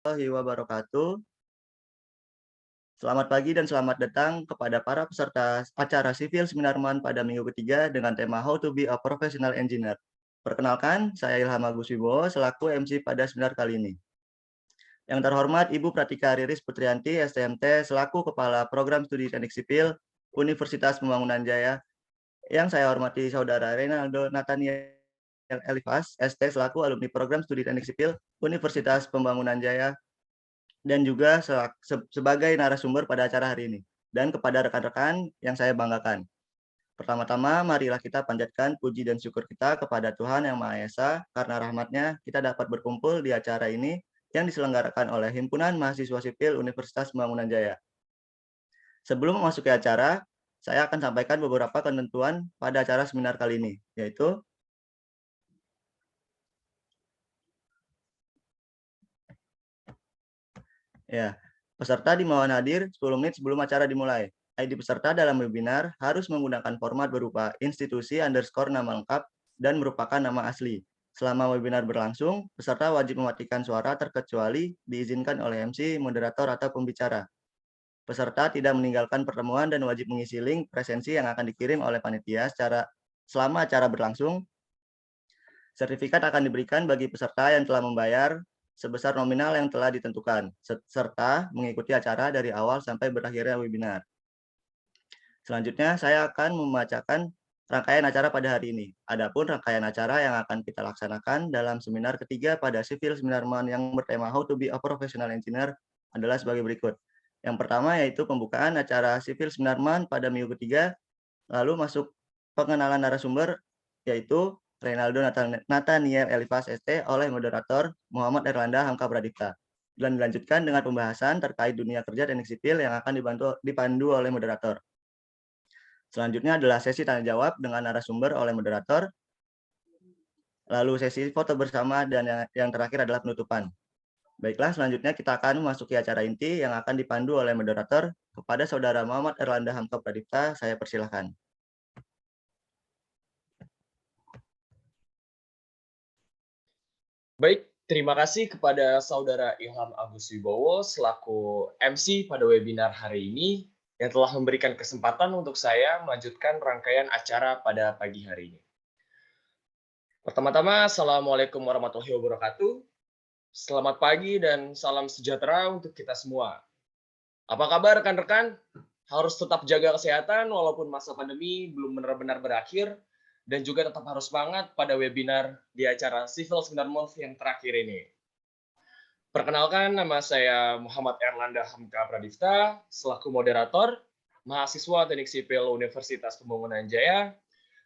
Warahmatullahi wabarakatuh. Selamat pagi dan selamat datang kepada para peserta acara Civil Seminarman pada minggu ketiga dengan tema How to be a Professional Engineer. Perkenalkan, saya Ilham Agus Wibowo selaku MC pada seminar kali ini. Yang terhormat Ibu Pratika Riris Putrianti, STMT, selaku Kepala Program Studi Teknik Sipil Universitas Pembangunan Jaya. Yang saya hormati Saudara Reynaldo Nathaniel Elifas, ST, selaku alumni Program Studi Teknik Sipil Universitas Pembangunan Jaya, dan juga sebagai narasumber pada acara hari ini, dan kepada rekan-rekan yang saya banggakan. Pertama-tama, marilah kita panjatkan puji dan syukur kita kepada Tuhan Yang Maha Esa, karena rahmat-Nya kita dapat berkumpul di acara ini yang diselenggarakan oleh Himpunan Mahasiswa Sipil Universitas Pembangunan Jaya. Sebelum memasuki acara, saya akan sampaikan beberapa ketentuan pada acara seminar kali ini, yaitu peserta dimohon hadir 10 menit sebelum acara dimulai. ID peserta dalam webinar harus menggunakan format berupa institusi underscore nama lengkap dan merupakan nama asli. Selama webinar berlangsung, peserta wajib mematikan suara terkecuali diizinkan oleh MC, moderator, atau pembicara. Peserta tidak meninggalkan pertemuan dan wajib mengisi link presensi yang akan dikirim oleh panitia selama acara berlangsung. Sertifikat akan diberikan bagi peserta yang telah membayar sebesar nominal yang telah ditentukan, serta mengikuti acara dari awal sampai berakhirnya webinar. Selanjutnya, saya akan membacakan rangkaian acara pada hari ini. Adapun rangkaian acara yang akan kita laksanakan dalam seminar ketiga pada Civil Seminarman yang bertema How to be a Professional Engineer adalah sebagai berikut. Yang pertama yaitu pembukaan acara Civil Seminarman pada minggu ketiga, lalu masuk pengenalan narasumber yaitu Reynaldo Nathaniel Elifas ST oleh moderator Muhammad Erlanda Hamka Pradipta, dan dilanjutkan dengan pembahasan terkait dunia kerja teknik sipil yang akan dipandu oleh moderator. Selanjutnya adalah sesi tanya jawab dengan narasumber oleh moderator, lalu sesi foto bersama, dan yang terakhir adalah penutupan. Baiklah, selanjutnya kita akan memasuki acara inti yang akan dipandu oleh moderator. Kepada Saudara Muhammad Erlanda Hamka Pradipta, saya persilahkan. Baik, terima kasih kepada Saudara Ilham Agus Wibowo selaku MC pada webinar hari ini yang telah memberikan kesempatan untuk saya melanjutkan rangkaian acara pada pagi hari ini. Pertama-tama, Assalamualaikum warahmatullahi wabarakatuh. Selamat pagi dan salam sejahtera untuk kita semua. Apa kabar rekan-rekan? Harus tetap jaga kesehatan walaupun masa pandemi belum benar-benar berakhir, dan juga tetap harus semangat pada webinar di acara Civil Seminar Month yang terakhir ini. Perkenalkan, nama saya Muhammad Erlanda Hamka Pradipta, selaku moderator, mahasiswa Teknik Sipil Universitas Pembangunan Jaya,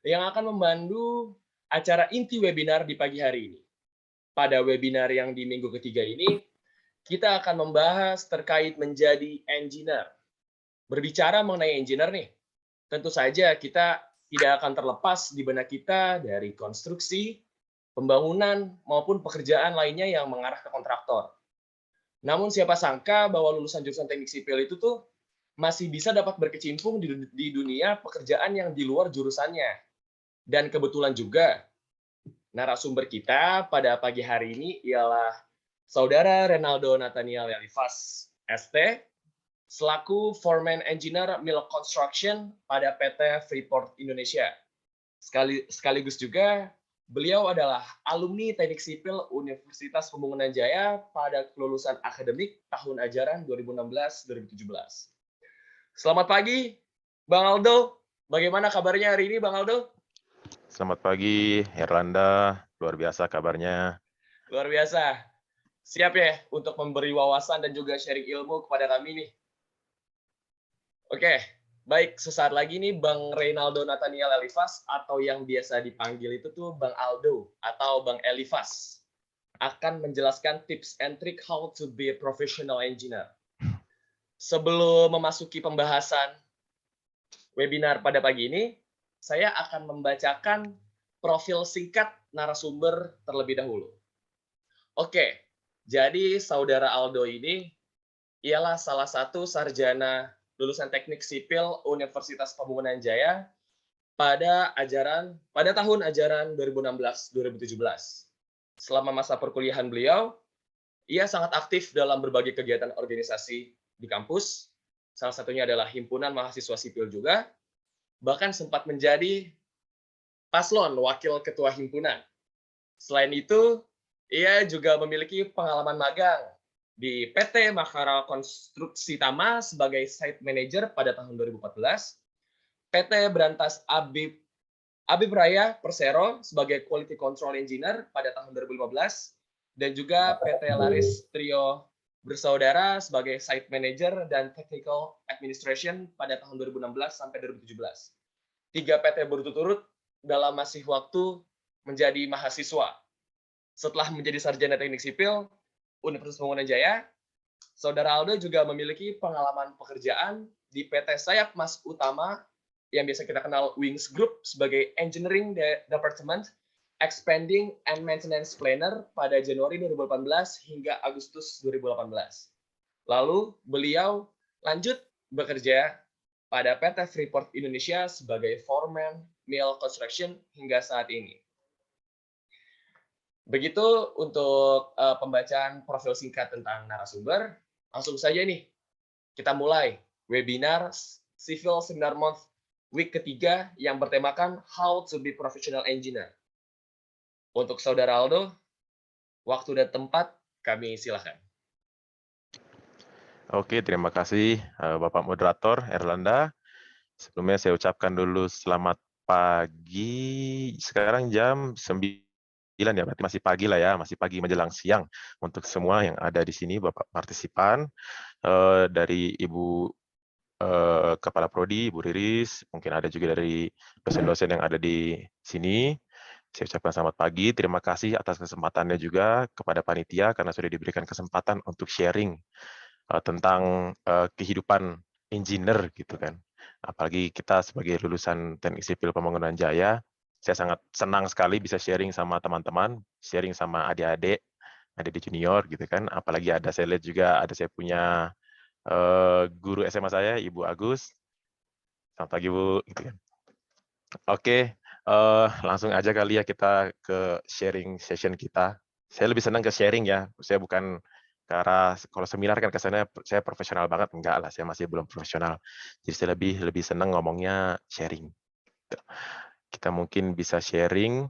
yang akan membantu acara inti webinar di pagi hari ini. Pada webinar yang di minggu ketiga ini, kita akan membahas terkait menjadi engineer. Berbicara mengenai engineer nih, tentu saja kita tidak akan terlepas di benak kita dari konstruksi, pembangunan, maupun pekerjaan lainnya yang mengarah ke kontraktor. Namun siapa sangka bahwa lulusan jurusan teknik sipil itu tuh masih bisa dapat berkecimpung di dunia pekerjaan yang di luar jurusannya. Dan kebetulan juga narasumber kita pada pagi hari ini ialah Saudara Reynaldo Nathaniel Elifas, ST, selaku Foreman Engineer Mill Construction pada PT Freeport Indonesia. Sekaligus juga beliau adalah alumni Teknik Sipil Universitas Pembangunan Jaya pada kelulusan akademik tahun ajaran 2016-2017. Selamat pagi, Bang Aldo. Bagaimana kabarnya hari ini, Bang Aldo? Selamat pagi, Erlanda. Luar biasa kabarnya. Luar biasa. Siap ya untuk memberi wawasan dan juga sharing ilmu kepada kami nih. Oke, baik. Sesaat lagi nih Bang Reynaldo Nathaniel Elifas atau yang biasa dipanggil itu tuh Bang Aldo atau Bang Elifas akan menjelaskan tips and trick how to be a professional engineer. Sebelum memasuki pembahasan webinar pada pagi ini, saya akan membacakan profil singkat narasumber terlebih dahulu. Oke, jadi Saudara Aldo ini ialah salah satu sarjana lulusan Teknik Sipil Universitas Pembangunan Jaya pada tahun ajaran 2016-2017. Selama masa perkuliahan beliau, Ia sangat aktif dalam berbagai kegiatan organisasi di kampus, salah satunya adalah himpunan mahasiswa sipil juga, bahkan sempat menjadi paslon wakil ketua himpunan. Selain itu, ia juga memiliki pengalaman magang di PT Makara Konstruksi Tama sebagai site manager pada tahun 2014, PT Berantas Abib Raya Persero sebagai Quality Control Engineer pada tahun 2015, dan juga PT Laris Trio Bersaudara sebagai Site Manager dan Technical Administration pada tahun 2016 sampai 2017. 3 PT berturut-turut dalam masih waktu menjadi mahasiswa. Setelah menjadi sarjana teknik sipil Universitas Pembangunan Jaya, Saudara Aldo juga memiliki pengalaman pekerjaan di PT Sayap Mas Utama yang biasa kita kenal Wings Group sebagai Engineering Department Expanding and Maintenance Planner pada Januari 2018 hingga Agustus 2018. Lalu beliau lanjut bekerja pada PT Freeport Indonesia sebagai Foreman Mill Construction hingga saat ini. Begitu untuk pembacaan profil singkat tentang narasumber. Langsung saja nih, kita mulai webinar Civil Seminar Month Week ketiga yang bertemakan How to be Professional Engineer. Untuk Saudara Aldo, waktu dan tempat kami silakan. Oke, terima kasih Bapak Moderator Erlanda. Sebelumnya saya ucapkan dulu selamat pagi. Sekarang jam 9 ya, berarti masih pagi lah ya, masih pagi menjelang siang untuk semua yang ada di sini, Bapak partisipan, dari Ibu Kepala Prodi, Ibu Riris, mungkin ada juga dari dosen-dosen yang ada di sini. Saya ucapkan selamat pagi, terima kasih atas kesempatannya juga kepada panitia karena sudah diberikan kesempatan untuk sharing tentang kehidupan engineer gitu kan. Apalagi kita sebagai lulusan Teknik Sipil Pembangunan Jaya, saya sangat senang sekali bisa sharing sama teman-teman, sharing sama adik-adik, adik junior gitu kan. Apalagi ada saya lihat juga ada saya punya guru SMA saya, Ibu Agus. Selamat pagi Bu, gitu kan. Oke, langsung aja kali ya kita ke sharing session kita. Saya lebih senang ke sharing ya, saya bukan ke arah kalau seminar kan kesannya saya profesional banget, enggak lah, saya masih belum profesional. Jadi saya lebih senang ngomongnya sharing. Kita mungkin bisa sharing,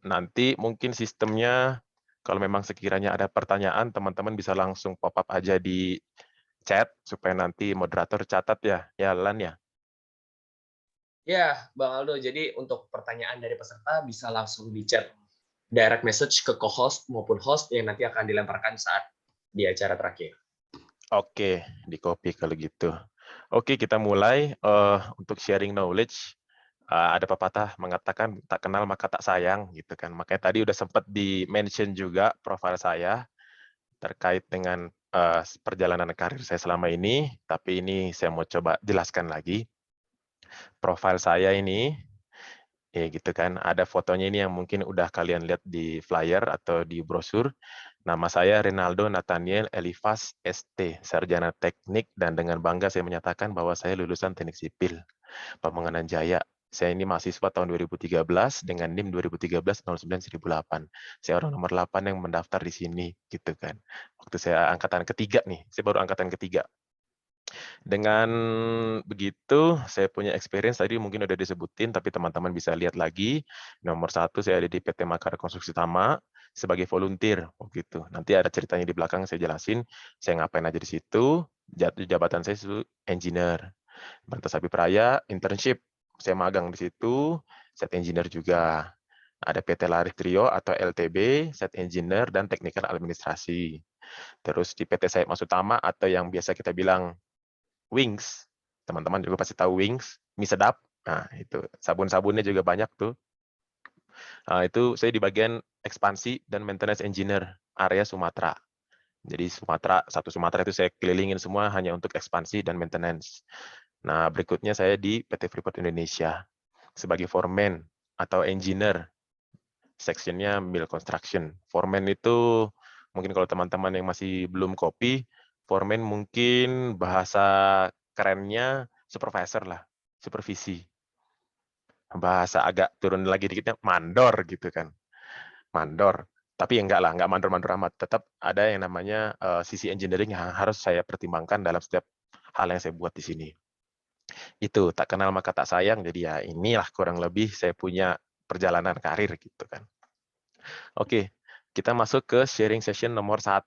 nanti mungkin sistemnya kalau memang sekiranya ada pertanyaan, teman-teman bisa langsung pop up aja di chat supaya nanti moderator catat ya Lan ya. Ya, Bang Aldo, jadi untuk pertanyaan dari peserta bisa langsung di chat direct message ke co-host maupun host yang nanti akan dilemparkan saat di acara terakhir. Oke, di copy kalau gitu. Oke, kita mulai untuk sharing knowledge. Ada pepatah mengatakan tak kenal maka tak sayang gitu kan. Makanya tadi udah sempat di-mention juga profil saya terkait dengan perjalanan karir saya selama ini, tapi ini saya mau coba jelaskan lagi. Profil saya ini ya gitu kan, ada fotonya ini yang mungkin udah kalian lihat di flyer atau di brosur. Nama saya Rinaldo Nathaniel Elifas ST, Sarjana Teknik, dan dengan bangga saya menyatakan bahwa saya lulusan Teknik Sipil Pembangunan Jaya. Saya ini mahasiswa tahun 2013 dengan NIM 2013-09-1008. Saya orang nomor 8 yang mendaftar di sini, gitu kan. Waktu saya angkatan ketiga nih, saya baru angkatan ketiga. Dengan begitu, saya punya experience tadi mungkin udah disebutin, tapi teman-teman bisa lihat lagi. Nomor 1, saya ada di PT Makara Konstruksi Tama sebagai volunteer. Gitu. Nanti ada ceritanya di belakang, saya jelasin saya ngapain aja di situ. Jabatan saya itu engineer. Berantas Abib Raya, internship. Saya magang di situ, set engineer juga. Ada PT Laris Trio atau LTB, set engineer dan technical administrasi. Terus di PT Sayap Mas Utama atau yang biasa kita bilang Wings, teman-teman juga pasti tahu Wings, mie sedap. Nah, itu sabun-sabunnya juga banyak tuh. Itu saya di bagian ekspansi dan maintenance engineer area Sumatera. Jadi satu Sumatera itu saya kelilingin semua hanya untuk ekspansi dan maintenance. Nah, berikutnya saya di PT Freeport Indonesia sebagai foreman atau engineer. Sectionnya mill construction. Foreman itu mungkin kalau teman-teman yang masih belum copy, foreman mungkin bahasa kerennya supervisor lah, supervisi. Bahasa agak turun lagi dikitnya mandor gitu kan. Mandor. Tapi enggak lah, enggak mandur-mandur amat. Tetap ada yang namanya sisi engineering yang harus saya pertimbangkan dalam setiap hal yang saya buat di sini. Itu tak kenal maka tak sayang. Jadi ya inilah kurang lebih saya punya perjalanan karir gitu kan. Oke, kita masuk ke sharing session nomor 1.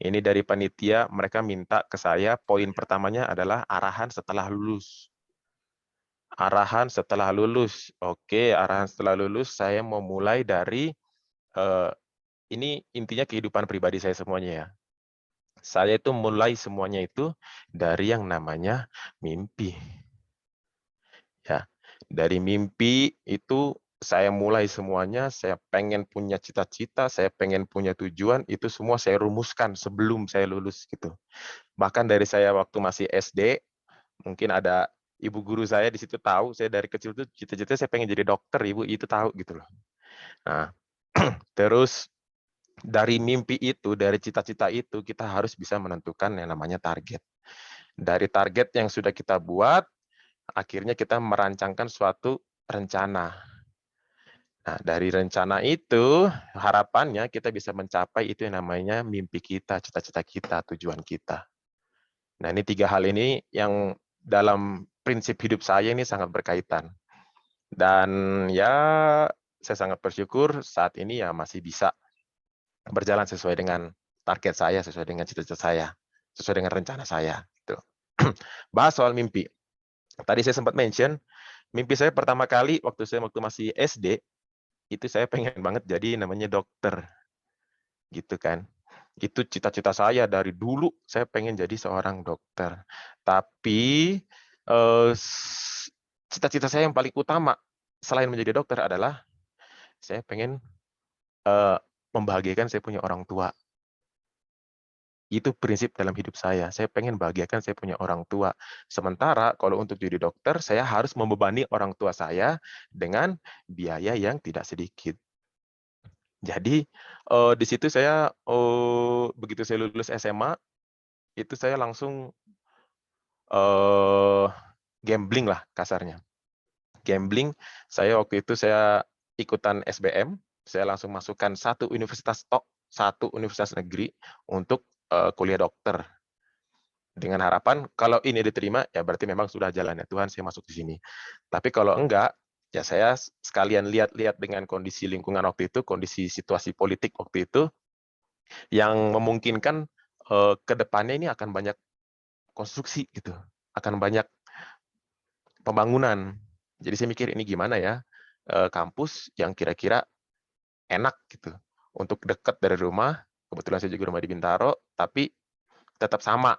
Ini dari panitia, mereka minta ke saya, poin pertamanya adalah arahan setelah lulus. Arahan setelah lulus. Oke, arahan setelah lulus saya mau mulai dari, ini intinya kehidupan pribadi saya semuanya ya. Saya itu mulai semuanya itu dari yang namanya mimpi. Ya, dari mimpi itu saya mulai semuanya, saya pengen punya cita-cita, saya pengen punya tujuan, itu semua saya rumuskan sebelum saya lulus gitu. Bahkan dari saya waktu masih SD, mungkin ada ibu guru saya di situ tahu, saya dari kecil tuh cita-cita saya pengen jadi dokter, ibu itu tahu gitu loh. Nah, terus dari mimpi itu, dari cita-cita itu, kita harus bisa menentukan yang namanya target. Dari target yang sudah kita buat, akhirnya kita merancangkan suatu rencana. Nah, dari rencana itu, harapannya kita bisa mencapai itu yang namanya mimpi kita, cita-cita kita, tujuan kita. Nah, ini 3 hal ini yang dalam prinsip hidup saya ini sangat berkaitan. Dan ya, saya sangat bersyukur saat ini ya masih bisa berjalan sesuai dengan target saya, sesuai dengan cita-cita saya, sesuai dengan rencana saya. Gitu. Bahas soal mimpi. Tadi saya sempat mention, mimpi saya pertama kali waktu masih SD, itu saya pengen banget jadi namanya dokter. Gitu kan. Itu cita-cita saya dari dulu, saya pengen jadi seorang dokter. Tapi cita-cita saya yang paling utama selain menjadi dokter adalah saya pengen membahagiakan saya punya orang tua. Itu prinsip dalam hidup saya. Saya pengen bahagiakan saya punya orang tua. Sementara kalau untuk jadi dokter, saya harus membebani orang tua saya dengan biaya yang tidak sedikit. Jadi di situ saya begitu saya lulus SMA, itu saya langsung gambling lah kasarnya. Gambling, saya waktu itu saya ikutan SBM, saya langsung masukkan satu universitas top, satu universitas negeri untuk kuliah dokter. Dengan harapan kalau ini diterima, ya berarti memang sudah jalannya Tuhan saya masuk di sini. Tapi kalau enggak, ya saya sekalian lihat-lihat dengan kondisi lingkungan waktu itu, kondisi situasi politik waktu itu, yang memungkinkan ke depannya ini akan banyak konstruksi gitu, akan banyak pembangunan. Jadi saya mikir ini gimana ya kampus yang kira-kira enak gitu untuk dekat dari rumah. Kebetulan saya juga rumah di Bintaro, tapi tetap sama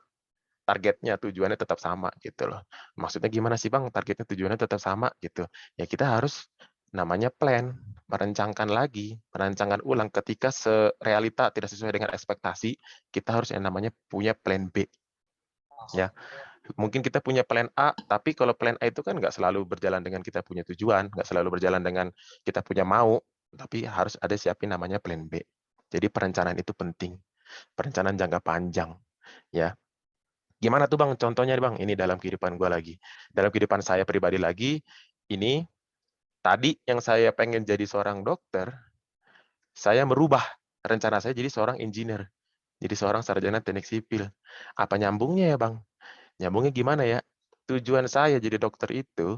targetnya, tujuannya tetap sama gitu loh. Maksudnya gimana sih Bang? Targetnya, tujuannya tetap sama gitu. Ya kita harus namanya plan, merencangkan lagi, merancangkan ulang ketika realita tidak sesuai dengan ekspektasi, kita harus yang namanya punya plan B. Ya, mungkin kita punya plan A, tapi kalau plan A itu kan nggak selalu berjalan dengan kita punya tujuan, nggak selalu berjalan dengan kita punya mau, tapi harus ada siapin namanya plan B. Jadi perencanaan itu penting, perencanaan jangka panjang. Ya, gimana tuh Bang? Contohnya Bang, ini dalam kehidupan gue lagi, dalam kehidupan saya pribadi lagi, ini tadi yang saya pengen jadi seorang dokter, saya merubah rencana saya jadi seorang engineer, jadi seorang sarjana teknik sipil. Apa nyambungnya ya Bang? Nyambungnya gimana ya? Tujuan saya jadi dokter itu,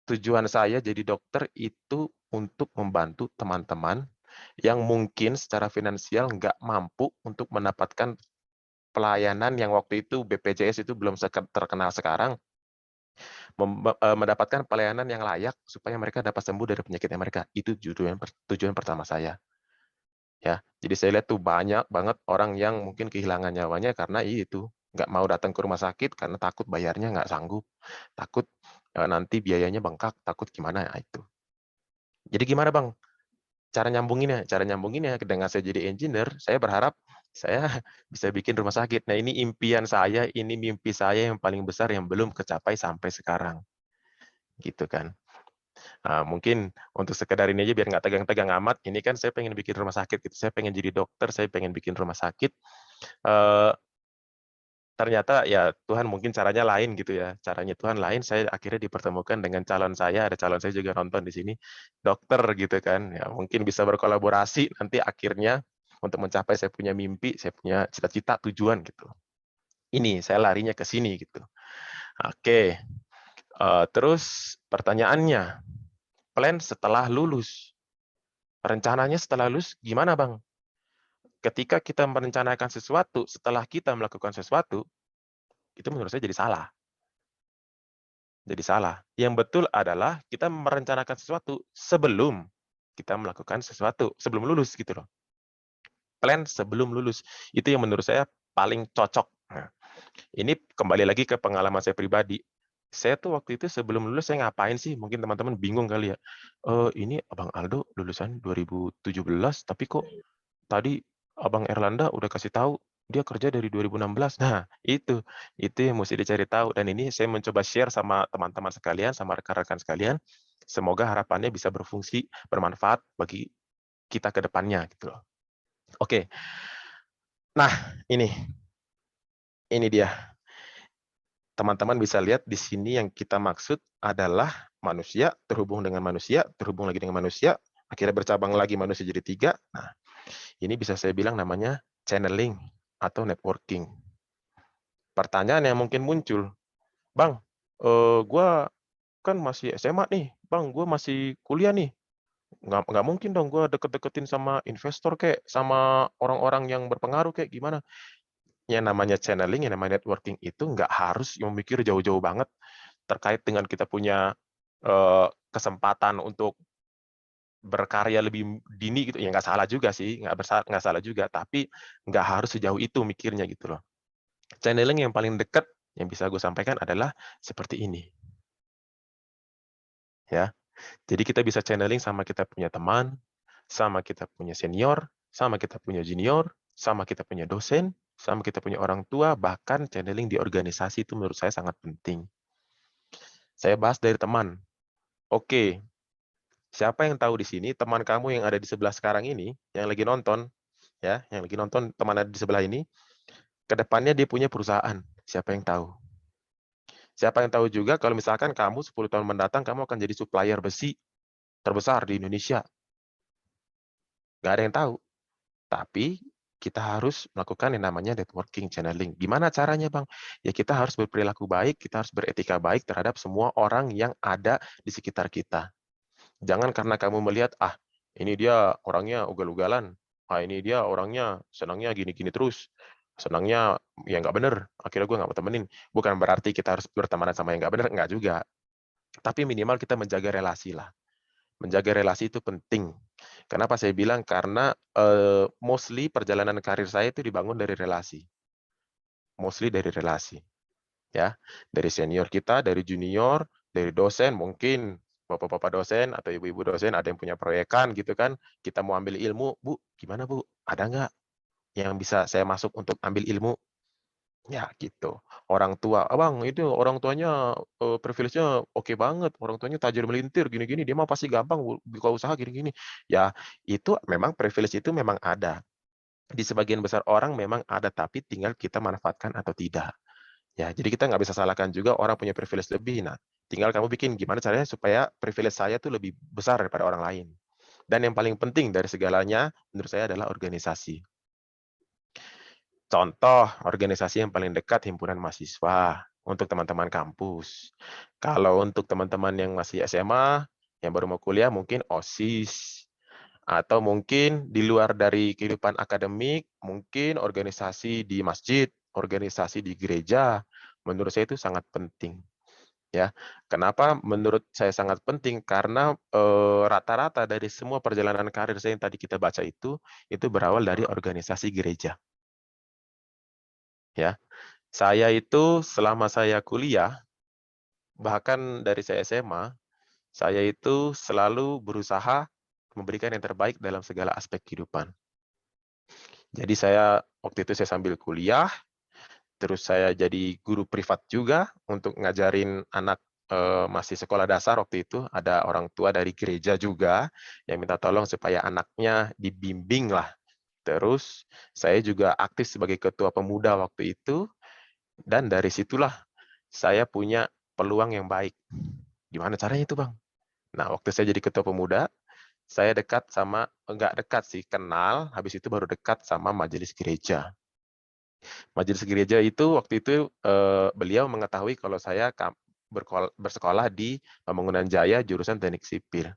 tujuan saya jadi dokter itu untuk membantu teman-teman yang mungkin secara finansial nggak mampu untuk mendapatkan pelayanan yang waktu itu BPJS itu belum terkenal sekarang, mendapatkan pelayanan yang layak supaya mereka dapat sembuh dari penyakitnya mereka. Itu tujuan pertama saya. Ya, jadi saya lihat tuh banyak banget orang yang mungkin kehilangan nyawanya karena itu nggak mau datang ke rumah sakit karena takut bayarnya nggak sanggup, takut nanti biayanya bengkak, takut gimana itu. Jadi gimana Bang? Cara nyambunginnya? Cara nyambunginnya dengan saya jadi engineer, saya berharap saya bisa bikin rumah sakit. Nah ini impian saya, ini mimpi saya yang paling besar yang belum kecapai sampai sekarang. Gitu kan. Nah, mungkin untuk sekedar ini aja biar nggak tegang-tegang amat, ini kan saya pengen bikin rumah sakit, gitu. Saya pengen jadi dokter, saya pengen bikin rumah sakit. ternyata ya Tuhan mungkin caranya lain gitu ya. Caranya Tuhan lain, saya akhirnya dipertemukan dengan calon saya, ada calon saya juga nonton di sini, dokter gitu kan. Ya mungkin bisa berkolaborasi nanti akhirnya untuk mencapai saya punya mimpi, saya punya cita-cita, tujuan gitu. Ini saya larinya ke sini gitu. Oke. Terus pertanyaannya, plan setelah lulus. Rencananya setelah lulus gimana, Bang? Ketika kita merencanakan sesuatu setelah kita melakukan sesuatu, itu menurut saya jadi salah. Jadi salah. Yang betul adalah kita merencanakan sesuatu sebelum kita melakukan sesuatu, sebelum lulus gitu loh. Plan sebelum lulus. Itu yang menurut saya paling cocok. Nah, ini kembali lagi ke pengalaman saya pribadi. Saya tuh waktu itu sebelum lulus saya ngapain sih? Mungkin teman-teman bingung kali ya. Ini Abang Aldo lulusan 2017, tapi kok tadi Abang Erlanda udah kasih tahu dia kerja dari 2016. Nah, itu yang mesti dicari tahu. Dan ini saya mencoba share sama teman-teman sekalian, sama rekan-rekan sekalian. Semoga harapannya bisa berfungsi, bermanfaat bagi kita ke depannya gitu loh. Oke. Nah, ini dia. Teman-teman bisa lihat di sini yang kita maksud adalah manusia terhubung dengan manusia, terhubung lagi dengan manusia, akhirnya bercabang lagi manusia jadi 3. Nah, ini bisa saya bilang namanya channeling atau networking. Pertanyaan yang mungkin muncul, Bang, gua kan masih SMA nih, Bang, gua masih kuliah nih. Nggak mungkin dong gua deket-deketin sama investor kayak sama orang-orang yang berpengaruh kayak gimana. Yang namanya channeling, yang namanya networking itu nggak harus memikir jauh-jauh banget terkait dengan kita punya kesempatan untuk berkarya lebih dini gitu. Ya nggak salah juga sih, nggak salah juga, tapi nggak harus sejauh itu mikirnya gitu loh. Channeling yang paling dekat yang bisa gue sampaikan adalah seperti ini. Ya. Jadi kita bisa channeling sama kita punya teman, sama kita punya senior, sama kita punya junior, sama kita punya dosen, sama kita punya orang tua, bahkan channeling di organisasi itu menurut saya sangat penting. Saya bahas dari teman. Oke, siapa yang tahu di sini teman kamu yang ada di sebelah sekarang ini, yang lagi nonton, ya, yang lagi nonton teman ada di sebelah ini, ke depannya dia punya perusahaan. Siapa yang tahu? Siapa yang tahu juga kalau misalkan kamu 10 tahun mendatang kamu akan jadi supplier besi terbesar di Indonesia. Nggak ada yang tahu. Tapi kita harus melakukan yang namanya networking channeling. Gimana caranya, Bang? Ya kita harus berperilaku baik, kita harus beretika baik terhadap semua orang yang ada di sekitar kita. Jangan karena kamu melihat, ini dia orangnya ugal-ugalan, ini dia orangnya senangnya gini-gini terus, senangnya ya nggak bener, akhirnya gue nggak mau temenin. Bukan berarti kita harus bertemanan sama yang nggak bener, nggak juga. Tapi minimal kita menjaga relasi lah. Menjaga relasi itu penting. Kenapa saya bilang? Karena mostly perjalanan karir saya itu dibangun dari relasi. Mostly dari relasi. Ya, dari senior kita, dari junior, dari dosen, mungkin bapak-bapak dosen atau ibu-ibu dosen ada yang punya proyekan gitu kan, kita mau ambil ilmu, Bu, gimana Bu? Ada nggak yang bisa saya masuk untuk ambil ilmu? Ya gitu. Orang tua, Abang itu orang tuanya privilege-nya oke banget, orang tuanya tajir melintir gini-gini, dia mah pasti gampang buka usaha gini-gini. Ya itu memang privilege itu memang ada. Di sebagian besar orang memang ada, tapi tinggal kita manfaatkan atau tidak. Ya, jadi kita nggak bisa salahkan juga orang punya privilege lebih. Nah, tinggal kamu bikin gimana caranya supaya privilege saya tuh lebih besar daripada orang lain. Dan yang paling penting dari segalanya, menurut saya adalah organisasi. Contoh, organisasi yang paling dekat himpunan mahasiswa untuk teman-teman kampus. Kalau untuk teman-teman yang masih SMA, yang baru mau kuliah, mungkin OSIS. Atau mungkin di luar dari kehidupan akademik, mungkin organisasi di masjid, organisasi di gereja, menurut saya itu sangat penting. Ya, kenapa menurut saya sangat penting? Karena rata-rata dari semua perjalanan karir saya yang tadi kita baca itu berawal dari organisasi gereja. Ya, saya itu selama saya kuliah, bahkan dari saya SMA, saya itu selalu berusaha memberikan yang terbaik dalam segala aspek kehidupan. Jadi saya waktu itu saya sambil kuliah, terus saya jadi guru privat juga untuk ngajarin anak masih sekolah dasar waktu itu. Ada orang tua dari gereja juga yang minta tolong supaya anaknya dibimbing lah. Terus saya juga aktif sebagai ketua pemuda waktu itu. Dan dari situlah saya punya peluang yang baik. Gimana caranya itu, Bang? Nah, waktu saya jadi ketua pemuda, saya dekat sama, enggak dekat sih, kenal, habis itu baru dekat sama majelis gereja. Majelis gereja itu waktu itu beliau mengetahui kalau saya bersekolah di Pembangunan Jaya jurusan Teknik Sipil.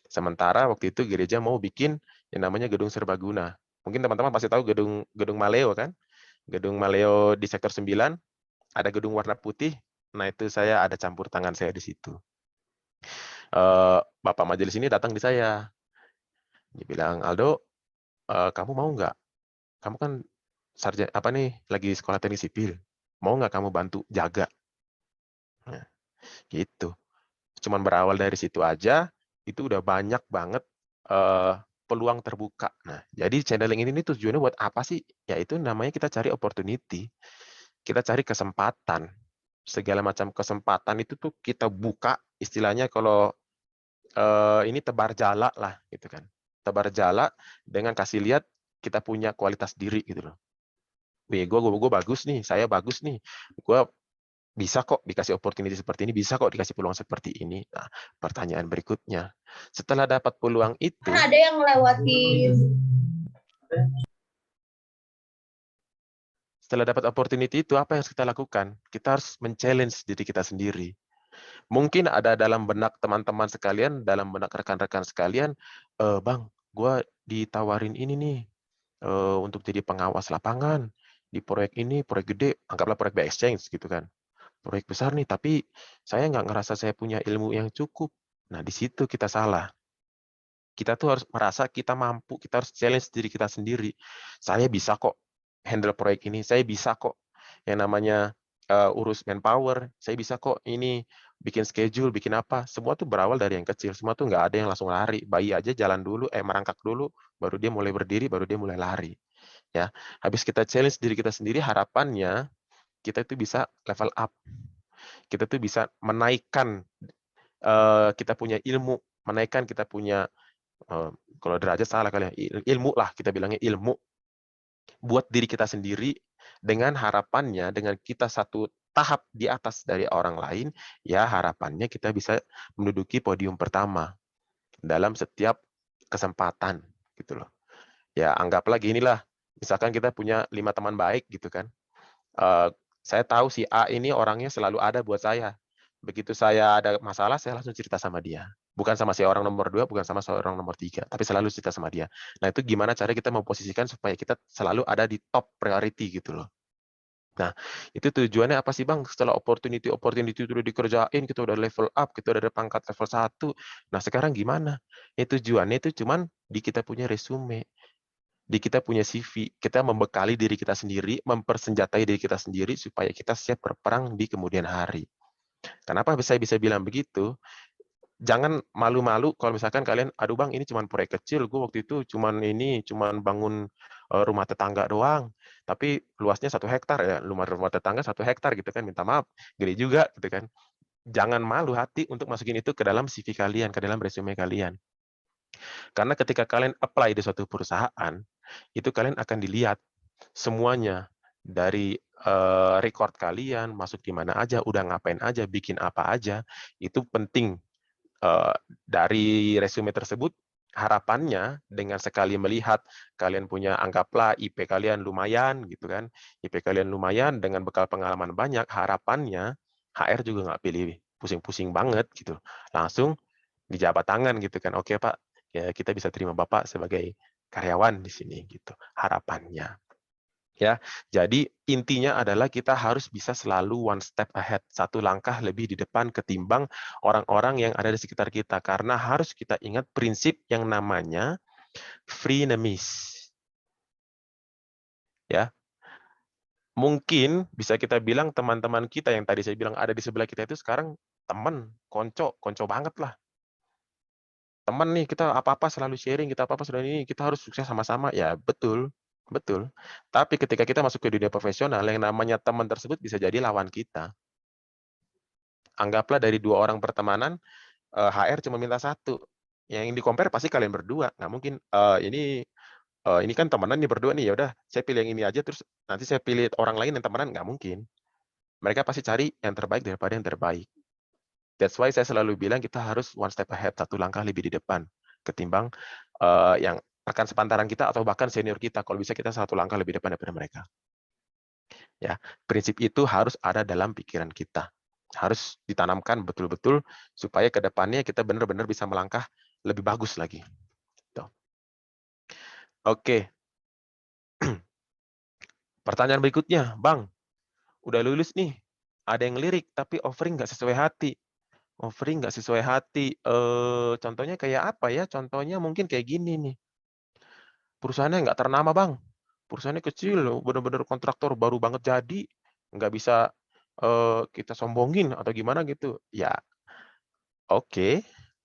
Sementara waktu itu gereja mau bikin yang namanya gedung serbaguna. Mungkin teman-teman pasti tahu gedung Maleo kan? Gedung Maleo di sektor 9, ada gedung warna putih. Nah, itu saya ada campur tangan saya di situ. Bapak majelis ini datang di saya. Dia bilang, "Aldo, kamu mau nggak? Kamu kan sarjana apa nih, lagi sekolah teknik sipil. Mau nggak kamu bantu jaga?" Nah, gitu. Cuman berawal dari situ aja, itu udah banyak banget peluang terbuka. Nah, jadi channeling ini tujuannya buat apa sih? Yaitu namanya kita cari opportunity, kita cari kesempatan. Segala macam kesempatan itu tuh kita buka, istilahnya kalau ini tebar jala lah, gitu kan. Tebar jala dengan kasih lihat kita punya kualitas diri gitu loh. Wih, gue bagus nih, saya bagus nih. Gue bisa kok dikasih opportunity seperti ini, bisa kok dikasih peluang seperti ini. Nah, pertanyaan berikutnya, setelah dapat peluang itu, Kan ada yang ngelewatin. setelah dapat opportunity itu, apa yang harus kita lakukan? Kita harus men-challenge diri kita sendiri. Mungkin ada dalam benak teman-teman sekalian, dalam benak rekan-rekan sekalian, Bang, gue ditawarin ini nih, untuk jadi pengawas lapangan, di proyek ini, proyek gede, anggaplah proyek by exchange gitu kan. Proyek besar nih, tapi saya nggak ngerasa saya punya ilmu yang cukup. Nah, di situ kita salah. Kita tuh harus merasa kita mampu, kita harus challenge diri kita sendiri. Saya bisa kok handle proyek ini, saya bisa kok yang namanya urus manpower, saya bisa kok ini bikin schedule, bikin apa. Semua tuh berawal dari yang kecil, semua tuh nggak ada yang langsung lari. Bayi aja jalan dulu, merangkak dulu, baru dia mulai berdiri, baru dia mulai lari. Ya, habis kita challenge diri kita sendiri, harapannya kita itu bisa level up. Kita tuh bisa menaikkan kita punya ilmu, menaikkan kita punya kalau derajat salah kali ya, ilmu lah, kita bilangnya ilmu buat diri kita sendiri, dengan harapannya dengan kita satu tahap di atas dari orang lain, ya harapannya kita bisa menduduki podium pertama dalam setiap kesempatan gitu loh. Ya anggaplah ginilah, misalkan kita punya 5 teman baik gitu kan. Saya tahu si A ini orangnya selalu ada buat saya. Begitu saya ada masalah, saya langsung cerita sama dia. Bukan sama si orang nomor 2, bukan sama seorang nomor 3, tapi selalu cerita sama dia. Nah, itu gimana cara kita memposisikan supaya kita selalu ada di top priority gitu loh. Nah, itu tujuannya apa sih Bang? Setelah opportunity itu udah dikerjain, kita udah level up, kita udah ada pangkat level 1. Nah, sekarang gimana? Ya tujuannya itu cuman di kita punya resume, di kita punya CV, kita membekali diri kita sendiri, mempersenjatai diri kita sendiri supaya kita siap berperang di kemudian hari. Kenapa saya bisa bilang begitu? Jangan malu-malu kalau misalkan kalian, aduh Bang, ini cuma proyek kecil, gue waktu itu cuman bangun rumah tetangga doang, tapi luasnya 1 hektar ya, rumah tetangga 1 hektar gitu kan, minta maaf, gede juga gitu kan. Jangan malu hati untuk masukin itu ke dalam CV kalian, ke dalam resume kalian. Karena ketika kalian apply di suatu perusahaan, itu kalian akan dilihat semuanya dari record kalian, masuk di mana aja, udah ngapain aja, bikin apa aja, itu penting. Dari resume tersebut, harapannya dengan sekali melihat kalian punya, anggaplah IP kalian lumayan gitu kan, IP kalian lumayan dengan bekal pengalaman banyak, harapannya HR juga nggak pilih pusing-pusing banget gitu, langsung dijabat tangan gitu kan, oke Pak, ya kita bisa terima Bapak sebagai karyawan di sini gitu, harapannya. Ya, jadi intinya adalah kita harus bisa selalu one step ahead, 1 langkah lebih di depan ketimbang orang-orang yang ada di sekitar kita. Karena harus kita ingat prinsip yang namanya frenemies. Ya, mungkin bisa kita bilang teman-teman kita yang tadi saya bilang ada di sebelah kita itu sekarang teman, konco banget lah. Teman nih, kita apa-apa selalu sharing, kita apa-apa selalu ini, kita harus sukses sama-sama. Ya, betul, betul. Tapi ketika kita masuk ke dunia profesional, yang namanya teman tersebut bisa jadi lawan kita. Anggaplah dari 2 orang pertemanan, HR cuma minta 1, yang di-compare pasti kalian berdua, nggak mungkin, ini kan temenan nih berdua nih, ya udah saya pilih yang ini aja, terus nanti saya pilih orang lain yang temenan, nggak mungkin. Mereka pasti cari yang terbaik daripada yang terbaik. That's why saya selalu bilang kita harus one step ahead, satu langkah lebih di depan ketimbang yang rekan sepantaran kita atau bahkan senior kita. Kalau bisa kita satu langkah lebih depan daripada mereka. Ya, prinsip itu harus ada dalam pikiran kita. Harus ditanamkan betul-betul supaya ke depannya kita benar-benar bisa melangkah lebih bagus lagi. Tuh. Oke. Pertanyaan berikutnya, Bang. Udah lulus nih. Ada yang lirik tapi offering nggak sesuai hati. Offering nggak sesuai hati. Contohnya kayak apa ya? Contohnya mungkin kayak gini nih. Perusahaannya nggak ternama, Bang. Perusahaannya kecil, bener-bener kontraktor baru banget jadi, nggak bisa kita sombongin atau gimana gitu. Ya, oke,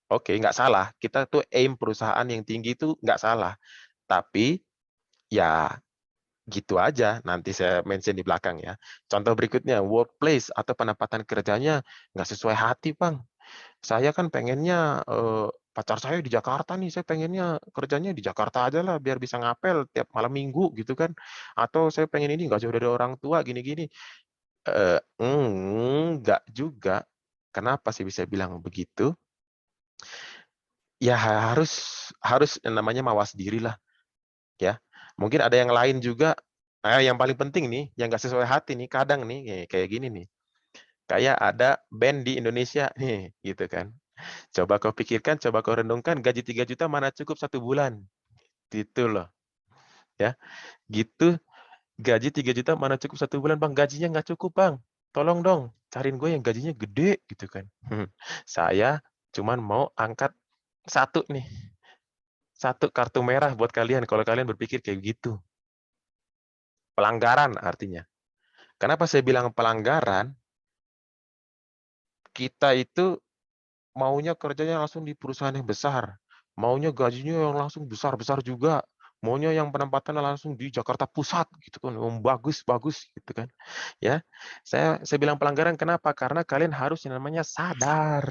nggak salah. Kita tuh aim perusahaan yang tinggi itu nggak salah. Tapi ya gitu aja. Nanti saya mention di belakang ya. Contoh berikutnya, workplace atau penempatan kerjanya nggak sesuai hati, Bang. Saya kan pengennya pacar saya di Jakarta nih, saya pengennya kerjanya di Jakarta aja lah, biar bisa ngapel tiap malam minggu gitu kan. Atau saya pengen ini nggak jauh dari orang tua gini-gini. Enggak juga. Kenapa sih bisa bilang begitu? Ya harus yang namanya mawas diri lah, ya. Mungkin ada yang lain juga. Yang paling penting nih, yang nggak sesuai hati nih, kadang nih kayak gini nih. Kayak ada band di Indonesia nih, gitu kan. Coba kau pikirkan, coba kau renungkan, gaji 3 juta mana cukup 1 bulan. Gitu loh. Ya, gitu. Gaji 3 juta mana cukup 1 bulan, Bang. Gajinya nggak cukup, Bang. Tolong dong, cariin gue yang gajinya gede, gitu kan. Saya cuman mau angkat satu nih. Satu kartu merah buat kalian, kalau kalian berpikir kayak gitu. Pelanggaran artinya. Kenapa saya bilang pelanggaran? Kita itu maunya kerjanya langsung di perusahaan yang besar, maunya gajinya yang langsung besar-besar juga, maunya yang penempatannya langsung di Jakarta Pusat gitu kan, yang bagus-bagus gitu kan. Ya. Saya bilang pelanggaran kenapa? Karena kalian harus yang namanya sadar.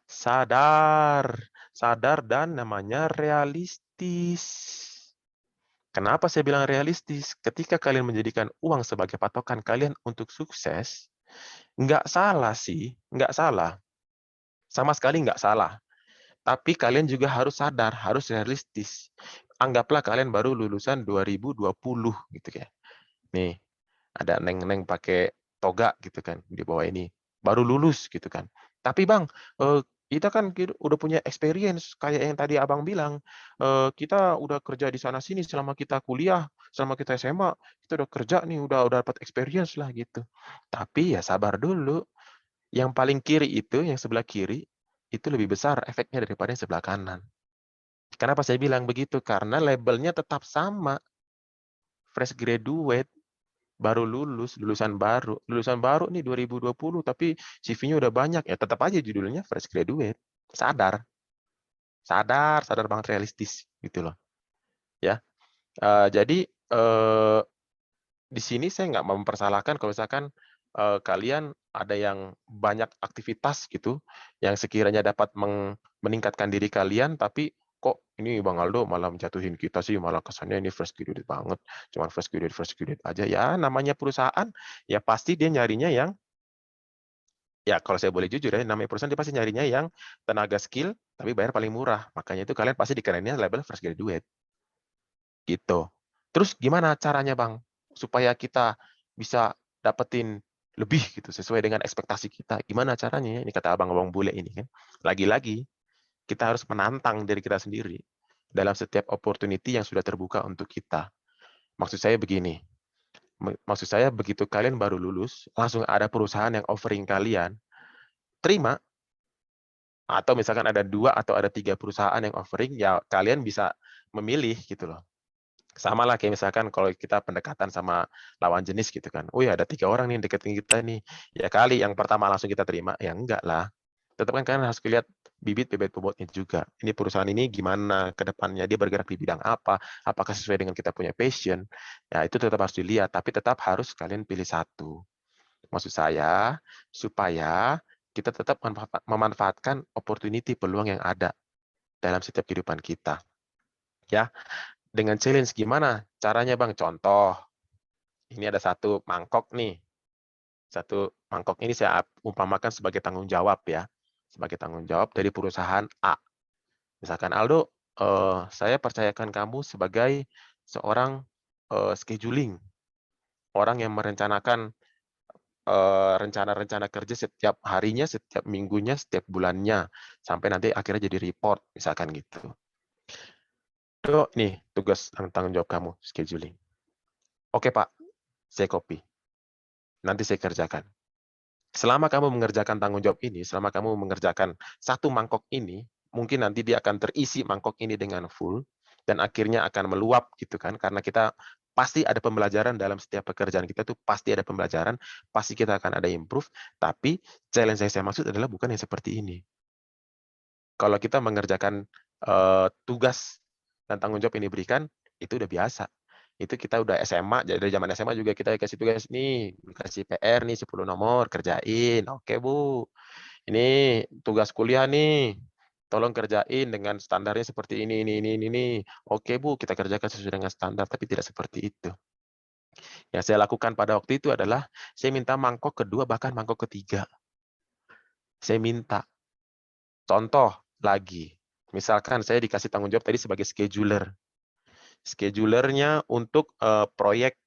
Sadar, sadar dan namanya realistis. Kenapa saya bilang realistis? Ketika kalian menjadikan uang sebagai patokan kalian untuk sukses, nggak salah sih, nggak salah. Sama sekali nggak salah. Tapi kalian juga harus sadar, harus realistis. Anggaplah kalian baru lulusan 2020 gitu ya. Nih, ada neng-neng pakai toga gitu kan di bawah ini. Baru lulus gitu kan. Tapi Bang, kita kan udah punya experience kayak yang tadi Abang bilang. Kita udah kerja di sana sini selama kita kuliah, selama kita SMA, kita udah kerja nih, udah dapat experience lah gitu. Tapi ya sabar dulu. Yang paling kiri itu, yang sebelah kiri, itu lebih besar efeknya daripada yang sebelah kanan. Kenapa saya bilang begitu? Karena labelnya tetap sama. Fresh graduate, baru lulus, lulusan baru nih 2020, tapi CV-nya udah banyak, ya tetap aja judulnya fresh graduate. Sadar, sadar banget realistis gitu loh. Ya, jadi di sini saya nggak mempersalahkan kalau misalkan kalian ada yang banyak aktivitas gitu, yang sekiranya dapat meningkatkan diri kalian, tapi kok ini Bang Aldo malah menjatuhin kita sih, malah kesannya ini fresh graduate banget, cuman fresh graduate aja. Ya namanya perusahaan, ya pasti dia nyarinya yang, ya kalau saya boleh jujur ya, namanya perusahaan dia pasti nyarinya yang tenaga skill, tapi bayar paling murah. Makanya itu kalian pasti dikenainnya label fresh graduate. Gitu. Terus gimana caranya Bang, supaya kita bisa dapetin lebih gitu, sesuai dengan ekspektasi kita? Gimana caranya? Ini kata abang-abang bule ini kan. Lagi-lagi, kita harus menantang diri kita sendiri dalam setiap opportunity yang sudah terbuka untuk kita. Maksud saya begini, maksud saya begitu kalian baru lulus, langsung ada perusahaan yang offering kalian, terima. Atau misalkan ada 2 atau ada 3 perusahaan yang offering, ya kalian bisa memilih gitu loh. Sama lah kayak misalkan kalau kita pendekatan sama lawan jenis gitu kan. Oh ya ada 3 orang nih deketin kita nih. Ya kali yang pertama langsung kita terima, ya enggak lah. Tetap kan kalian harus lihat bibit bobotnya juga. Ini perusahaan ini gimana ke depannya, dia bergerak di bidang apa, apakah sesuai dengan kita punya passion. Ya itu tetap harus dilihat, tapi tetap harus kalian pilih satu. Maksud saya supaya kita tetap memanfaatkan opportunity peluang yang ada dalam setiap kehidupan kita. Ya, dengan challenge gimana caranya Bang? Contoh, ini ada satu mangkok nih. Satu mangkok ini saya umpamakan sebagai tanggung jawab ya. Sebagai tanggung jawab dari perusahaan A. Misalkan Aldo, saya percayakan kamu sebagai seorang scheduling, orang yang merencanakan rencana-rencana kerja setiap harinya, setiap minggunya, setiap bulannya, sampai nanti akhirnya jadi report, misalkan gitu. Do, nih tugas tanggung jawab kamu, scheduling. Oke Pak, saya copy. Nanti saya kerjakan. Selama kamu mengerjakan tanggung jawab ini, selama kamu mengerjakan satu mangkok ini, mungkin nanti dia akan terisi mangkok ini dengan full, dan akhirnya akan meluap gitu kan, karena kita pasti ada pembelajaran dalam setiap pekerjaan kita tuh pasti ada pembelajaran, pasti kita akan ada improve, tapi challenge yang saya maksud adalah bukan yang seperti ini. Kalau kita mengerjakan tugas dan tanggung jawab yang diberikan, itu udah biasa. Itu kita udah SMA, dari zaman SMA juga kita dikasih tugas nih, dikasih PR nih 10 nomor, kerjain. Oke Bu, ini tugas kuliah nih, tolong kerjain dengan standarnya seperti ini. Oke Bu, kita kerjakan sesuai dengan standar, tapi tidak seperti itu. Yang saya lakukan pada waktu itu adalah, saya minta mangkok kedua, bahkan mangkok ketiga. Saya minta. Contoh lagi, misalkan saya dikasih tanggung jawab tadi sebagai scheduler. Schedulernya untuk proyek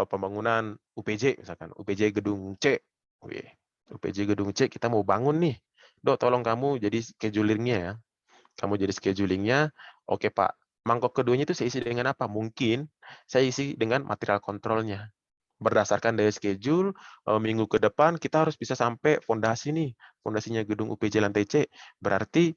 pembangunan UPJ, misalkan UPJ Gedung C. Wih, UPJ Gedung C kita mau bangun nih. Dok, tolong kamu jadi schedulingnya ya. Kamu jadi schedulingnya. Oke Pak, mangkok keduanya itu saya isi dengan apa? Mungkin saya isi dengan material kontrolnya. Berdasarkan dari schedule, minggu ke depan kita harus bisa sampai fondasi nih, fondasinya gedung UPJ lantai C. Berarti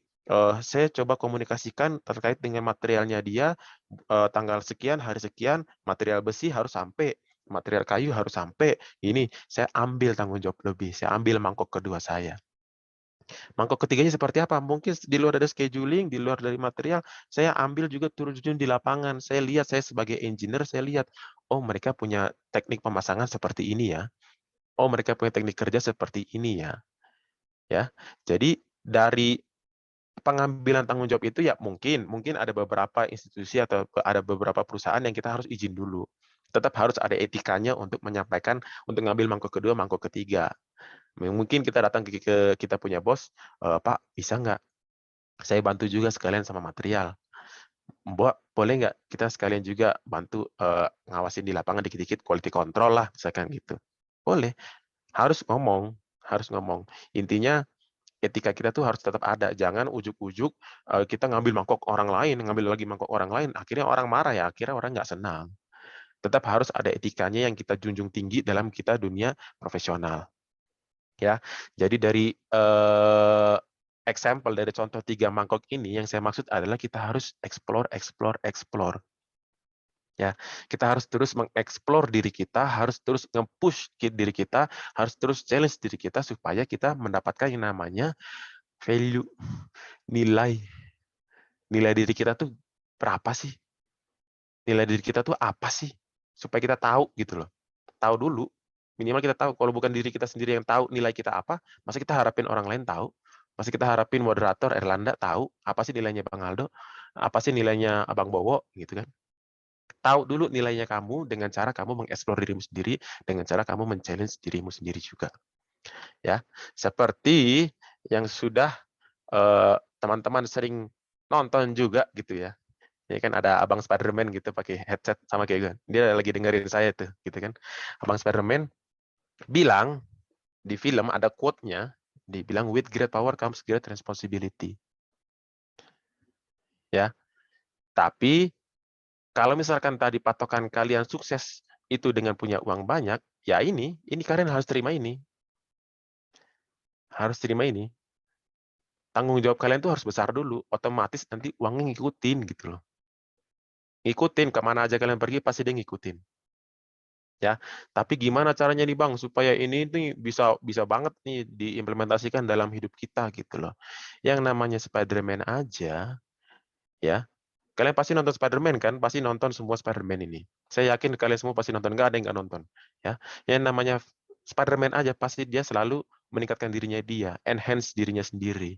saya coba komunikasikan terkait dengan materialnya dia, tanggal sekian, hari sekian, material besi harus sampai, material kayu harus sampai. Ini saya ambil tanggung jawab lebih, saya ambil mangkok kedua saya. Mangkok ketiganya seperti apa? Mungkin di luar dari scheduling, di luar dari material, saya ambil juga turun di lapangan. Saya lihat, saya sebagai engineer, saya lihat, oh mereka punya teknik pemasangan seperti ini ya. Oh mereka punya teknik kerja seperti ini ya. Ya, jadi dari pengambilan tanggung jawab itu ya mungkin ada beberapa institusi atau ada beberapa perusahaan yang kita harus izin dulu. Tetap harus ada etikanya untuk menyampaikan, untuk ngambil mangkok kedua, mangkok ketiga. Mungkin kita datang ke kita punya bos, Pak bisa nggak saya bantu juga sekalian sama material. Mbak, boleh nggak kita sekalian juga bantu ngawasin di lapangan dikit-dikit quality control lah, misalkan gitu. Boleh, harus ngomong, harus ngomong. Intinya etika kita tuh harus tetap ada. Jangan ujuk-ujuk kita ngambil mangkok orang lain, ngambil lagi mangkok orang lain, akhirnya orang marah ya, akhirnya orang nggak senang. Tetap harus ada etikanya yang kita junjung tinggi dalam kita dunia profesional. Ya, jadi dari example dari contoh 3 mangkok ini yang saya maksud adalah kita harus explore. Ya, kita harus terus mengeksplor diri kita, harus terus nge-push diri kita, harus terus challenge diri kita supaya kita mendapatkan yang namanya value, nilai. Nilai diri kita tuh berapa sih? Nilai diri kita tuh apa sih? Supaya kita tahu gitu loh. Tahu dulu, minimal kita tahu. Kalau bukan diri kita sendiri yang tahu nilai kita apa, masa kita harapin orang lain tahu? Masa kita harapin moderator Erlanda tahu apa sih nilainya Bang Aldo? Apa sih nilainya Abang Bowo gitu kan? Tahu dulu nilainya kamu dengan cara kamu mengeksplor dirimu sendiri, dengan cara kamu men-challenge dirimu sendiri juga. Ya, seperti yang sudah teman-teman sering nonton juga gitu ya. Ya kan ada Abang Spiderman gitu pakai headset sama kayak gue. Dia lagi dengerin saya tuh gitu kan. Abang Spiderman bilang di film ada quote-nya, dibilang with great power comes great responsibility. Ya. Tapi kalau misalkan tadi patokan kalian sukses itu dengan punya uang banyak, ya ini kalian harus terima ini. Harus terima ini. Tanggung jawab kalian tuh harus besar dulu, otomatis nanti uangnya ngikutin gitu loh. Ngikutin kemana aja kalian pergi pasti dia ngikutin. Ya, tapi gimana caranya nih Bang supaya ini nih bisa banget nih diimplementasikan dalam hidup kita gitu loh. Yang namanya Spider-Man aja ya. Kalian pasti nonton Spider-Man kan? Pasti nonton semua Spider-Man ini. Saya yakin kalian semua pasti nonton, nggak ada yang nggak nonton. Ya, yang namanya Spider-Man aja pasti dia selalu meningkatkan dirinya dia, enhance dirinya sendiri.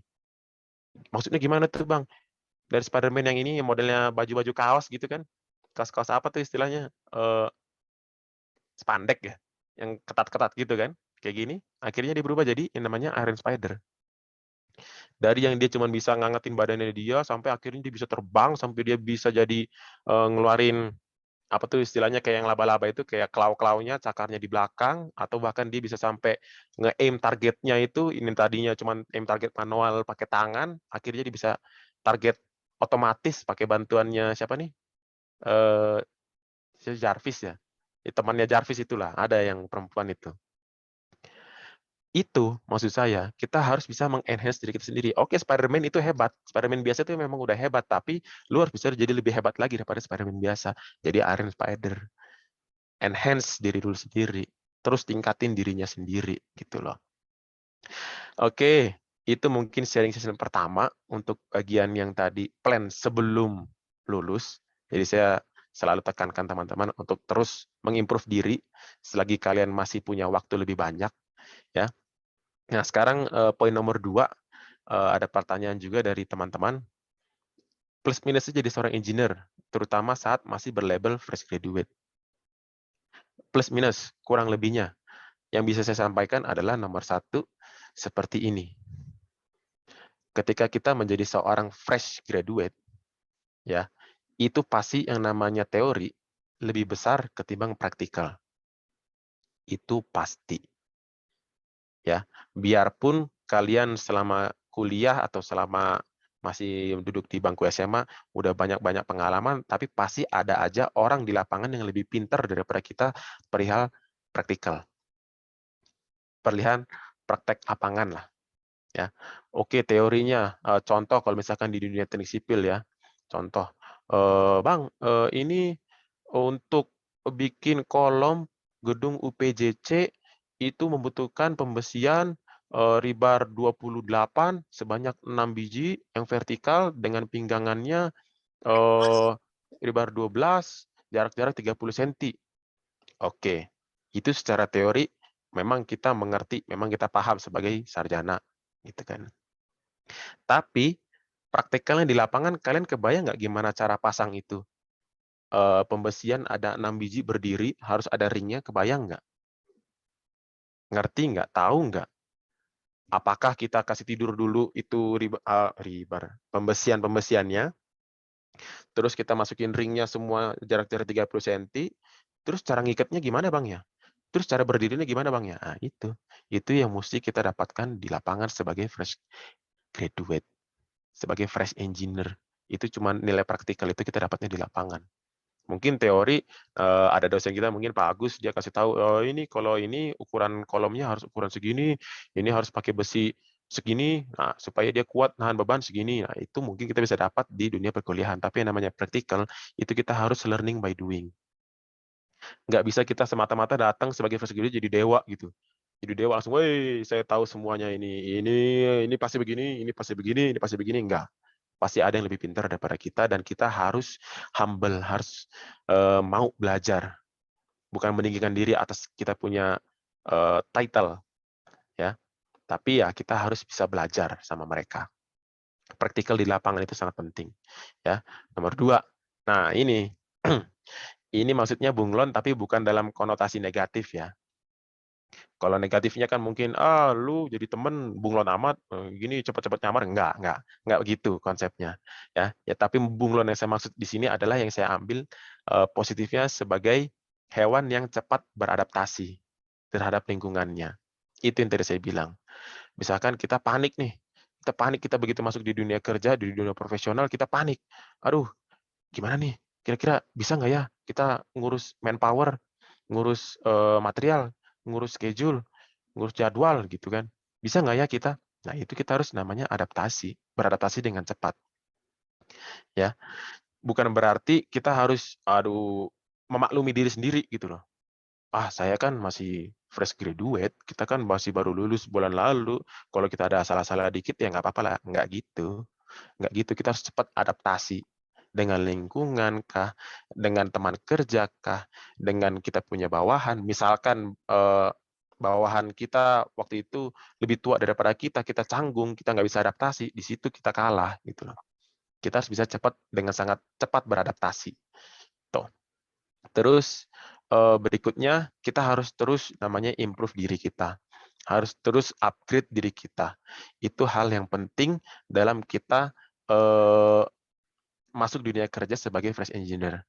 Maksudnya gimana tuh Bang? Dari Spider-Man yang ini yang modelnya baju-baju kaos gitu kan? Kaos-kaos apa tuh istilahnya? Spandek ya? yang ketat-ketat gitu kan, kayak gini, akhirnya dia berubah jadi yang namanya Iron Spider. Dari yang dia cuma bisa ngangetin badannya dia, sampai akhirnya dia bisa terbang, sampai dia bisa jadi ngeluarin apa tuh istilahnya kayak yang laba-laba itu kayak claw-claw-nya, cakarnya di belakang, atau bahkan dia bisa sampai nge-aim targetnya itu, ini tadinya cuma aim target manual pakai tangan, akhirnya dia bisa target otomatis pakai bantuannya siapa nih? Eh Jarvis ya. Temannya Jarvis itulah, ada yang perempuan itu. Itu maksud saya, kita harus bisa meng-enhance diri kita sendiri. Oke, Spider-Man itu hebat. Spider-Man biasa itu memang udah hebat, tapi lu harus bisa jadi lebih hebat lagi daripada Spider-Man biasa. Jadi Iron Spider. Enhance diri dulu sendiri. Terus tingkatin dirinya sendiri gitu loh. Oke, itu mungkin sharing session pertama untuk bagian yang tadi plan sebelum lulus. Jadi saya selalu tekankan teman-teman untuk terus mengimprove diri selagi kalian masih punya waktu lebih banyak ya. Nah, sekarang poin nomor 2, ada pertanyaan juga dari teman-teman. Plus minusnya jadi seorang engineer, terutama saat masih berlabel fresh graduate. Plus minus, kurang lebihnya. Yang bisa saya sampaikan adalah nomor 1, seperti ini. Ketika kita menjadi seorang fresh graduate, ya, itu pasti yang namanya teori lebih besar ketimbang praktikal. Itu pasti. Ya, biarpun kalian selama kuliah atau selama masih duduk di bangku SMA udah banyak-banyak pengalaman, tapi pasti ada aja orang di lapangan yang lebih pintar daripada kita perihal praktikal. Perihal praktek lapangan lah, ya. Oke, teorinya contoh kalau misalkan di dunia teknik sipil ya. Contoh, Bang, ini untuk bikin kolom gedung UPJC itu membutuhkan pembesian rebar 28 sebanyak 6 biji yang vertikal dengan pinggangannya rebar 12, jarak-jarak 30 cm. Oke, itu secara teori memang kita mengerti, memang kita paham sebagai sarjana, gitu kan. Tapi praktikalnya di lapangan kalian kebayang nggak gimana cara pasang itu? Pembesian ada 6 biji berdiri, harus ada ringnya, kebayang nggak? Ngerti nggak? Tahu nggak? Apakah kita kasih tidur dulu itu rebar, pembesiannya, terus kita masukin ringnya semua jarak-jarak 30 cm, terus cara ngikatnya gimana Bang ya? Terus cara berdirinya gimana Bang ya? Nah, itu yang mesti kita dapatkan di lapangan sebagai fresh graduate, sebagai fresh engineer. Itu cuma nilai praktikal itu kita dapatnya di lapangan. Mungkin teori ada dosen kita mungkin Pak Agus dia kasih tahu ini kalau ini ukuran kolomnya harus ukuran segini, ini harus pakai besi segini, nah supaya dia kuat nahan beban segini. Nah, itu mungkin kita bisa dapat di dunia perkuliahan, tapi yang namanya praktikal itu kita harus learning by doing. Nggak bisa kita semata-mata datang sebagai fresh graduate jadi dewa gitu. Jadi dewa langsung, "Woi, saya tahu semuanya ini pasti begini, ini pasti begini, ini pasti begini." Enggak. Pasti ada yang lebih pintar daripada kita dan kita harus humble, harus mau belajar, bukan meninggikan diri atas kita punya title, ya. Tapi ya kita harus bisa belajar sama mereka. Praktikal di lapangan itu sangat penting, ya. Nomor 2, nah ini, ini maksudnya bunglon tapi bukan dalam konotasi negatif ya. Kalau negatifnya kan mungkin, lu jadi temen bunglon amat, gini cepet-cepet nyamar, enggak begitu konsepnya, ya. Ya tapi bunglon yang saya maksud di sini adalah yang saya ambil positifnya sebagai hewan yang cepat beradaptasi terhadap lingkungannya. Itu yang tadi saya bilang. Misalkan kita panik nih, kita begitu masuk di dunia kerja, di dunia profesional, kita panik. Aduh, gimana nih? Kira-kira bisa nggak ya kita ngurus manpower, ngurus material, ngurus schedule, ngurus jadwal gitu kan? Bisa nggak ya kita? Nah itu kita harus namanya adaptasi, beradaptasi dengan cepat. Ya, bukan berarti kita harus, memaklumi diri sendiri gitu loh. Saya kan masih fresh graduate, kita kan masih baru lulus bulan lalu. Kalau kita ada salah-salah dikit ya nggak apa-apa lah, nggak gitu. Nggak gitu, kita harus cepat adaptasi dengan lingkungan kah, dengan teman kerja kah, dengan kita punya bawahan. Misalkan bawahan kita waktu itu lebih tua daripada kita canggung, kita nggak bisa adaptasi, di situ kita kalah gitu loh. Kita harus bisa cepat dengan sangat cepat beradaptasi. Tuh. Terus berikutnya kita harus terus namanya improve diri kita. Harus terus upgrade diri kita. Itu hal yang penting dalam kita masuk dunia kerja sebagai fresh engineer.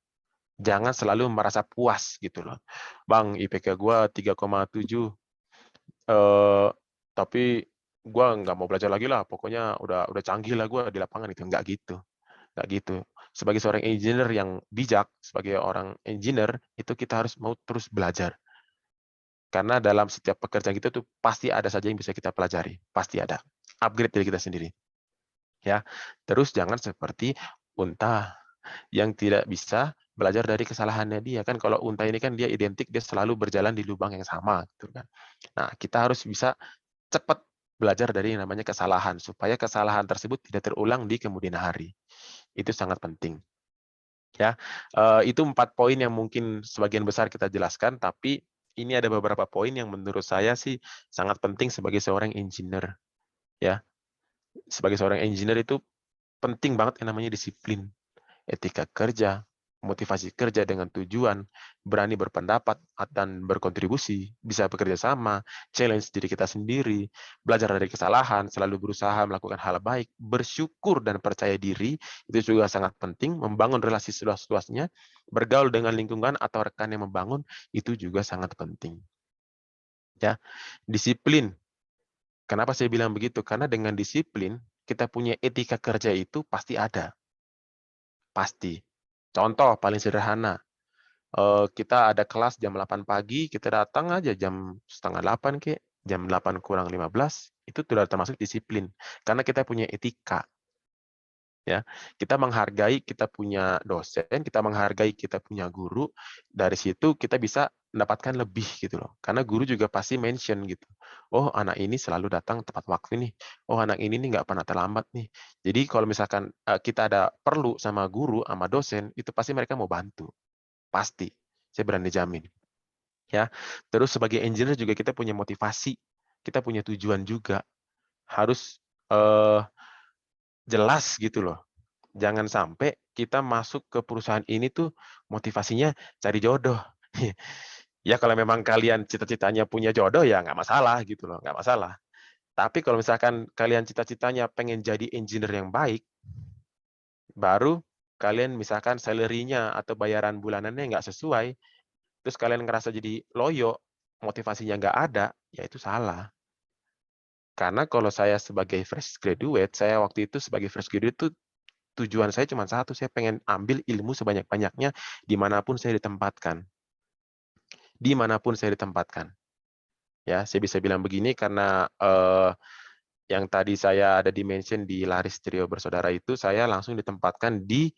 Jangan selalu merasa puas gitu loh. Bang, IPK gua 3,7, tapi gua nggak mau belajar lagi lah. Pokoknya udah canggih lah gua di lapangan itu. Nggak gitu. Nggak gitu. Sebagai seorang engineer yang bijak, sebagai orang engineer, itu kita harus mau terus belajar. Karena dalam setiap pekerjaan kita tuh pasti ada saja yang bisa kita pelajari. Pasti ada. Upgrade diri kita sendiri. Ya. Terus jangan seperti unta yang tidak bisa belajar dari kesalahannya dia. Kan kalau unta ini kan dia identik, dia selalu berjalan di lubang yang sama. Gitu kan. Nah, kita harus bisa cepat belajar dari yang namanya kesalahan. Supaya kesalahan tersebut tidak terulang di kemudian hari. Itu sangat penting. Ya, itu 4 poin yang mungkin sebagian besar kita jelaskan, tapi ini ada beberapa poin yang menurut saya sih sangat penting sebagai seorang engineer. Ya, sebagai seorang engineer itu penting banget yang namanya disiplin, etika kerja, motivasi kerja dengan tujuan, berani berpendapat dan berkontribusi, bisa bekerja sama, challenge diri kita sendiri, belajar dari kesalahan, selalu berusaha melakukan hal baik, bersyukur dan percaya diri, itu juga sangat penting, membangun relasi seluas-luasnya, bergaul dengan lingkungan atau rekan yang membangun, itu juga sangat penting. Ya, disiplin. Kenapa saya bilang begitu? Karena dengan disiplin, kita punya etika kerja itu pasti ada. Pasti. Contoh paling sederhana, kita ada kelas jam 8 pagi, kita datang aja jam setengah 8 kek, jam 8 kurang 15, itu sudah termasuk disiplin. Karena kita punya etika. Ya, kita menghargai kita punya dosen, kita menghargai kita punya guru, dari situ kita bisa mendapatkan lebih gitu loh. Karena guru juga pasti mention gitu. Oh, anak ini selalu datang tepat waktu nih. Oh, anak ini nih nggak pernah terlambat nih. Jadi kalau misalkan kita ada perlu sama guru, sama dosen, itu pasti mereka mau bantu. Pasti. Saya berani jamin. Ya. Terus sebagai engineer juga kita punya motivasi. Kita punya tujuan juga. Harus jelas gitu loh. Jangan sampai kita masuk ke perusahaan ini tuh motivasinya cari jodoh. Ya kalau memang kalian cita-citanya punya jodoh ya nggak masalah gitu loh, nggak masalah. Tapi kalau misalkan kalian cita-citanya pengen jadi engineer yang baik, baru kalian misalkan salary-nya atau bayaran bulanannya nggak sesuai, terus kalian ngerasa jadi loyo, motivasinya nggak ada, ya itu salah. Karena kalau saya sebagai fresh graduate, saya waktu itu sebagai fresh graduate itu tujuan saya cuma satu, saya pengen ambil ilmu sebanyak-banyaknya dimanapun saya ditempatkan. Dimanapun saya ditempatkan. Ya, saya bisa bilang begini karena yang tadi saya ada di-mention di Laris Trio Bersaudara itu, saya langsung ditempatkan di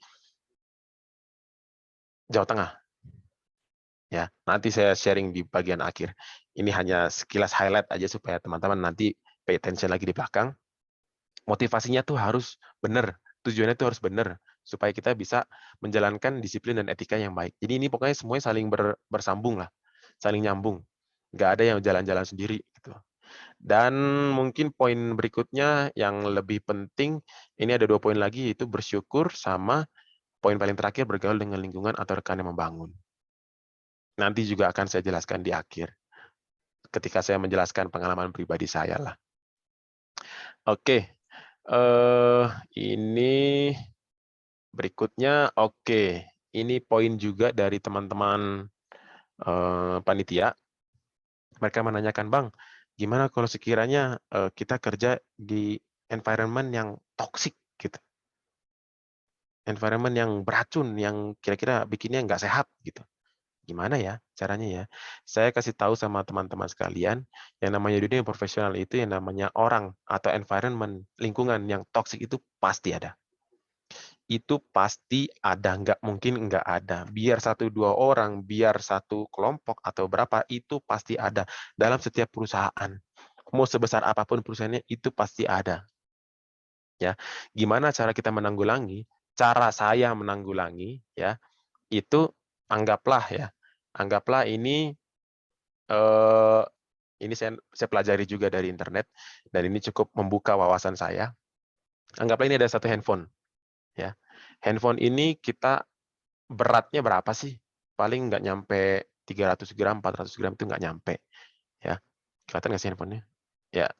Jawa Tengah. Ya, nanti saya sharing di bagian akhir. Ini hanya sekilas highlight aja supaya teman-teman nanti pay attention lagi di belakang. Motivasinya tuh harus benar, tujuannya tuh harus benar supaya kita bisa menjalankan disiplin dan etika yang baik. Jadi ini pokoknya semuanya saling bersambung lah, saling nyambung. Nggak ada yang jalan-jalan sendiri gitu. Dan mungkin poin berikutnya yang lebih penting, ini ada 2 poin lagi, yaitu bersyukur sama poin paling terakhir bergaul dengan lingkungan atau rekan yang membangun. Nanti juga akan saya jelaskan di akhir, ketika saya menjelaskan pengalaman pribadi saya lah. Oke, ini berikutnya, oke. Ini poin juga dari teman-teman panitia. Mereka menanyakan, Bang, gimana kalau sekiranya kita kerja di environment yang toksik gitu, environment yang beracun, yang kira-kira bikinnya nggak sehat gitu. Gimana ya caranya ya? Saya kasih tahu sama teman-teman sekalian, yang namanya dunia profesional itu yang namanya orang atau environment, lingkungan yang toksik itu pasti ada. Itu pasti ada, nggak mungkin nggak ada. Biar 1-2 orang, biar satu kelompok atau berapa, itu pasti ada dalam setiap perusahaan. Mau sebesar apapun perusahaannya, itu pasti ada. Ya, gimana cara kita menanggulangi? Cara saya menanggulangi, ya, itu anggaplah ini saya pelajari juga dari internet dan ini cukup membuka wawasan saya. Anggaplah ini ada satu handphone, ya. Handphone ini kita beratnya berapa sih? Paling nggak nyampe 300 gram, 400 gram itu nggak nyampe. Ya, kelihatan nggak sih handphonenya? Ya,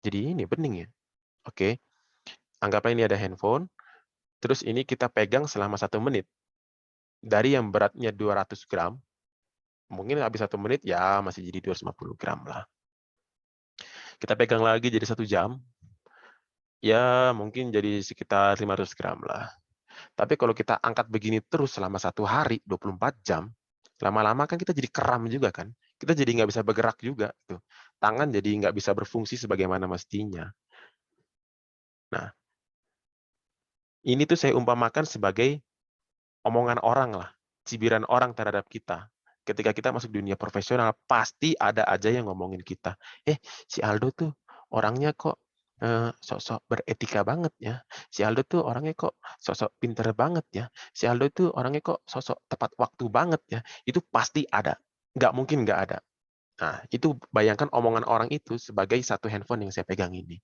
jadi ini bening ya. Oke, anggaplah ini ada handphone, terus ini kita pegang selama 1 menit. Dari yang beratnya 200 gram, mungkin habis 1 menit ya masih jadi 250 gram lah. Kita pegang lagi jadi 1 jam, ya mungkin jadi sekitar 500 gram lah. Tapi kalau kita angkat begini terus selama 1 hari, 24 jam, lama-lama kan kita jadi kram juga kan. Kita jadi nggak bisa bergerak juga. Tuh. Tangan jadi nggak bisa berfungsi sebagaimana mestinya. Nah, ini tuh saya umpamakan sebagai omongan orang lah, cibiran orang terhadap kita. Ketika kita masuk dunia profesional, pasti ada aja yang ngomongin kita. Si Aldo tuh orangnya kok sok-sok beretika banget ya. Si Aldo tuh orangnya kok sok-sok pinter banget ya. Si Aldo tuh orangnya kok sok-sok tepat waktu banget ya. Itu pasti ada. Nggak mungkin nggak ada. Nah, itu bayangkan omongan orang itu sebagai satu handphone yang saya pegang ini.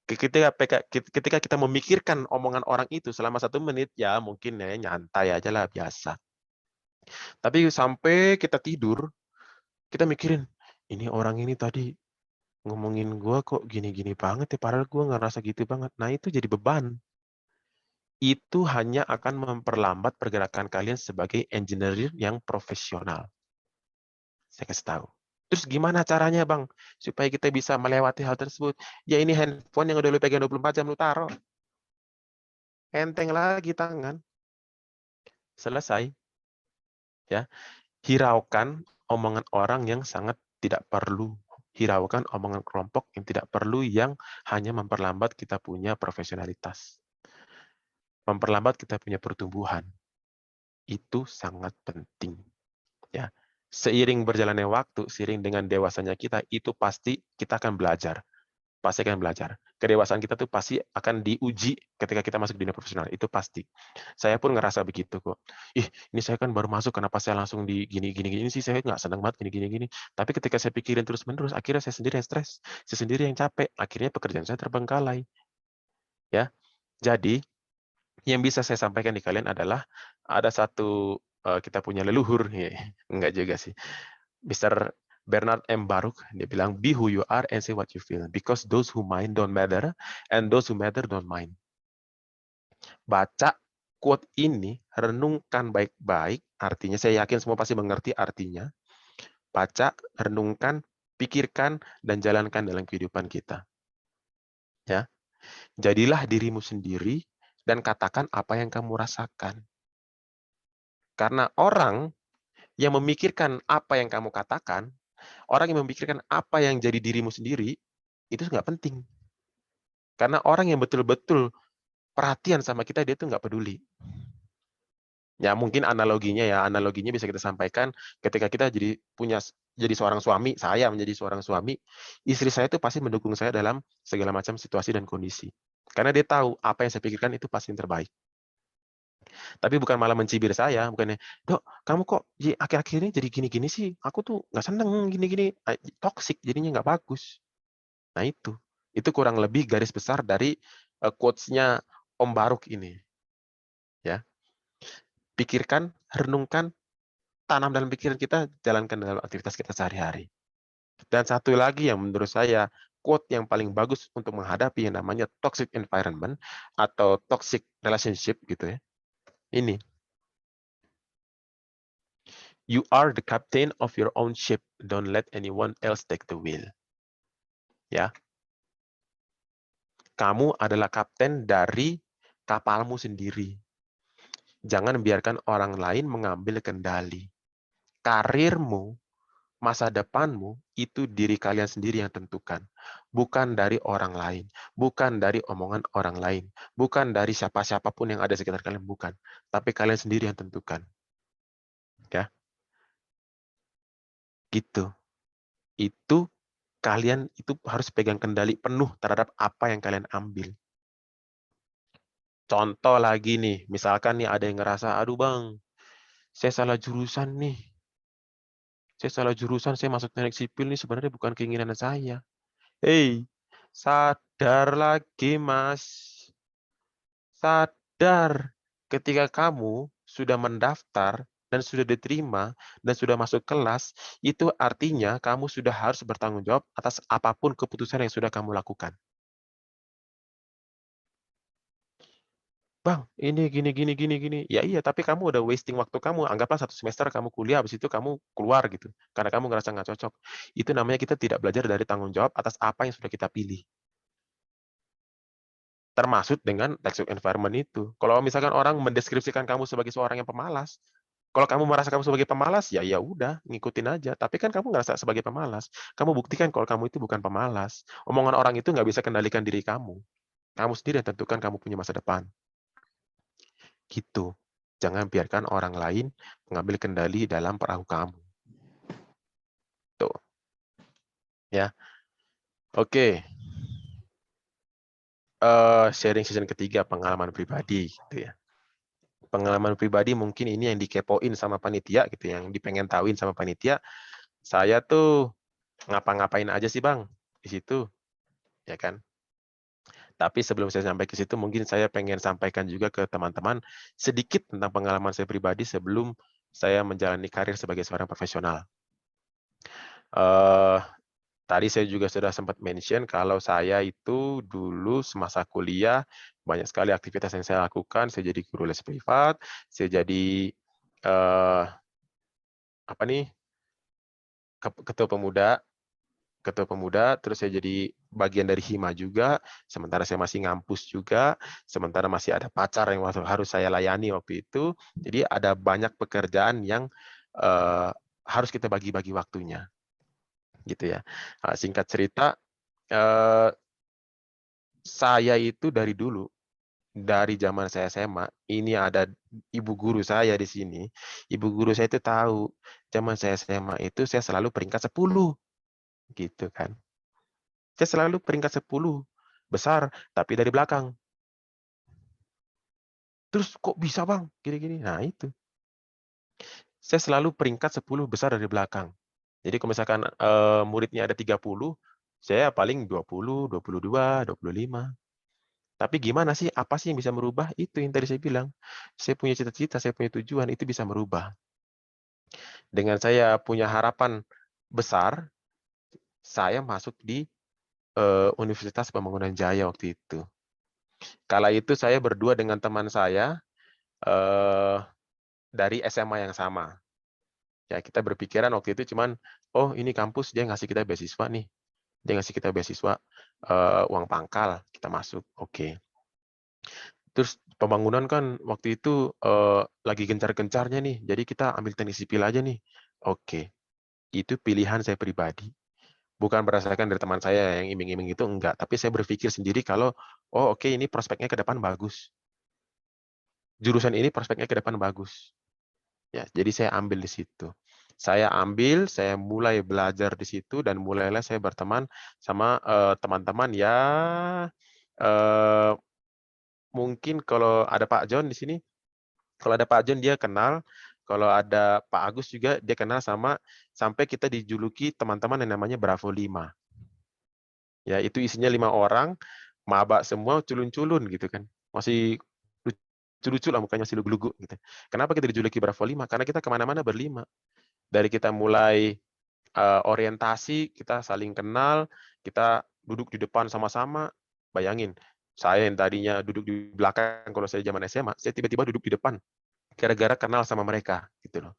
Ketika kita memikirkan omongan orang itu selama 1 menit, ya mungkin ya nyantai aja lah, biasa. Tapi sampai kita tidur, kita mikirin, ini orang ini tadi ngomongin gua kok gini-gini banget ya, padahal gua nggak ngerasa gitu banget. Nah, itu jadi beban. Itu hanya akan memperlambat pergerakan kalian sebagai engineer yang profesional. Saya kasih tahu. Terus gimana caranya, Bang? Supaya kita bisa melewati hal tersebut? Ya ini handphone yang udah lu pegang 24 jam, lu taruh. Enteng lagi tangan. Selesai. Ya. Hiraukan omongan orang yang sangat tidak perlu. Hiraukan omongan kelompok yang tidak perlu, yang hanya memperlambat kita punya profesionalitas. Memperlambat kita punya pertumbuhan. Itu sangat penting. Ya. Seiring berjalannya waktu, seiring dengan dewasanya kita, itu pasti kita akan belajar. Pasti akan belajar. Kedewasaan kita tuh pasti akan diuji ketika kita masuk dunia profesional. Itu pasti. Saya pun ngerasa begitu kok. Ini saya kan baru masuk, kenapa saya langsung di gini sih, saya nggak senang banget gini. Tapi ketika saya pikirin terus-menerus, akhirnya saya sendiri yang stres, saya sendiri yang capek, akhirnya pekerjaan saya terbengkalai. Ya, jadi yang bisa saya sampaikan di kalian adalah ada satu kita punya leluhur, enggak juga sih. Mr. Bernard M. Baruch, dia bilang, be who you are and say what you feel, because those who mind don't matter, and those who matter don't mind. Baca quote ini, renungkan baik-baik, artinya saya yakin semua pasti mengerti artinya. Baca, renungkan, pikirkan, dan jalankan dalam kehidupan kita. Ya, jadilah dirimu sendiri dan katakan apa yang kamu rasakan. Karena orang yang memikirkan apa yang kamu katakan, orang yang memikirkan apa yang jadi dirimu sendiri, itu nggak penting. Karena orang yang betul-betul perhatian sama kita, dia tuh nggak peduli. Ya mungkin analoginya bisa kita sampaikan ketika kita jadi seorang suami, saya menjadi seorang suami, istri saya itu pasti mendukung saya dalam segala macam situasi dan kondisi. Karena dia tahu apa yang saya pikirkan itu pasti yang terbaik. Tapi bukan malah mencibir saya, bukannya, "Dok, kamu kok akhir-akhir ini jadi gini-gini sih? Aku tuh nggak seneng gini-gini." Toxic, jadinya nggak bagus. Nah itu kurang lebih garis besar dari quotes-nya Om Baruk ini. Ya, pikirkan, renungkan, tanam dalam pikiran kita, jalankan dalam aktivitas kita sehari-hari. Dan satu lagi yang menurut saya quote yang paling bagus untuk menghadapi yang namanya toxic environment atau toxic relationship gitu ya. Ini. You are the captain of your own ship. Don't let anyone else take the wheel. Ya. Kamu adalah kapten dari kapalmu sendiri. Jangan biarkan orang lain mengambil kendali. Karirmu, masa depanmu, itu diri kalian sendiri yang tentukan. Bukan dari orang lain. Bukan dari omongan orang lain. Bukan dari siapa-siapapun yang ada di sekitar kalian. Bukan. Tapi kalian sendiri yang tentukan. Ya. Gitu. Itu kalian itu harus pegang kendali penuh terhadap apa yang kalian ambil. Contoh lagi nih, misalkan nih ada yang ngerasa, aduh Bang, saya salah jurusan nih. Saya masuk teknik sipil nih, sebenarnya bukan keinginan saya. Hei, sadar lagi Mas. Sadar, ketika kamu sudah mendaftar dan sudah diterima dan sudah masuk kelas, itu artinya kamu sudah harus bertanggung jawab atas apapun keputusan yang sudah kamu lakukan. Bang, ini gini gini gini gini. Ya iya, tapi kamu udah wasting waktu kamu. Anggaplah 1 semester kamu kuliah, habis itu kamu keluar gitu. Karena kamu ngerasa nggak cocok. Itu namanya kita tidak belajar dari tanggung jawab atas apa yang sudah kita pilih. Termasuk dengan toxic environment itu. Kalau misalkan orang mendeskripsikan kamu sebagai seorang yang pemalas, kalau kamu merasa kamu sebagai pemalas, ya ya udah, ngikutin aja. Tapi kan kamu ngerasa sebagai pemalas. Kamu buktikan kalau kamu itu bukan pemalas. Omongan orang itu nggak bisa kendalikan diri kamu. Kamu sendiri yang tentukan kamu punya masa depan. Gitu. Jangan biarkan orang lain mengambil kendali dalam perahu kamu. Tuh. Ya. Oke. Sharing season ketiga, pengalaman pribadi gitu ya. Pengalaman pribadi mungkin ini yang dikepoin sama panitia gitu, yang dipengen tahuin sama panitia. Saya tuh ngapa-ngapain aja sih Bang di situ, ya kan? Tapi sebelum saya sampai ke situ, mungkin saya pengen sampaikan juga ke teman-teman sedikit tentang pengalaman saya pribadi sebelum saya menjalani karir sebagai seorang profesional. Tadi saya juga sudah sempat mention kalau saya itu dulu semasa kuliah banyak sekali aktivitas yang saya lakukan. Saya jadi guru les privat, saya jadi apa nih, ketua pemuda, terus saya jadi bagian dari hima juga, sementara saya masih ngampus juga, sementara masih ada pacar yang harus saya layani waktu itu. Jadi ada banyak pekerjaan yang harus kita bagi-bagi waktunya, gitu ya. Singkat cerita, saya itu dari dulu, dari zaman saya SMA, ini ada ibu guru saya di sini. Ibu guru saya itu tahu, zaman saya SMA itu saya selalu peringkat 10, gitu kan. Saya selalu peringkat 10 besar, tapi dari belakang. Terus kok bisa Bang? Gini-gini. Nah itu. Saya selalu peringkat 10 besar dari belakang. Jadi kalau misalkan muridnya ada 30, saya paling 20, 22, 25. Tapi gimana sih, apa sih yang bisa merubah? Itu yang tadi saya bilang. Saya punya cita-cita, saya punya tujuan, itu bisa merubah. Dengan saya punya harapan besar, saya masuk di Universitas Pembangunan Jaya waktu itu. Kala itu saya berdua dengan teman saya dari SMA yang sama. Ya, kita berpikiran waktu itu cuman, oh ini kampus dia ngasih kita beasiswa nih. Dia ngasih kita beasiswa uang pangkal, kita masuk. Oke. Terus pembangunan kan waktu itu lagi gencar-gencarnya nih. Jadi kita ambil teknik sipil aja nih. Oke. Itu pilihan saya pribadi. Bukan berdasarkan dari teman saya yang iming-iming itu, enggak. Tapi saya berpikir sendiri kalau, oh oke, ini prospeknya ke depan bagus. Jurusan ini prospeknya ke depan bagus. Ya, jadi saya ambil di situ. Saya ambil, saya mulai belajar di situ, dan mulailah saya berteman sama teman-teman ya, mungkin kalau ada Pak John di sini, kalau ada Pak John dia kenal, kalau ada Pak Agus juga dia kenal, sampai kita dijuluki teman-teman yang namanya Bravo 5. Ya, itu isinya 5 orang, maba semua, culun-culun gitu kan. Masih lucu-lucu lah mukanya, masih lugu-lugu gitu. Kenapa kita dijuluki Bravo 5? Karena kita kemana-mana berlima. Dari kita mulai orientasi, kita saling kenal, kita duduk di depan sama-sama. Bayangin, saya yang tadinya duduk di belakang kalau saya zaman SMA, saya tiba-tiba duduk di depan. Gara-gara kenal sama mereka, gitu loh.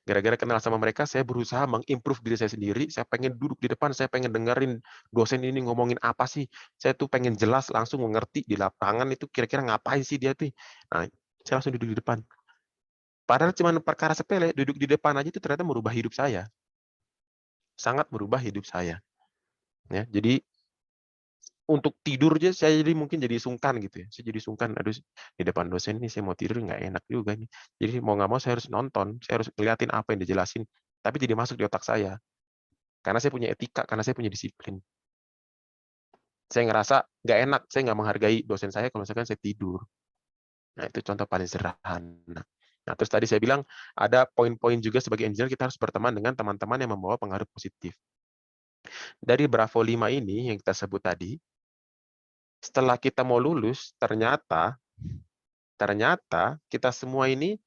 Gara-gara kenal sama mereka, saya berusaha mengimprove diri saya sendiri. Saya pengen duduk di depan, saya pengen dengerin dosen ini ngomongin apa sih. Saya tuh pengen jelas, langsung mengerti di lapangan itu kira-kira ngapain sih dia tuh. Nah, saya langsung duduk di depan. Padahal cuma perkara sepele, duduk di depan aja itu ternyata merubah hidup saya. Sangat merubah hidup saya. Ya, jadi untuk tidur aja saya jadi mungkin jadi sungkan gitu ya. Saya jadi sungkan, aduh di depan dosen nih saya mau tidur nggak enak juga nih. Jadi mau nggak mau saya harus nonton, saya harus ngeliatin apa yang dijelasin. Tapi jadi masuk di otak saya. Karena saya punya etika, karena saya punya disiplin. Saya ngerasa nggak enak, saya nggak menghargai dosen saya kalau misalkan saya tidur. Nah, itu contoh paling sederhana. Nah, terus tadi saya bilang ada poin-poin juga sebagai engineer kita harus berteman dengan teman-teman yang membawa pengaruh positif. Dari Bravo 5 ini yang kita sebut tadi, setelah kita mau lulus, ternyata kita semua ini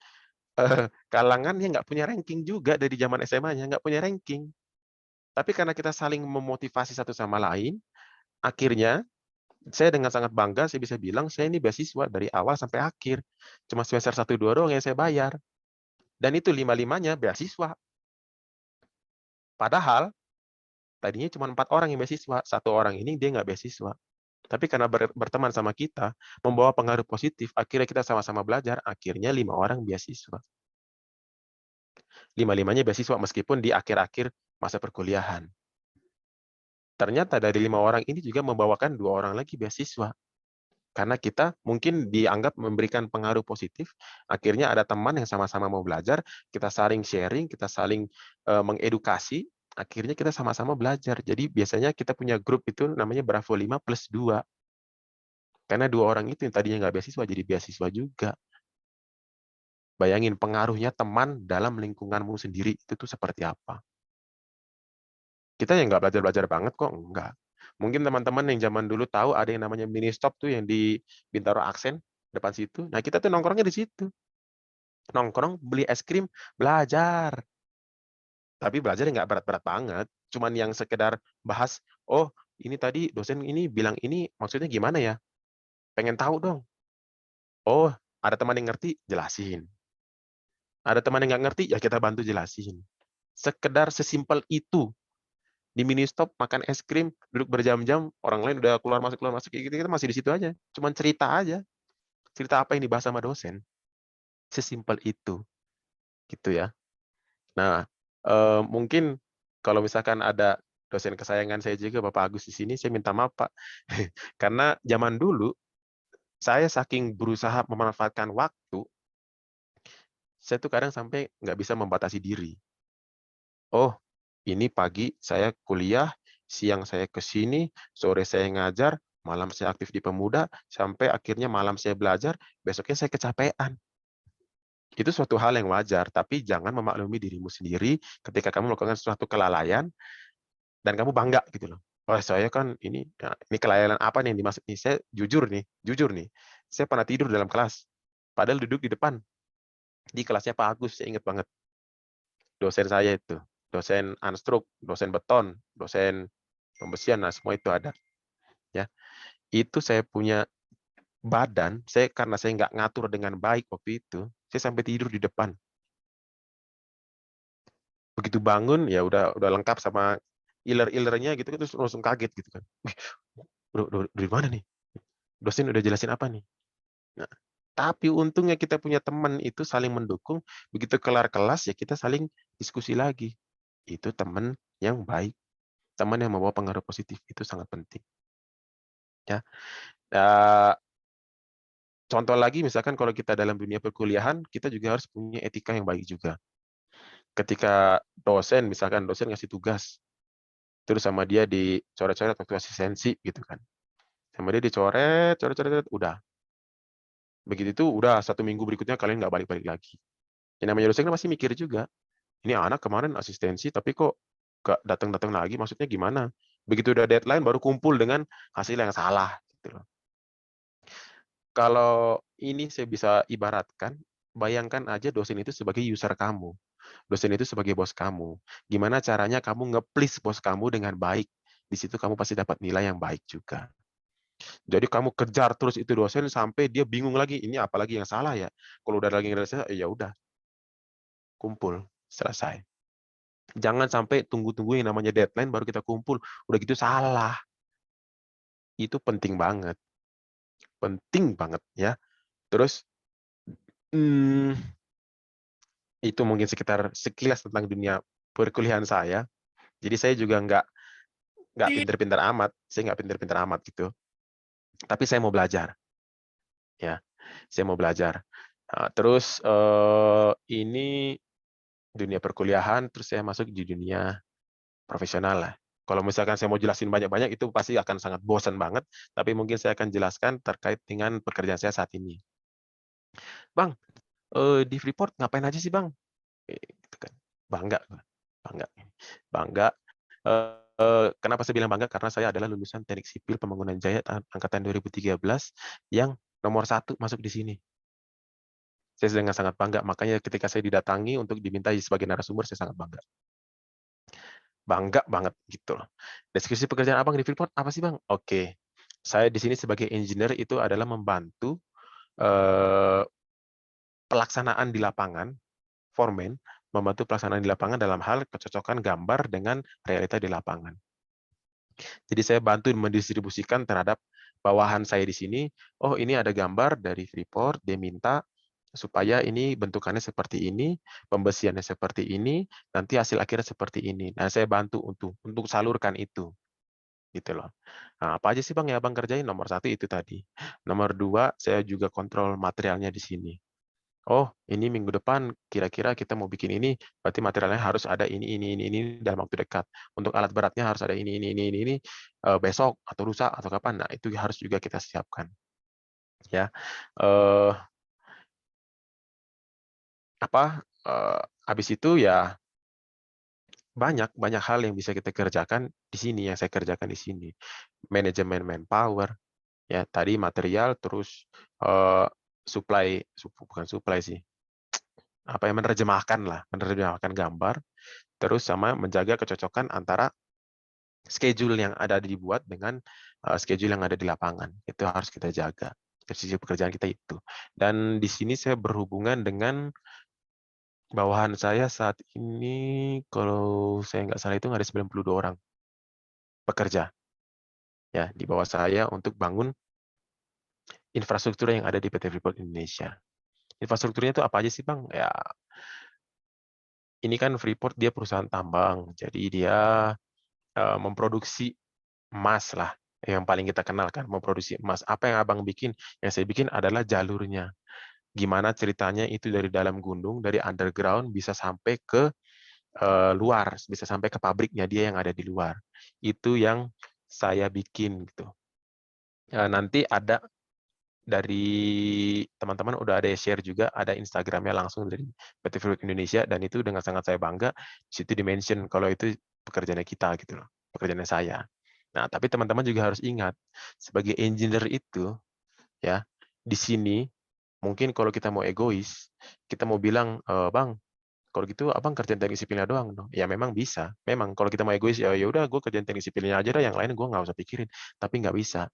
kalangannya nggak punya ranking juga dari zaman SMA-nya, nggak punya ranking. Tapi karena kita saling memotivasi satu sama lain, akhirnya saya dengan sangat bangga saya bisa bilang saya ini beasiswa dari awal sampai akhir. Cuma semester 1, 2 doang yang saya bayar. Dan itu 5-5-nya beasiswa. Padahal tadinya cuma 4 orang yang beasiswa, 1 orang ini dia nggak beasiswa. Tapi karena berteman sama kita, membawa pengaruh positif, akhirnya kita sama-sama belajar, akhirnya 5 orang beasiswa. 5-5-nya beasiswa meskipun di akhir-akhir masa perkuliahan. Ternyata dari 5 orang ini juga membawakan 2 orang lagi beasiswa. Karena kita mungkin dianggap memberikan pengaruh positif, akhirnya ada teman yang sama-sama mau belajar, kita saling sharing, kita saling mengedukasi, akhirnya kita sama-sama belajar. Jadi biasanya kita punya grup itu namanya Bravo 5+2. Karena 2 orang itu yang tadinya nggak beasiswa, jadi beasiswa juga. Bayangin pengaruhnya teman dalam lingkunganmu sendiri itu tuh seperti apa. Kita yang nggak belajar-belajar banget kok, enggak. Mungkin teman-teman yang zaman dulu tahu ada yang namanya mini stop tuh yang di Bintaro Aksen, depan situ. Nah, kita tuh nongkrongnya di situ. Nongkrong, beli es krim, belajar. Tapi belajar nggak berat-berat banget. Cuman yang sekedar bahas, oh ini tadi dosen ini bilang ini maksudnya gimana ya? Pengen tahu dong. Oh, ada teman yang ngerti, jelasin. Ada teman yang nggak ngerti, ya kita bantu jelasin. Sekedar sesimpel itu. Di mini stop makan es krim, duduk berjam-jam, orang lain udah keluar masuk, kita masih di situ aja. Cuman cerita aja. Cerita apa yang dibahas sama dosen. Sesimpel itu. Gitu ya. Nah, mungkin kalau misalkan ada dosen kesayangan saya juga, Bapak Agus di sini, saya minta maaf, Pak. Karena zaman dulu, saya saking berusaha memanfaatkan waktu, saya tuh kadang sampai nggak bisa membatasi diri. Oh, ini pagi saya kuliah, siang saya ke sini, sore saya ngajar, malam saya aktif di pemuda, sampai akhirnya malam saya belajar, besoknya saya kecapean. Itu suatu hal yang wajar, tapi jangan memaklumi dirimu sendiri ketika kamu melakukan suatu kelalaian dan kamu bangga gitu loh. Oh, saya kan ini, ya, ini kelalaian apa nih yang dimaksud nih? Saya jujur nih. Saya pernah tidur dalam kelas, padahal duduk di depan di kelasnya Pak Agus, saya ingat banget. Dosen saya itu, dosen anstruk, dosen beton, dosen pembesian, nah semua itu ada. Ya, itu saya punya badan, karena saya nggak ngatur dengan baik waktu itu, saya sampai tidur di depan. Begitu bangun ya udah lengkap sama iler-ilernya gitu, terus langsung kaget gitu kan. Dari mana nih? Dosen udah jelasin apa nih? Nah, tapi untungnya kita punya teman itu saling mendukung, begitu kelar kelas ya kita saling diskusi lagi. Itu teman yang baik, teman yang membawa pengaruh positif, itu sangat penting. Ya. Contoh lagi misalkan kalau kita dalam dunia perkuliahan, kita juga harus punya etika yang baik juga. Ketika dosen ngasih tugas, terus sama dia dicoret-coret waktu asistensi gitu kan. Sama dia dicoret, udah. Begitu itu udah 1 minggu berikutnya kalian nggak balik-balik lagi. Yang namanya dosen kan pasti mikir juga, ini anak kemarin asistensi tapi kok nggak datang-datang lagi, maksudnya gimana? Begitu udah deadline baru kumpul dengan hasil yang salah. Gitu loh. Kalau ini saya bisa ibaratkan, bayangkan aja dosen itu sebagai user kamu. Dosen itu sebagai bos kamu. Gimana caranya kamu nge-please bos kamu dengan baik. Di situ kamu pasti dapat nilai yang baik juga. Jadi kamu kejar terus itu dosen sampai dia bingung lagi, ini apalagi yang salah ya. Kalau udah lagi ngerasa, ya udah, kumpul, selesai. Jangan sampai tunggu-tunggu yang namanya deadline baru kita kumpul. Udah gitu salah. Itu penting banget. Penting banget ya. Terus, itu mungkin sekilas tentang dunia perkuliahan saya. Jadi saya juga nggak pinter-pinter amat. Saya nggak pinter-pinter amat gitu. Tapi saya mau belajar. Ya, saya mau belajar. Terus ini dunia perkuliahan, terus saya masuk di dunia profesional lah. Kalau misalkan saya mau jelasin banyak-banyak, itu pasti akan sangat bosan banget. Tapi mungkin saya akan jelaskan terkait dengan pekerjaan saya saat ini. Bang, di Freeport ngapain aja sih Bang? Gitu kan. Bangga. Bangga. Kenapa saya bilang bangga? Karena saya adalah lulusan Teknik Sipil Pembangunan Jaya angkatan 2013 yang nomor 1 masuk di sini. Saya dengan sangat bangga. Makanya ketika saya didatangi untuk dimintai sebagai narasumber, saya sangat bangga. Bangga banget gitu loh. Deskripsi pekerjaan Abang di Freeport apa sih Bang? Oke, saya di sini sebagai engineer itu adalah membantu pelaksanaan di lapangan, foreman, membantu pelaksanaan di lapangan dalam hal kecocokan gambar dengan realita di lapangan. Jadi saya bantu mendistribusikan terhadap bawahan saya di sini, oh ini ada gambar dari Freeport, dia minta supaya ini bentukannya seperti ini, pembesiannya seperti ini, nanti hasil akhirnya seperti ini. Nah, saya bantu untuk salurkan itu, gitu loh. Nah, apa aja sih Bang yang Abang kerjain? Nomor 1 itu tadi. Nomor 2, saya juga kontrol materialnya di sini. Oh, ini minggu depan kira-kira kita mau bikin ini, berarti materialnya harus ada ini dalam waktu dekat. Untuk alat beratnya harus ada ini, besok atau lusa atau kapan. Nah, itu harus juga kita siapkan. Ya. Habis itu ya banyak hal yang bisa kita kerjakan di sini, yang saya kerjakan di sini. Manajemen manpower, ya tadi material, terus bukan supply sih, apa yang menerjemahkan gambar, terus sama menjaga kecocokan antara schedule yang ada dibuat dengan schedule yang ada di lapangan. Itu harus kita jaga. Sisi pekerjaan kita itu. Dan di sini saya berhubungan dengan bawahan saya saat ini, kalau saya nggak salah itu ada 92 orang pekerja ya di bawah saya untuk bangun infrastruktur yang ada di PT Freeport Indonesia. Infrastrukturnya itu apa aja sih Bang? Ya, ini kan Freeport dia perusahaan tambang, jadi dia memproduksi emas lah, yang paling kita kenal kan, memproduksi emas. Apa yang Abang bikin? Yang saya bikin adalah jalurnya. Gimana ceritanya itu dari dalam gunung, dari underground bisa sampai ke luar, bisa sampai ke pabriknya dia yang ada di luar. Itu yang saya bikin gitu. Nanti ada dari teman-teman udah ada share juga, ada Instagramnya langsung dari PT Freeport Indonesia, dan itu dengan sangat saya bangga, di situ dimention kalau itu pekerjaannya kita gitu loh, pekerjaannya saya. Nah, tapi teman-teman juga harus ingat, sebagai engineer itu, ya, di sini, mungkin kalau kita mau egois, kita mau bilang, Bang, kalau gitu abang kerjaan teknik sipilnya doang dong. Ya memang bisa. Memang kalau kita mau egois, ya udah gue kerjaan teknik sipilnya aja dah, yang lain gue nggak usah pikirin. Tapi nggak bisa.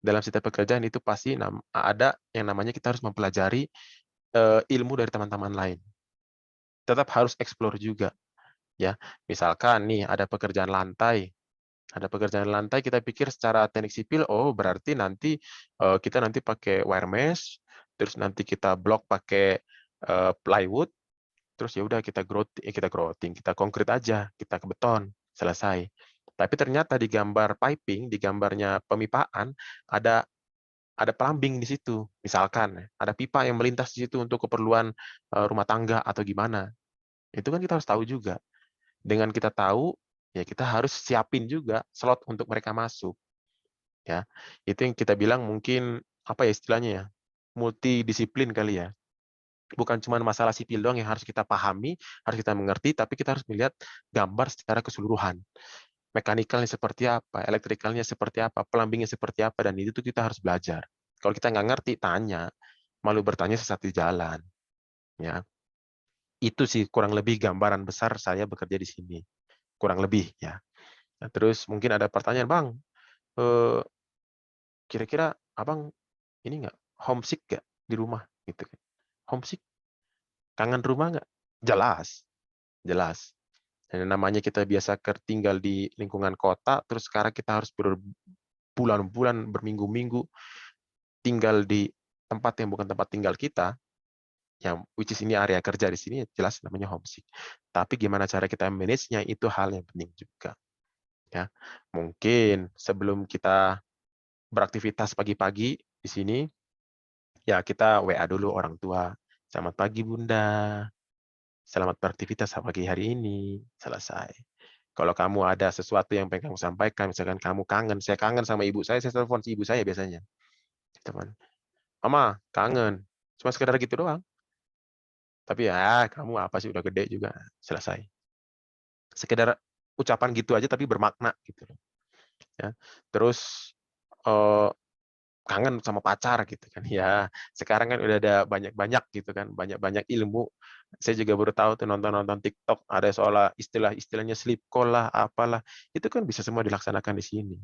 Dalam setiap pekerjaan itu pasti ada yang namanya kita harus mempelajari ilmu dari teman-teman lain. Tetap harus explore juga. Ya, misalkan nih ada pekerjaan lantai. Ada pekerjaan lantai, kita pikir secara teknik sipil, oh berarti nanti kita nanti pakai wire mesh, terus nanti kita blok pakai plywood, terus ya udah kita grouting, kita konkret aja, kita ke beton, selesai. Tapi ternyata di gambar piping, di gambarnya pemipaan, ada plumbing di situ. Misalkan ada pipa yang melintas di situ untuk keperluan rumah tangga atau gimana. Itu kan kita harus tahu juga. Dengan kita tahu, ya kita harus siapin juga slot untuk mereka masuk. Ya, itu yang kita bilang mungkin apa ya istilahnya ya, multidisiplin kali ya. Bukan cuma masalah sipil doang yang harus kita pahami, harus kita mengerti, tapi kita harus melihat gambar secara keseluruhan. Mekanikalnya seperti apa, elektrikalnya seperti apa, plumbingnya seperti apa, dan itu tuh kita harus belajar. Kalau kita nggak ngerti, tanya. Malu bertanya sesat di jalan. Ya, itu sih kurang lebih gambaran besar saya bekerja di sini. Kurang lebih ya. Nah, terus mungkin ada pertanyaan, Bang, kira-kira Abang ini nggak homesick nggak di rumah gitu kan? Homesick, kangen rumah nggak? Jelas, jelas. Dan namanya kita biasa tinggal di lingkungan kota, terus sekarang kita harus berbulan-bulan, berminggu-minggu tinggal di tempat yang bukan tempat tinggal kita, yang which is ini area kerja di sini, jelas namanya homesick. Tapi gimana cara kita manage-nya, itu hal yang penting juga. Ya, mungkin sebelum kita beraktivitas pagi-pagi di sini, ya kita WA dulu orang tua. Selamat pagi Bunda, selamat beraktivitas pagi hari ini, selesai. Kalau kamu ada sesuatu yang pengen kamu sampaikan, misalkan kamu kangen, saya kangen sama ibu saya telepon si ibu saya biasanya. Teman, Mama, kangen. Cuma sekedar gitu doang. Tapi ya, kamu apa sih, udah gede juga, selesai. Sekedar ucapan gitu aja tapi bermakna gitu. Ya. Terus kangen sama pacar gitu kan. Ya, sekarang kan udah ada banyak-banyak gitu kan, banyak-banyak ilmu. Saya juga baru tahu tuh nonton-nonton TikTok ada soal istilahnya sleep call lah, apalah. Itu kan bisa semua dilaksanakan di sini.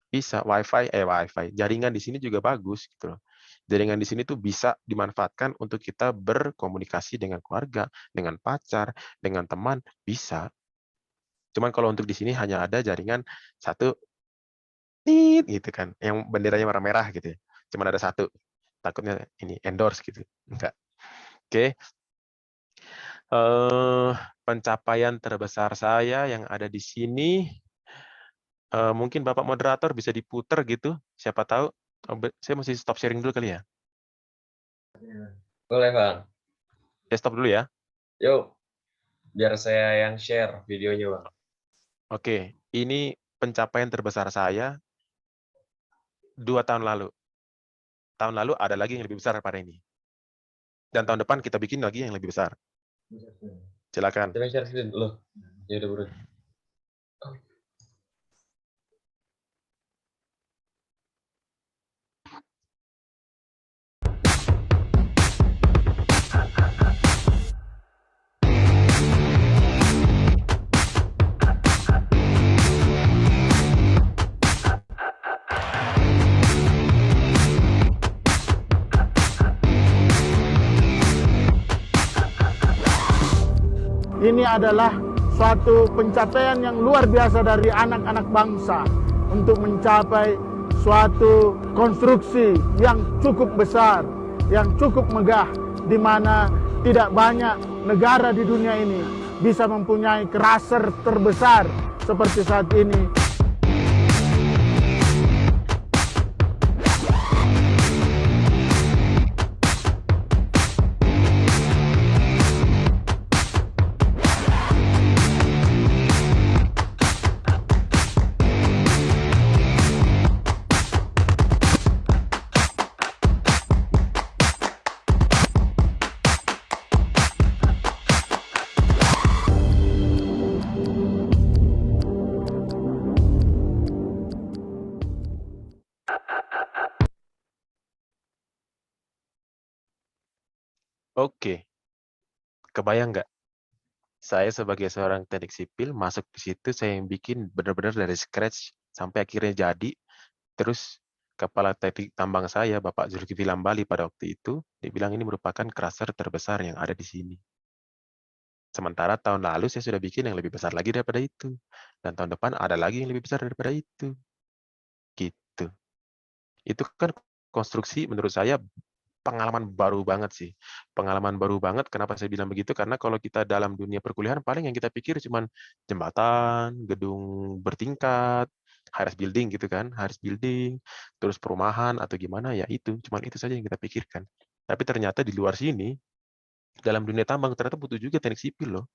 Bisa WiFi, jaringan di sini juga bagus gitu loh. Jaringan di sini tuh bisa dimanfaatkan untuk kita berkomunikasi dengan keluarga, dengan pacar, dengan teman, bisa. Cuman kalau untuk di sini hanya ada jaringan satu tit gitu kan, yang benderanya merah-merah gitu ya. Cuman ada satu. Takutnya ini endorse gitu. Enggak. Oke. Eh, pencapaian terbesar saya yang ada di sini, mungkin Bapak moderator bisa diputer gitu, siapa tahu. Saya mesti stop sharing dulu kali ya. Boleh, Bang. Saya stop dulu ya. Yuk, biar saya yang share videonya, Bang. Oke, ini pencapaian terbesar saya 2 tahun lalu. Tahun lalu ada lagi yang lebih besar daripada ini. Dan tahun depan kita bikin lagi yang lebih besar. Silakan. Coba share screen loh. Ya udah, Bro. Ini adalah suatu pencapaian yang luar biasa dari anak-anak bangsa untuk mencapai suatu konstruksi yang cukup besar, yang cukup megah, di mana tidak banyak negara di dunia ini bisa mempunyai crusher terbesar seperti saat ini. Oke, kebayang nggak? Saya sebagai seorang teknik sipil masuk di situ, saya yang bikin benar-benar dari scratch sampai akhirnya jadi. Terus kepala teknik tambang saya, Bapak Zulkifli Lambali pada waktu itu, dia bilang ini merupakan crusher terbesar yang ada di sini. Sementara tahun lalu saya sudah bikin yang lebih besar lagi daripada itu. Dan tahun depan ada lagi yang lebih besar daripada itu. Gitu. Itu kan konstruksi menurut saya pengalaman baru banget sih. Pengalaman baru banget, kenapa saya bilang begitu, karena kalau kita dalam dunia perkuliahan, paling yang kita pikir cuman jembatan, gedung bertingkat, harus building gitu kan, harus building, terus perumahan atau gimana, ya itu, cuman itu saja yang kita pikirkan. Tapi ternyata di luar sini, dalam dunia tambang, ternyata butuh juga teknik sipil loh.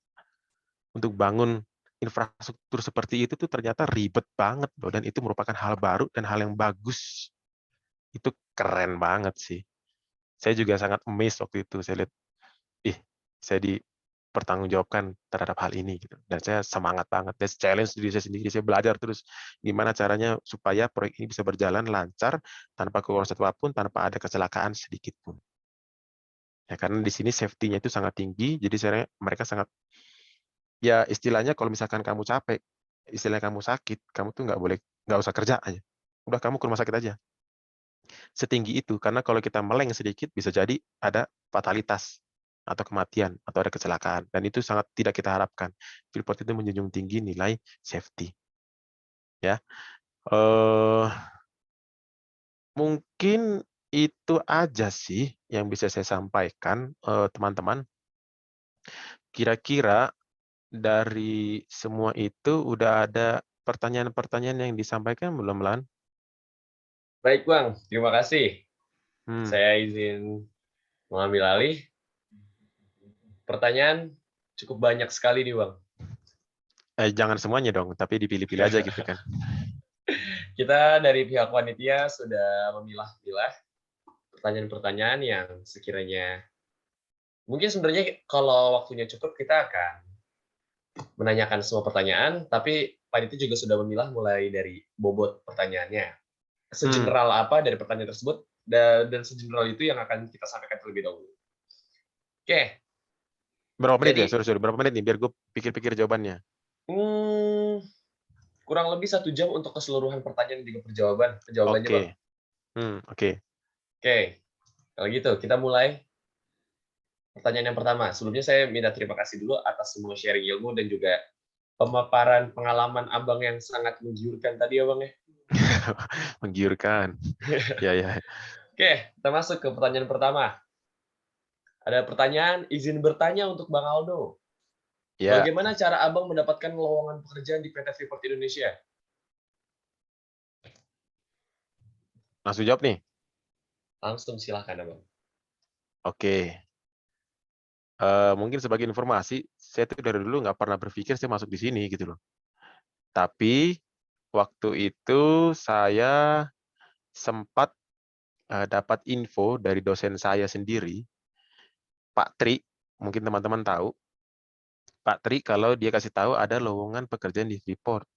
Untuk bangun infrastruktur seperti itu tuh ternyata ribet banget loh, dan itu merupakan hal baru dan hal yang bagus. Itu keren banget sih. Saya juga sangat amazed waktu itu, saya lihat, ih, saya dipertanggungjawabkan terhadap hal ini gitu. Dan saya semangat banget, dan challenge diri saya sendiri, saya belajar terus gimana caranya supaya proyek ini bisa berjalan lancar tanpa kekurangan satu apapun, tanpa ada kecelakaan sedikit pun. Ya, karena di sini safety-nya itu sangat tinggi, jadi mereka sangat, ya istilahnya kalau misalkan kamu capek, istilahnya kamu sakit, kamu tuh nggak usah kerja aja. Udah kamu ke rumah sakit aja. Setinggi itu, karena kalau kita meleng sedikit bisa jadi ada fatalitas atau kematian atau ada kecelakaan, dan itu sangat tidak kita harapkan. Freeport itu menjunjung tinggi nilai safety. Ya, mungkin itu aja sih yang bisa saya sampaikan, teman-teman. Kira-kira dari semua itu udah ada pertanyaan-pertanyaan yang disampaikan belum, Lan? Baik, Bang. Terima kasih. Hmm. Saya izin mengambil alih. Pertanyaan cukup banyak sekali nih, Bang. Jangan semuanya dong, tapi dipilih-pilih aja gitu kan. Kita dari pihak panitia sudah memilah-milah pertanyaan-pertanyaan yang sekiranya mungkin sebenarnya kalau waktunya cukup kita akan menanyakan semua pertanyaan, tapi panitia juga sudah memilah mulai dari bobot pertanyaannya. segeneral apa dari pertanyaan tersebut, dan segeneral itu yang akan kita sampaikan terlebih dahulu. Oke, Berapa menit ya? jadi Sorry, berapa menit nih? Biar gue pikir-pikir jawabannya. kurang lebih 1 jam untuk keseluruhan pertanyaan dan juga jawabannya, Oke. Bang. Oke. Oke, kalau gitu kita mulai pertanyaan yang pertama. Sebelumnya saya minta terima kasih dulu atas semua sharing ilmu dan juga pemaparan pengalaman Abang yang sangat menggiurkan tadi ya, Bang, ya. Menggiurkan. Ya, ya. Oke, kita masuk ke pertanyaan pertama. Ada pertanyaan, izin bertanya untuk Bang Aldo. Ya, Bagaimana cara Abang mendapatkan lowongan pekerjaan di PT Freeport Indonesia? langsung jawab nih. Langsung silakan, Abang. Oke. Mungkin sebagai informasi, saya tuh dari dulu nggak pernah berpikir saya masuk di sini gitu loh. Tapi waktu itu saya sempat dapat info dari dosen saya sendiri, Pak Tri, mungkin teman-teman tahu, Pak Tri kalau dia kasih tahu ada lowongan pekerjaan di Freeport.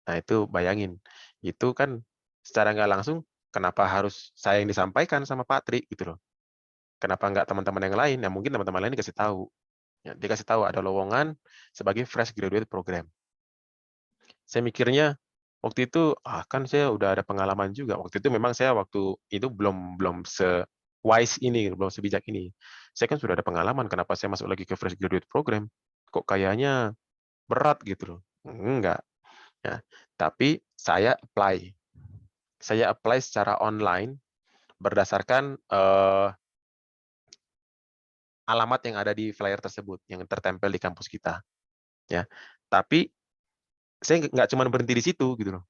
Nah itu bayangin, itu kan secara nggak langsung, kenapa harus saya yang disampaikan sama Pak Tri gitu loh. Kenapa nggak teman-teman yang lain? Ya mungkin teman-teman lain dikasih tahu. Ya, dia kasih tahu ada lowongan sebagai fresh graduate program. Saya mikirnya waktu itu, kan saya udah ada pengalaman juga. Waktu itu memang saya waktu itu belum se-wise ini, belum sebijak ini. Saya kan sudah ada pengalaman, kenapa saya masuk lagi ke fresh graduate program? Kok kayaknya berat gitu loh. Enggak. Ya, tapi saya apply. Saya apply secara online berdasarkan alamat yang ada di flyer tersebut, yang tertempel di kampus kita. Ya, tapi saya nggak cuma berhenti di situ gitu loh.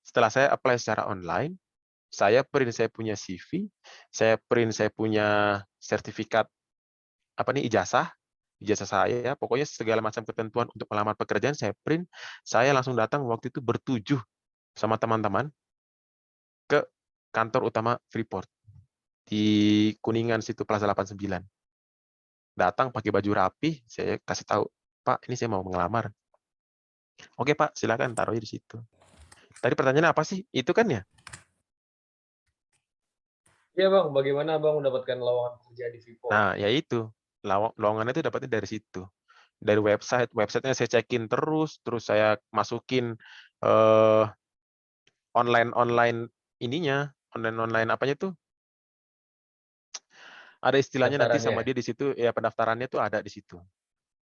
Setelah saya apply secara online, saya print saya punya CV, saya print saya punya sertifikat ijazah saya, pokoknya segala macam ketentuan untuk melamar pekerjaan saya print, saya langsung datang waktu itu bertujuh sama teman-teman ke kantor utama Freeport di Kuningan situ Plaza 89. Datang pakai baju rapi, saya kasih tahu, Pak, ini saya mau mengelamar. Oke Pak, silakan taruh di situ. Tadi pertanyaannya apa sih? Itu kan ya? Iya, Bang, bagaimana Bang mendapatkan lowongan kerja di Freeport? Nah, ya itu. Lowongan itu dapatnya dari situ. Dari websitenya saya cekin terus saya masukin online apanya tuh? Ada istilahnya nanti sama Pendaftarannya. dia di situ, ya pendaftarannya tuh ada di situ.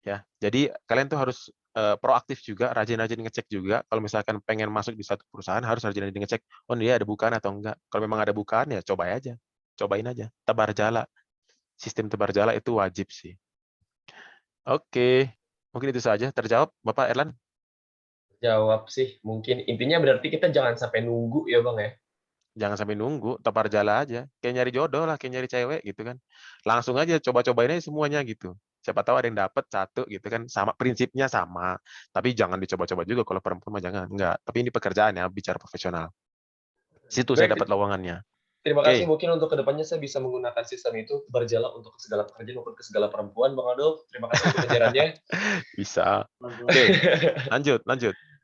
Ya, jadi kalian tuh harus proaktif juga, rajin-rajin ngecek juga. Kalau misalkan pengen masuk di satu perusahaan, harus rajin-rajin ngecek, oh dia ada bukaan atau enggak. Kalau memang ada bukaan, ya cobain aja. Tebar jala. Sistem tebar jala itu wajib sih. Oke, mungkin itu saja. Terjawab, Bapak Erlan? Jawab sih, mungkin intinya berarti kita jangan sampai nunggu ya, Bang, ya. Jangan sampai nunggu, tebar jala aja. Kayak nyari jodoh lah, kayak nyari cewek gitu kan. Langsung aja coba-cobain aja semuanya gitu. Siapa tahu ada yang dapat satu gitu kan. Sama prinsipnya sama. Tapi jangan dicoba-coba juga kalau perempuan mah jangan. Enggak. Tapi ini pekerjaan ya, bicara profesional. Situ saya dapat Baik, lowongannya. terima kasih. Oke, Mungkin untuk kedepannya saya bisa menggunakan sistem itu berjalan untuk ke segala pekerjaan maupun ke segala perempuan, Bang Aldo. Terima kasih untuk kejarannya. bisa. Oke, lanjut.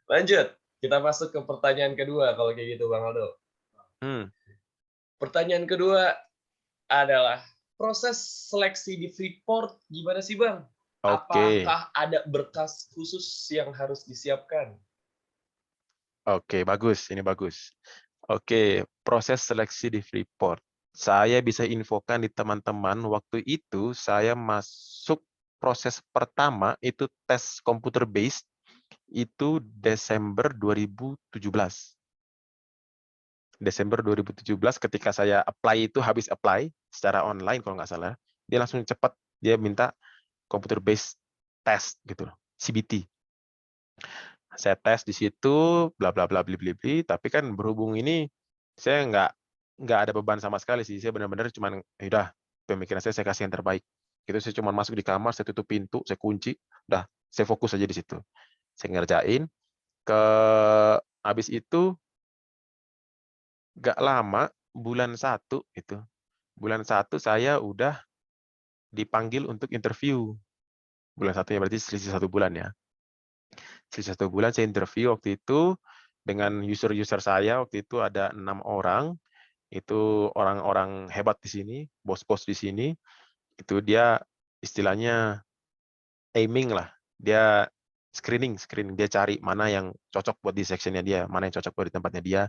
Lanjut, kita masuk ke pertanyaan kedua kalau kayak gitu, Bang Aldo. Pertanyaan kedua adalah proses seleksi di Freeport gimana sih, Bang? Oke. Apakah ada berkas khusus yang harus disiapkan? Oke, bagus. Ini bagus. Oke, proses seleksi di Freeport. Saya bisa infokan di teman-teman, waktu itu saya masuk proses pertama itu tes computer based itu Desember 2017. Desember 2017 ketika saya apply itu habis apply secara online kalau nggak salah, dia langsung cepat dia minta computer based test gitu loh, CBT. Saya tes di situ, bla bla bla bli bli bli, tapi kan berhubung ini saya nggak ada beban sama sekali sih. Saya benar-benar cuman udah pemikiran saya kasih yang terbaik. Itu saya cuma masuk di kamar, saya tutup pintu, saya kunci, udah saya fokus aja di situ. Saya ngerjain ke habis itu nggak lama bulan 1 itu. Bulan 1 saya udah dipanggil untuk interview. Bulan 1 ya berarti selisih 1 bulan ya. Selisih 1 bulan saya interview waktu itu dengan user-user saya waktu itu ada 6 orang, itu orang-orang hebat di sini, bos-bos di sini, itu dia istilahnya aiming lah, dia screening, dia cari mana yang cocok buat di sectionnya dia, mana yang cocok buat di tempatnya dia,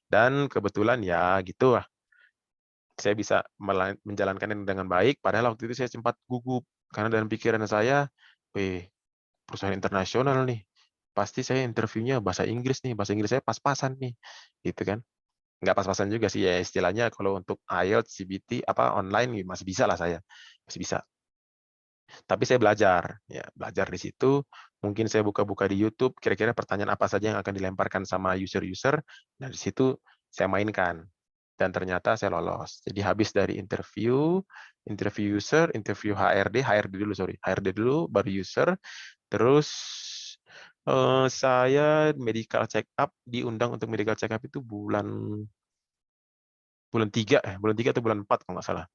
dan kebetulan ya gitu lah, saya bisa menjalankan ini dengan baik, padahal waktu itu saya sempat gugup, karena dalam pikiran saya, perusahaan internasional nih, pasti saya interviewnya bahasa Inggris nih, bahasa Inggris saya pas-pasan nih, gitu kan. Nggak pas-pasan juga sih ya, istilahnya kalau untuk IELTS, CBT, online masih bisa lah saya, masih bisa. Tapi saya belajar, ya belajar di situ, mungkin saya buka-buka di YouTube, kira-kira pertanyaan apa saja yang akan dilemparkan sama user-user, dan di situ saya mainkan. Dan ternyata saya lolos. Jadi habis dari interview user, interview HRD dulu, baru user, terus saya medical check up, diundang untuk medical check up itu bulan 3 atau bulan 4 kalau nggak salah.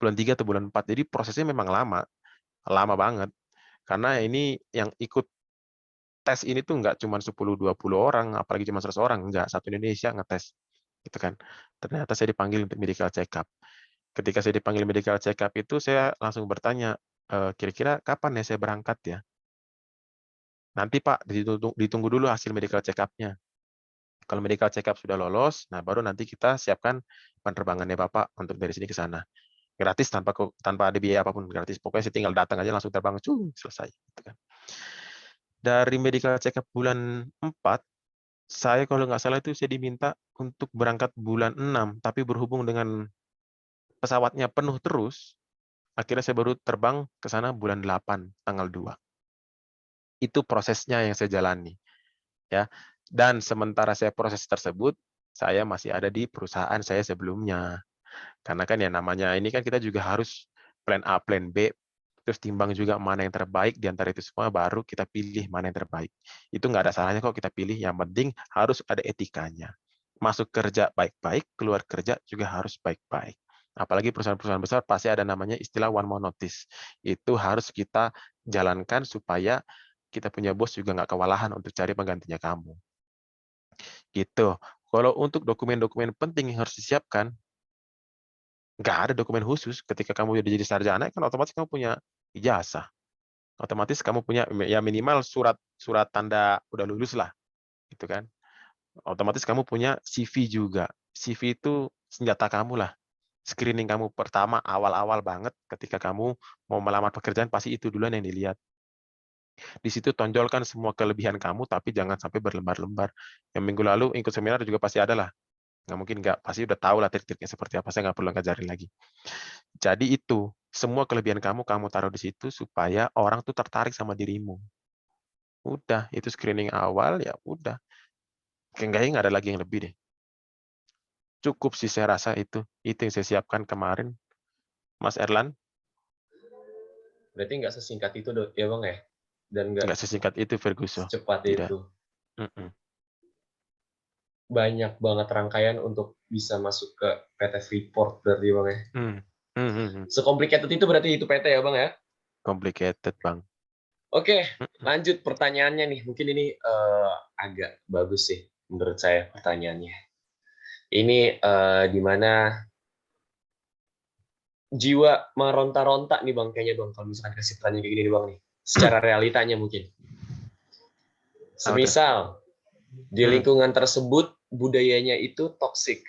Bulan 3 atau bulan 4. Jadi prosesnya memang lama banget. Karena ini yang ikut tes ini tuh nggak cuma 10-20 orang, apalagi cuma 100 orang, nggak, satu Indonesia ngetes. Gitu kan. Ternyata saya dipanggil untuk medical check up. Ketika saya dipanggil medical check up itu saya langsung bertanya, kira-kira kapan ya saya berangkat ya? Nanti Pak, ditunggu dulu hasil medical check up-nya. Kalau medical check up sudah lolos, nah baru nanti kita siapkan penerbangannya Bapak untuk dari sini ke sana. Gratis tanpa ada biaya apapun, gratis. Pokoknya saya tinggal datang aja langsung terbang, selesai. Gitu kan. Dari medical check up bulan 4, saya kalau nggak salah itu saya diminta untuk berangkat bulan 6, tapi berhubung dengan pesawatnya penuh terus, akhirnya saya baru terbang ke sana bulan 8, tanggal 2. Itu prosesnya yang saya jalani. Ya. Dan sementara saya proses tersebut, saya masih ada di perusahaan saya sebelumnya. Karena kan ya namanya ini kan kita juga harus plan A, plan B, terus timbang juga mana yang terbaik di antara itu semua, baru kita pilih mana yang terbaik. Itu nggak ada salahnya kok kita pilih, yang penting harus ada etikanya. Masuk kerja baik-baik, keluar kerja juga harus baik-baik. Apalagi perusahaan-perusahaan besar pasti ada namanya istilah one more notice. Itu harus kita jalankan supaya kita punya bos juga nggak kewalahan untuk cari penggantinya kamu. Gitu. Kalau untuk dokumen-dokumen penting yang harus disiapkan, nggak ada dokumen khusus. Ketika kamu udah jadi sarjana, kan otomatis kamu punya ijazah. Otomatis kamu punya ya minimal surat tanda udah lulus lah, gitu kan. Otomatis kamu punya CV juga. CV itu senjata kamu lah. Screening kamu pertama awal-awal banget ketika kamu mau melamar pekerjaan, pasti itu duluan yang dilihat. Di situ tonjolkan semua kelebihan kamu, tapi jangan sampai berlembar-lembar. Yang minggu lalu ikut seminar juga pasti ada lah. Nggak mungkin nggak, pasti udah tahu lah trik-triknya seperti apa, saya nggak perlu ngajarin lagi. Jadi itu, semua kelebihan kamu taruh di situ supaya orang tuh tertarik sama dirimu. Udah, itu screening awal, ya udah. Kayaknya nggak ada lagi yang lebih deh. Cukup sih saya rasa itu yang saya siapkan kemarin. Mas Erlan? Berarti nggak sesingkat itu ya Bang ya? Dan Nggak sesingkat itu, Ferguson. secepat Tidak. itu. Banyak banget rangkaian untuk bisa masuk ke PT Freeport berarti Bang ya? Secomplicated itu berarti itu PT ya Bang ya? Complicated Bang. Oke, lanjut pertanyaannya nih. Mungkin ini agak bagus sih menurut saya pertanyaannya. Ini di mana jiwa meronta-ronta nih Bang, kayaknya Bang, kalau misalkan kasih pertanyaan kayak gini nih Bang nih. Secara realitanya mungkin. Semisal di lingkungan tersebut budayanya itu toksik.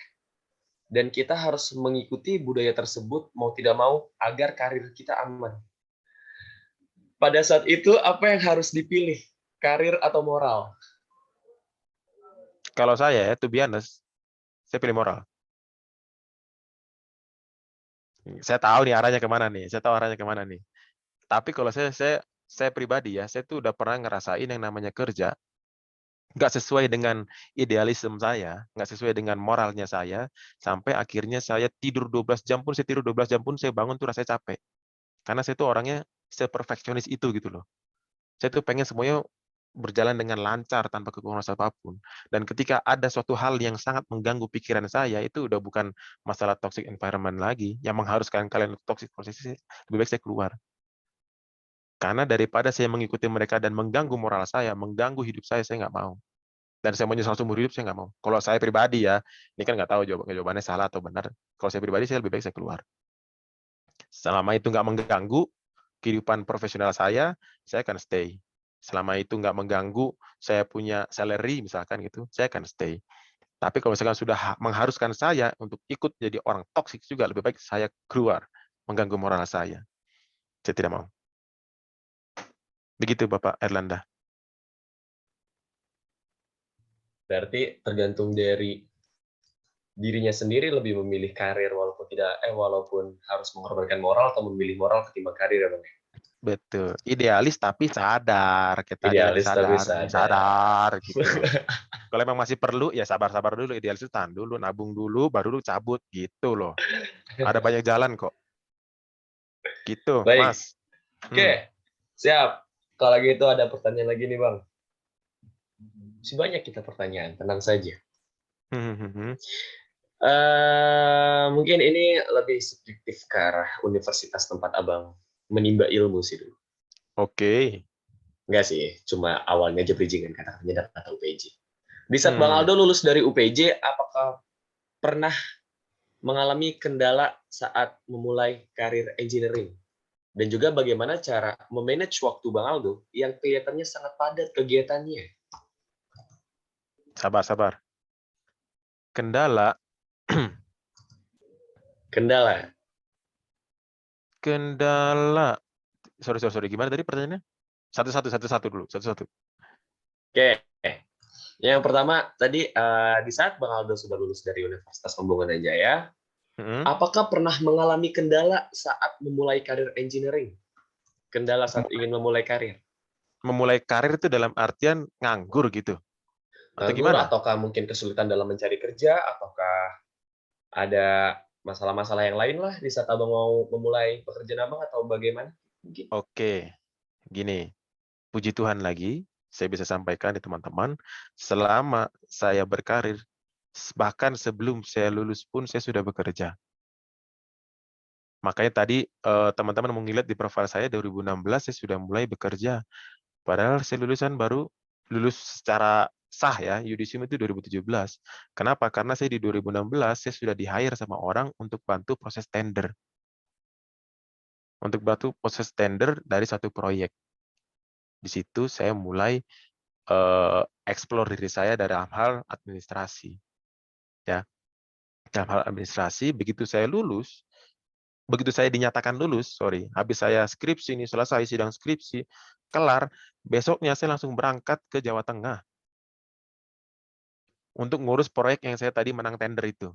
Dan kita harus mengikuti budaya tersebut mau tidak mau agar karir kita aman. Pada saat itu apa yang harus dipilih? Karir atau moral? Kalau saya, to be honest, saya pilih moral. Saya tahu nih arahnya kemana nih. Tapi kalau saya pribadi ya, saya tuh udah pernah ngerasain yang namanya kerja, nggak sesuai dengan idealisme saya, nggak sesuai dengan moralnya saya, sampai akhirnya saya tidur 12 jam pun, saya bangun tuh rasanya capek. Karena saya tuh orangnya seperfeksionis itu gitu loh. Saya tuh pengen semuanya berjalan dengan lancar tanpa kekurangan apapun. Dan ketika ada suatu hal yang sangat mengganggu pikiran saya, itu udah bukan masalah toxic environment lagi, yang mengharuskan kalian toxic posisi, lebih baik saya keluar. Karena daripada saya mengikuti mereka dan mengganggu moral saya, mengganggu hidup saya nggak mau. Dan saya mau nyesal seumur hidup, saya nggak mau. Kalau saya pribadi ya, ini kan nggak tahu jawabannya salah atau benar. Kalau saya pribadi, saya lebih baik saya keluar. Selama itu nggak mengganggu kehidupan profesional saya akan stay. Selama itu nggak mengganggu saya punya salary misalkan gitu, saya akan stay. Tapi kalau misalkan sudah mengharuskan saya untuk ikut jadi orang toksik juga, lebih baik saya keluar, mengganggu moral saya. Saya tidak mau. Begitu Bapak Erlanda. Berarti tergantung dari dirinya sendiri lebih memilih karir walaupun harus mengorbankan moral atau memilih moral ketimbang karir ya Bang. Betul. Idealis tapi sadar. Kita idealis Idealis tapi sadar. sadar. Sadar gitu. Kalau memang masih perlu, ya sabar-sabar dulu. Idealis itu tahan dulu, nabung dulu, baru lu cabut. Gitu loh. Ada banyak jalan kok. Gitu, Baik. Mas. Oke, siap. Kalau gitu ada pertanyaan lagi nih Bang. Masih banyak kita pertanyaan, tenang saja. Mungkin ini lebih subjektif ke arah universitas tempat Abang menimba ilmu sih dulu. Oke. Enggak sih, cuma awalnya aja bridgingan kata-katanya data UPJ. Di saat Bang Aldo lulus dari UPJ, apakah pernah mengalami kendala saat memulai karir engineering? Dan juga bagaimana cara memanage waktu Bang Aldo yang kelihatannya sangat padat kegiatannya? Sabar. Kendala. Kendala. Sorry. Gimana tadi pertanyaannya? Satu-satu dulu. Satu-satu. Oke. Yang pertama, tadi di saat Bang Aldo sudah lulus dari Universitas Pembangunan Jaya, apakah pernah mengalami kendala saat memulai karir engineering? Kendala saat ingin memulai karir? Memulai karir itu dalam artian nganggur gitu? Atau Nganggur, gimana? ataukah mungkin kesulitan dalam mencari kerja, ataukah ada masalah-masalah yang lain lah di saat Abang mau memulai pekerjaan Abang, atau bagaimana? Mungkin. Oke, gini. Puji Tuhan lagi, saya bisa sampaikan di teman-teman, selama saya berkarir, bahkan sebelum saya lulus pun saya sudah bekerja. Makanya tadi teman-teman mau ngeliat di profil saya 2016 saya sudah mulai bekerja. Padahal saya baru lulus secara sah ya, yudisium itu 2017. Kenapa? Karena saya di 2016 saya sudah di-hire sama orang untuk bantu proses tender. Untuk bantu proses tender dari satu proyek. Di situ saya mulai explore diri saya dalam hal administrasi. Ya. Dalam hal administrasi, begitu saya dinyatakan lulus, habis saya skripsi ini selesai, sidang skripsi, kelar, besoknya saya langsung berangkat ke Jawa Tengah untuk ngurus proyek yang saya tadi menang tender itu.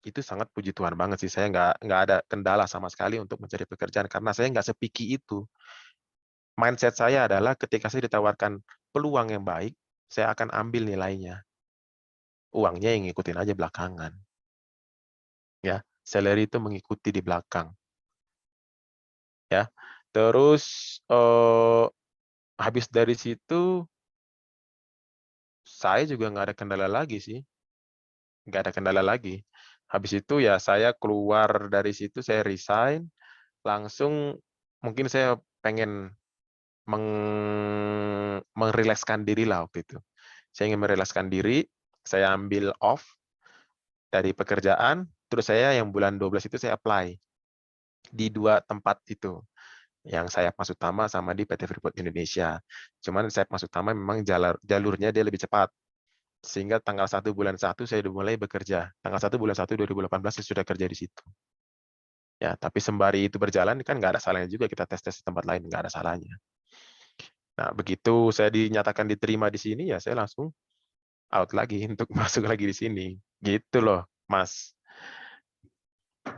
Itu sangat puji Tuhan banget sih, saya nggak ada kendala sama sekali untuk mencari pekerjaan, karena saya nggak sepiki itu. Mindset saya adalah ketika saya ditawarkan peluang yang baik, saya akan ambil nilainya. Uangnya yang ngikutin aja belakangan. Ya, salary itu mengikuti di belakang. Ya, terus habis dari situ saya juga nggak ada kendala lagi sih, nggak ada kendala lagi. Habis itu ya saya keluar dari situ, saya resign, langsung mungkin saya pengen merilekskan diri lah waktu itu. Saya ingin merilekskan diri, saya ambil off dari pekerjaan, terus saya yang bulan 12 itu saya apply di 2 tempat itu. Yang saya Mas Utama sama di PT Freeport Indonesia. Cuman saya Mas Utama memang jalurnya dia lebih cepat. Sehingga tanggal 1 bulan 1 saya udah mulai bekerja. Tanggal 1 bulan 1 2018 saya sudah kerja di situ. Ya, tapi sembari itu berjalan kan nggak ada salahnya juga kita tes-tes di tempat lain, nggak ada salahnya. Nah, begitu saya dinyatakan diterima di sini, ya saya langsung out lagi untuk masuk lagi di sini. Gitu loh, Mas.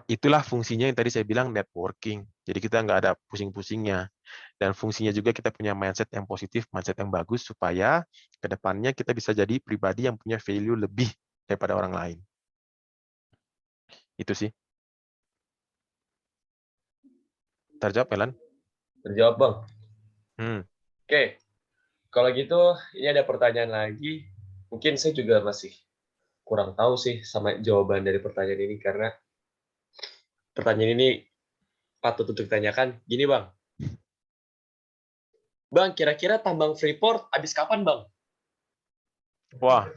Itulah fungsinya yang tadi saya bilang networking. Jadi kita nggak ada pusing-pusingnya. Dan fungsinya juga kita punya mindset yang positif, mindset yang bagus, supaya ke depannya kita bisa jadi pribadi yang punya value lebih daripada orang lain. Itu sih. Terjawab, Elan? Terjawab, Bang. Oke. Kalau gitu, ini ada pertanyaan lagi. Mungkin saya juga masih kurang tahu sih sama jawaban dari pertanyaan ini, karena pertanyaan ini patut untuk ditanyakan. Gini, Bang. Bang, kira-kira tambang Freeport habis kapan, Bang? Wah,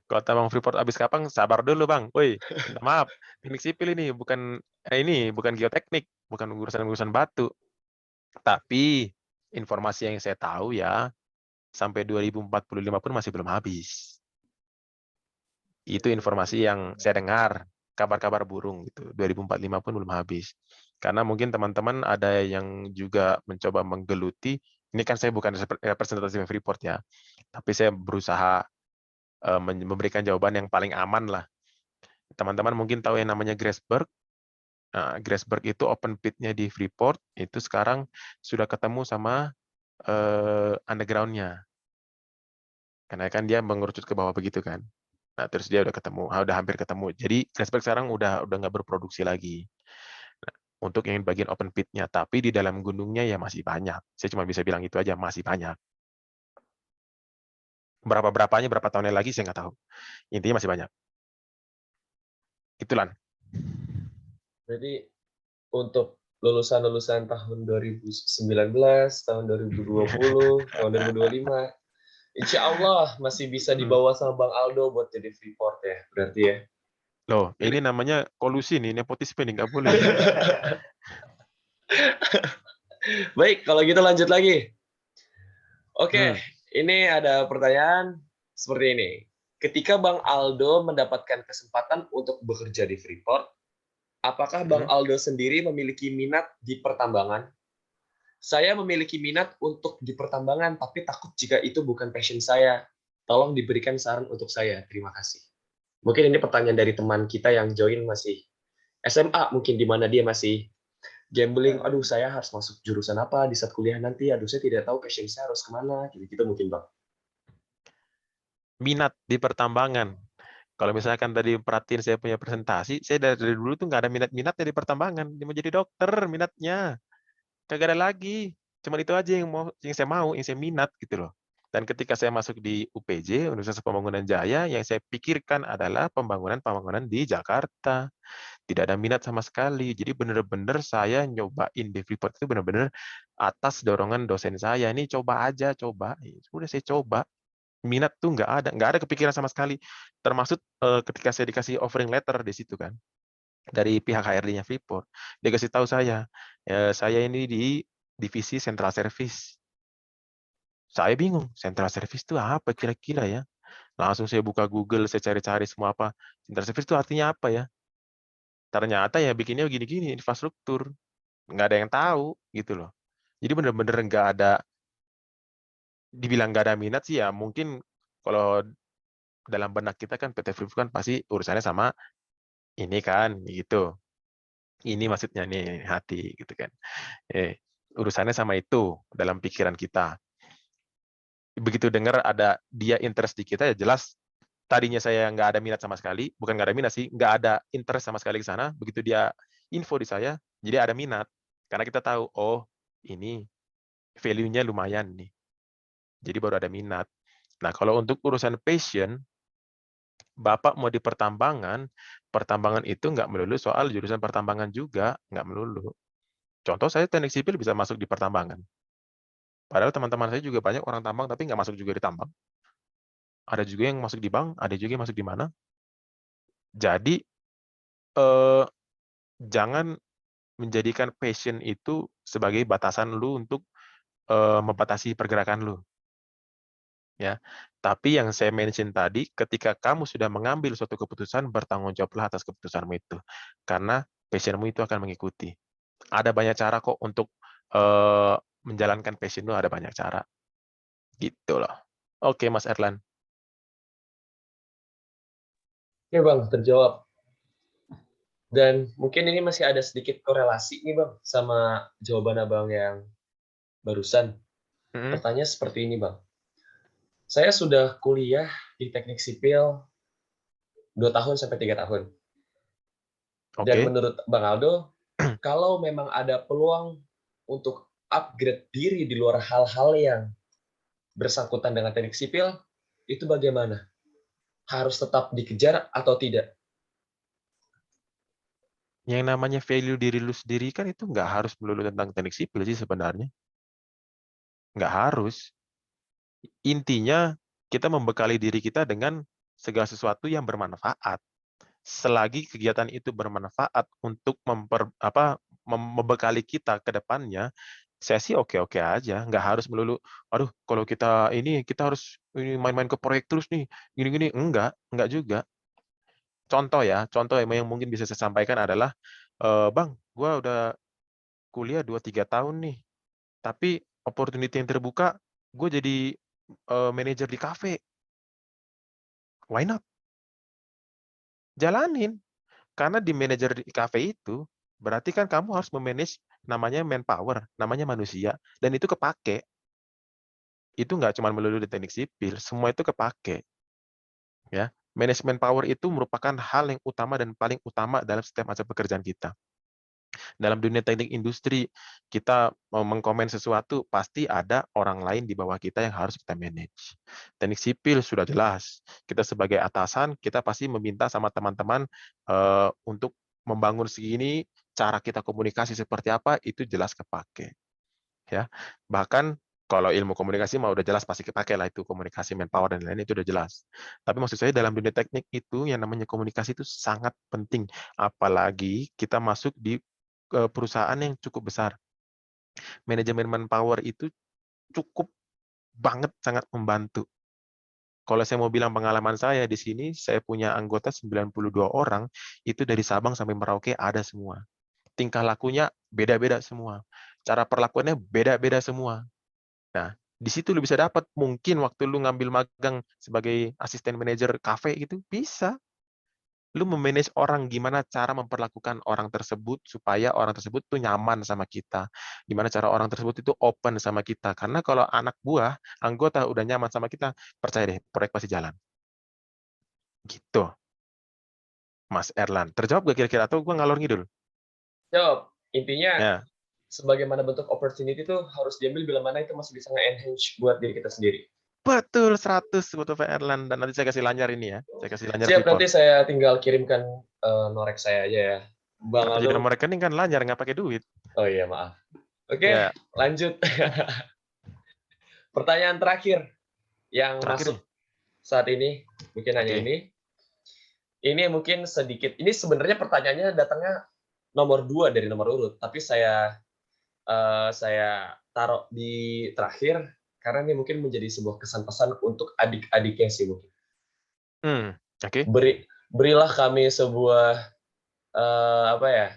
kalau tambang Freeport habis kapan? Sabar dulu, Bang. Woi, minta maaf. Teknik sipil ini bukan geoteknik, bukan urusan-urusan batu. Tapi informasi yang saya tahu ya, sampai 2045 pun masih belum habis. Itu informasi yang saya dengar, kabar-kabar burung gitu. 2045 pun belum habis. Karena mungkin teman-teman ada yang juga mencoba menggeluti, ini kan saya bukan representatif Freeport ya, tapi saya berusaha memberikan jawaban yang paling aman lah. Teman-teman mungkin tahu yang namanya Grasberg. Nah, Grasberg itu open pit-nya di Freeport, itu sekarang sudah ketemu sama underground-nya. Karena kan dia mengerucut ke bawah begitu kan. Nah, terus dia udah ketemu, udah hampir ketemu. Jadi Grasberg sekarang udah nggak berproduksi lagi. Nah, untuk yang bagian open pit-nya, tapi di dalam gunungnya ya masih banyak. Saya cuma bisa bilang itu aja, masih banyak. Berapa-berapanya, berapa tahunnya lagi saya nggak tahu. Intinya masih banyak. Itulah. Berarti untuk lulusan-lulusan tahun 2019, tahun 2020, tahun 2025, insya Allah masih bisa dibawa sama Bang Aldo buat jadi Freeport ya, berarti ya. Loh, ini namanya kolusi nih, nepotisme nih, nggak boleh. Baik, kalau gitu lanjut lagi. Oke, Hmm. ini ada pertanyaan seperti ini. Ketika Bang Aldo mendapatkan kesempatan untuk bekerja di Freeport, apakah Bang Aldo sendiri memiliki minat di pertambangan? Saya memiliki minat untuk di pertambangan, tapi takut jika itu bukan passion saya. Tolong diberikan saran untuk saya. Terima kasih. Mungkin ini pertanyaan dari teman kita yang join masih SMA, mungkin di mana dia masih gambling. Aduh, saya harus masuk jurusan apa di saat kuliah nanti? Aduh, saya tidak tahu passion saya harus kemana. Gitu-gitu mungkin, Bang. Minat di pertambangan. Kalau misalkan tadi perhatiin saya punya presentasi, saya dari dulu tuh nggak ada minat-minatnya di pertambangan. Dia mau jadi dokter, minatnya. Kagak ada lagi. Cuman itu aja yang saya mau, yang saya minat gitu loh. Dan ketika saya masuk di UPJ, Universitas Pembangunan Jaya, yang saya pikirkan adalah pembangunan di Jakarta. Tidak ada minat sama sekali. Jadi benar-benar saya nyobain di Freeport itu benar-benar atas dorongan dosen saya. Ini coba aja, coba. Sudah saya coba. Minat tuh nggak ada kepikiran sama sekali. Termasuk ketika saya dikasih offering letter di situ kan, dari pihak HRD-nya Freeport, dia kasih tahu saya ini di divisi Central Service. Saya bingung, Central Service itu apa kira-kira ya? Langsung saya buka Google, saya cari-cari semua apa. Central Service itu artinya apa ya? Ternyata ya bikinnya begini-gini, infrastruktur. Nggak ada yang tahu, gitu loh. Jadi benar-benar nggak ada, dibilang nggak ada minat sih ya, mungkin kalau dalam benak kita kan PT Freeport kan pasti urusannya sama ini kan, gitu. Ini maksudnya nih, hati, gitu kan. Urusannya sama itu dalam pikiran kita. Begitu dengar ada dia interest di kita, ya jelas tadinya saya nggak ada minat sama sekali, bukan nggak ada minat sih, nggak ada interest sama sekali ke sana. Begitu dia info di saya, jadi ada minat. Karena kita tahu, oh ini value-nya lumayan nih. Jadi baru ada minat. Nah, kalau untuk urusan passion, Bapak mau di pertambangan, pertambangan itu nggak melulu soal jurusan pertambangan juga, nggak melulu. Contoh saya teknik sipil bisa masuk di pertambangan. Padahal teman-teman saya juga banyak orang tambang tapi nggak masuk juga di tambang. Ada juga yang masuk di bank, ada juga yang masuk di mana. Jadi eh, jangan menjadikan passion itu sebagai batasan lu untuk membatasi pergerakan lu. Ya, tapi yang saya mention tadi, ketika kamu sudah mengambil suatu keputusan, bertanggung jawablah atas keputusanmu itu, karena passionmu itu akan mengikuti. Ada banyak cara kok untuk menjalankan passion itu, ada banyak cara, gitu loh. Oke, Mas Erlan. Oke, Bang, terjawab. Dan mungkin ini masih ada sedikit korelasi nih, Bang, sama jawaban Abang yang barusan. Pertanyaan seperti ini, Bang. Saya sudah kuliah di teknik sipil 2 tahun sampai 3 tahun. Dan Oke. menurut Bang Aldo, kalau memang ada peluang untuk upgrade diri di luar hal-hal yang bersangkutan dengan teknik sipil, itu bagaimana? Harus tetap dikejar atau tidak? Yang namanya value diri lu sendiri kan itu nggak harus melulu tentang teknik sipil sih sebenarnya. nggak harus. Intinya kita membekali diri kita dengan segala sesuatu yang bermanfaat. Selagi kegiatan itu bermanfaat untuk membekali kita ke depannya, saya sih oke-oke aja. Nggak harus melulu, aduh kalau kita harus ini main-main ke proyek terus nih, gini-gini. Enggak juga. Contoh yang mungkin bisa saya sampaikan adalah, Bang, gua udah kuliah 2-3 tahun nih, tapi opportunity yang terbuka, gue jadi manajer di kafe. Why not? Jalanin. Karena di manajer di kafe itu, berarti kan kamu harus memanage namanya manpower, namanya manusia, dan itu kepake. Itu nggak cuma melulu di teknik sipil, semua itu kepake. Ya, manajemen power itu merupakan hal yang utama dan paling utama dalam setiap macam pekerjaan kita. Dalam dunia teknik industri, kita mau mengkomen sesuatu, pasti ada orang lain di bawah kita yang harus kita manage. Teknik sipil sudah jelas, kita sebagai atasan, kita pasti meminta sama teman-teman untuk membangun segini, cara kita komunikasi seperti apa, itu jelas kepake. Ya, bahkan kalau ilmu komunikasi mah udah jelas pasti kepake lah itu, komunikasi, manpower, dan lain-lain itu udah jelas. Tapi maksud saya dalam dunia teknik itu yang namanya komunikasi itu sangat penting. Apalagi kita masuk di perusahaan yang cukup besar. Manajemen manpower itu cukup banget sangat membantu. Kalau saya mau bilang pengalaman saya di sini, saya punya anggota 92 orang, itu dari Sabang sampai Merauke ada semua. Tingkah lakunya beda-beda semua. Cara perlakuannya beda-beda semua. Nah, di situ lu bisa dapat mungkin waktu lu ngambil magang sebagai asisten manajer kafe gitu, bisa. Lu memanage orang, gimana cara memperlakukan orang tersebut supaya orang tersebut tuh nyaman sama kita. Gimana cara orang tersebut itu open sama kita. Karena kalau anak buah, anggota udah nyaman sama kita, percaya deh, proyek pasti jalan. Gitu, Mas Erlan. Terjawab gak kira-kira? Atau gue ngalor ngidul? Jawab. Intinya, Ya, sebagaimana bentuk opportunity itu harus diambil bila mana itu masih bisa nge-enhance buat diri kita sendiri. betul 100 buat Pak Erlan. Dan nanti saya kasih lanyar ini ya. Saya kasih lanyar Siap, Freeport. nanti saya tinggal kirimkan norek saya aja ya. Bang Atau jadi Aldo. nomor rekening kan lanyar, nggak pakai duit. Oh iya, maaf. Oke, Ya, lanjut. Pertanyaan terakhir yang terakhir masuk nih. saat ini, mungkin hanya Oke. ini. Ini mungkin sedikit, ini sebenarnya pertanyaannya datangnya nomor 2 dari nomor urut, tapi saya taruh di terakhir karena ini mungkin menjadi sebuah kesan-pesan untuk adik-adiknya sih mungkin. Oke. Berilah kami sebuah apa ya,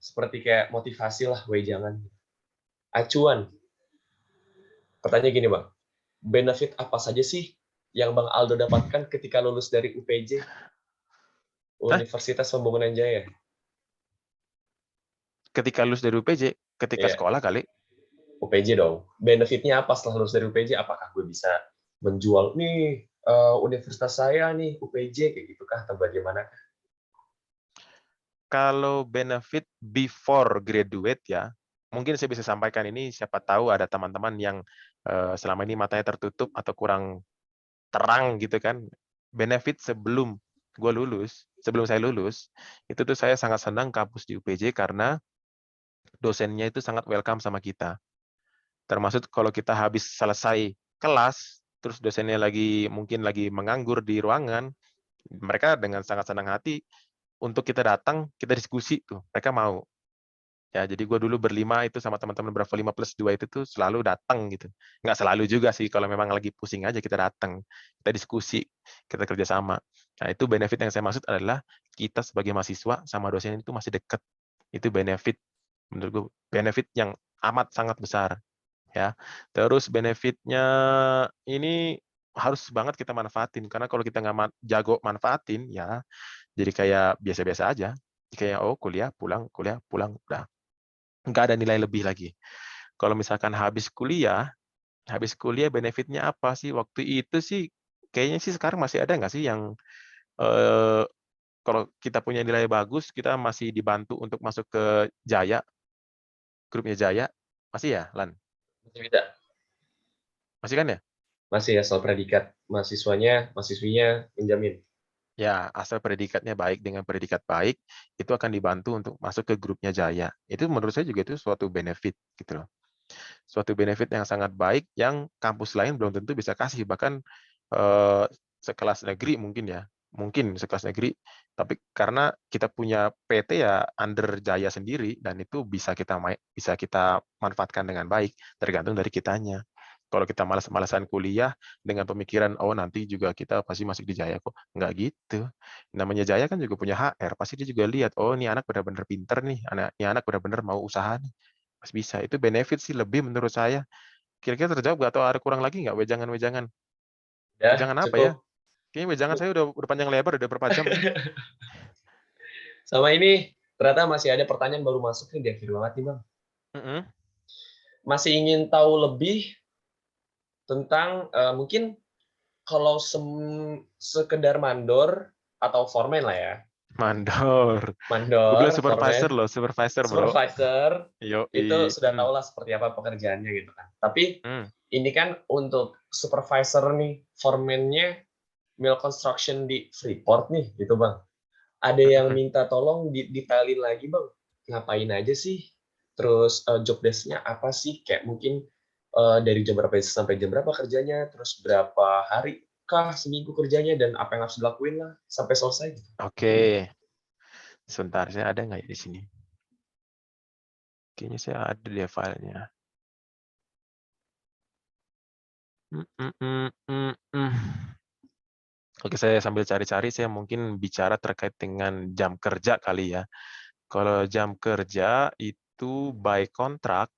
seperti kayak motivasi lah, wejangan, acuan. Pertanyaan gini Bang, benefit apa saja sih yang Bang Aldo dapatkan ketika lulus dari UPJ, Universitas Pembangunan Jaya? Ketika lulus dari UPJ, ketika Iya. sekolah kali. UPJ dong. Benefitnya apa setelah lulus dari UPJ? Apakah gue bisa menjual nih universitas saya nih UPJ kayak gitu kah atau bagaimana? Kalau benefit before graduate ya, mungkin saya bisa sampaikan ini, siapa tahu ada teman-teman yang selama ini matanya tertutup atau kurang terang gitu kan. Benefit sebelum gue lulus, sebelum saya lulus, itu tuh saya sangat senang kampus di UPJ karena dosennya itu sangat welcome sama kita. Termasuk kalau kita habis selesai kelas, terus dosennya mungkin lagi menganggur di ruangan, mereka dengan sangat senang hati untuk kita datang, kita diskusi tuh, mereka mau. Ya, jadi gue dulu berlima itu sama teman-teman Bravo 5+2 itu tuh selalu datang gitu. Nggak selalu juga sih, kalau memang lagi pusing aja kita datang. Kita diskusi, kita kerjasama. Nah, itu benefit yang saya maksud adalah kita sebagai mahasiswa sama dosen itu masih dekat. Itu benefit, menurut gue, benefit yang amat sangat besar. Ya, terus benefitnya ini harus banget kita manfaatin. Karena kalau kita nggak jago manfaatin, ya jadi kayak biasa-biasa aja. Kayak, oh kuliah, pulang, udah. Nggak ada nilai lebih lagi. Kalau misalkan habis kuliah benefitnya apa sih? Waktu itu sih, kayaknya sih sekarang masih ada nggak sih yang kalau kita punya nilai bagus, kita masih dibantu untuk masuk ke Jaya, grupnya Jaya. Masih ya, Lan? Masih tidak. Masih kan ya? Masih ya, soal predikat mahasiswinya menjamin. Ya, asal predikatnya baik dengan predikat baik, itu akan dibantu untuk masuk ke grupnya Jaya. Itu menurut saya juga itu suatu benefit gitu loh. Suatu benefit yang sangat baik yang kampus lain belum tentu bisa kasih, bahkan sekelas negeri mungkin ya, mungkin sekelas negeri, tapi karena kita punya PT ya under Jaya sendiri dan itu bisa kita manfaatkan dengan baik, tergantung dari kitanya. Kalau kita malas-malasan kuliah dengan pemikiran, oh nanti juga kita pasti masuk di Jaya kok. Nggak gitu. Namanya Jaya kan juga punya HR, pasti dia juga lihat, oh ini anak benar-benar pinter nih, ini anak benar-benar mau usaha nih. Pas bisa. Itu benefit sih lebih menurut saya. Kira-kira terjawab nggak atau ada kurang lagi nggak wejangan-wejangan? Udah, Wejangan apa ya? cukup. Kayaknya wejangan saya udah panjang lebar, udah berapa jam ini. Sama ini, ternyata masih ada pertanyaan baru masuk nih di akhir banget nih, Bang. Mm-mm. Masih ingin tahu lebih tentang mungkin kalau sekedar mandor atau foreman lah ya. Mandor. Gue Mandor, bilang supervisor foreman, loh, supervisor bro. supervisor, itu Yoi. sudah tahu lah seperti apa pekerjaannya gitu kan. Tapi Hmm. ini kan untuk supervisor nih, foreman-nya mill construction di Freeport nih, gitu Bang. Ada yang minta tolong detailin lagi Bang, ngapain aja sih? Terus job desk-nya apa sih? Kayak mungkin dari jam berapa sampai jam berapa kerjanya, terus berapa hari kah seminggu kerjanya, dan apa yang harus dilakuin lah sampai selesai. Oke. Sebentar, saya ada nggak ya di sini? Kayaknya saya ada deh filenya. Oke, saya sambil cari-cari, saya mungkin bicara terkait dengan jam kerja kali ya. Kalau jam kerja itu by kontrak,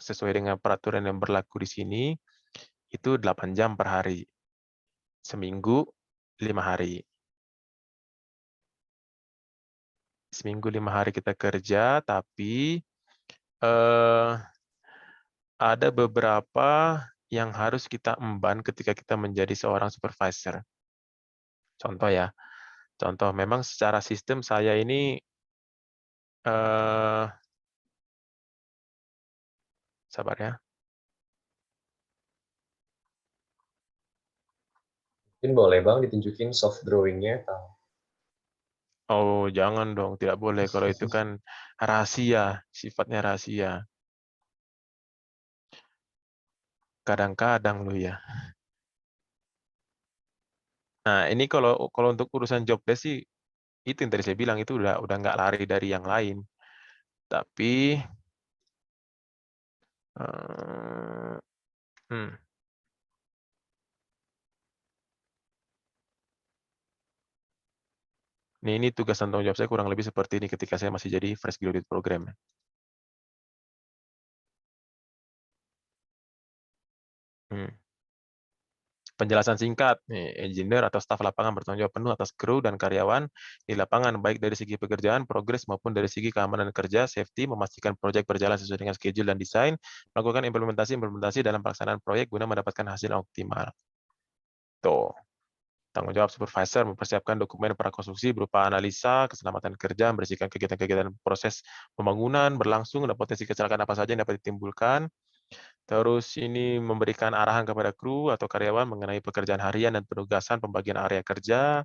sesuai dengan peraturan yang berlaku di sini, itu 8 jam per hari. Seminggu 5 hari. Seminggu 5 hari kita kerja, tapi ada beberapa yang harus kita emban ketika kita menjadi seorang supervisor. Contoh ya, contoh memang secara sistem saya ini sabar ya. Mungkin boleh Bang ditunjukin soft drawing-nya atau Oh, jangan dong, tidak boleh. Kalau itu kan rahasia, sifatnya rahasia. Kadang-kadang lu ya. Nah, ini kalau untuk urusan job desk sih, itu yang tadi saya bilang, itu udah nggak lari dari yang lain. Tapi, ini tugas dan tanggung jawab saya kurang lebih seperti ini ketika saya masih jadi fresh graduate program. Penjelasan singkat, engineer atau staf lapangan bertanggung jawab penuh atas kru dan karyawan di lapangan, baik dari segi pekerjaan, progres, maupun dari segi keamanan kerja, safety, memastikan proyek berjalan sesuai dengan schedule dan desain, melakukan implementasi dalam pelaksanaan proyek guna mendapatkan hasil optimal. Tuh. Tanggung jawab supervisor mempersiapkan dokumen prakonstruksi berupa analisa keselamatan kerja, membersihkan kegiatan-kegiatan proses pembangunan berlangsung dan potensi kecelakaan apa saja yang dapat ditimbulkan. Terus ini memberikan arahan kepada kru atau karyawan mengenai pekerjaan harian dan penugasan pembagian area kerja.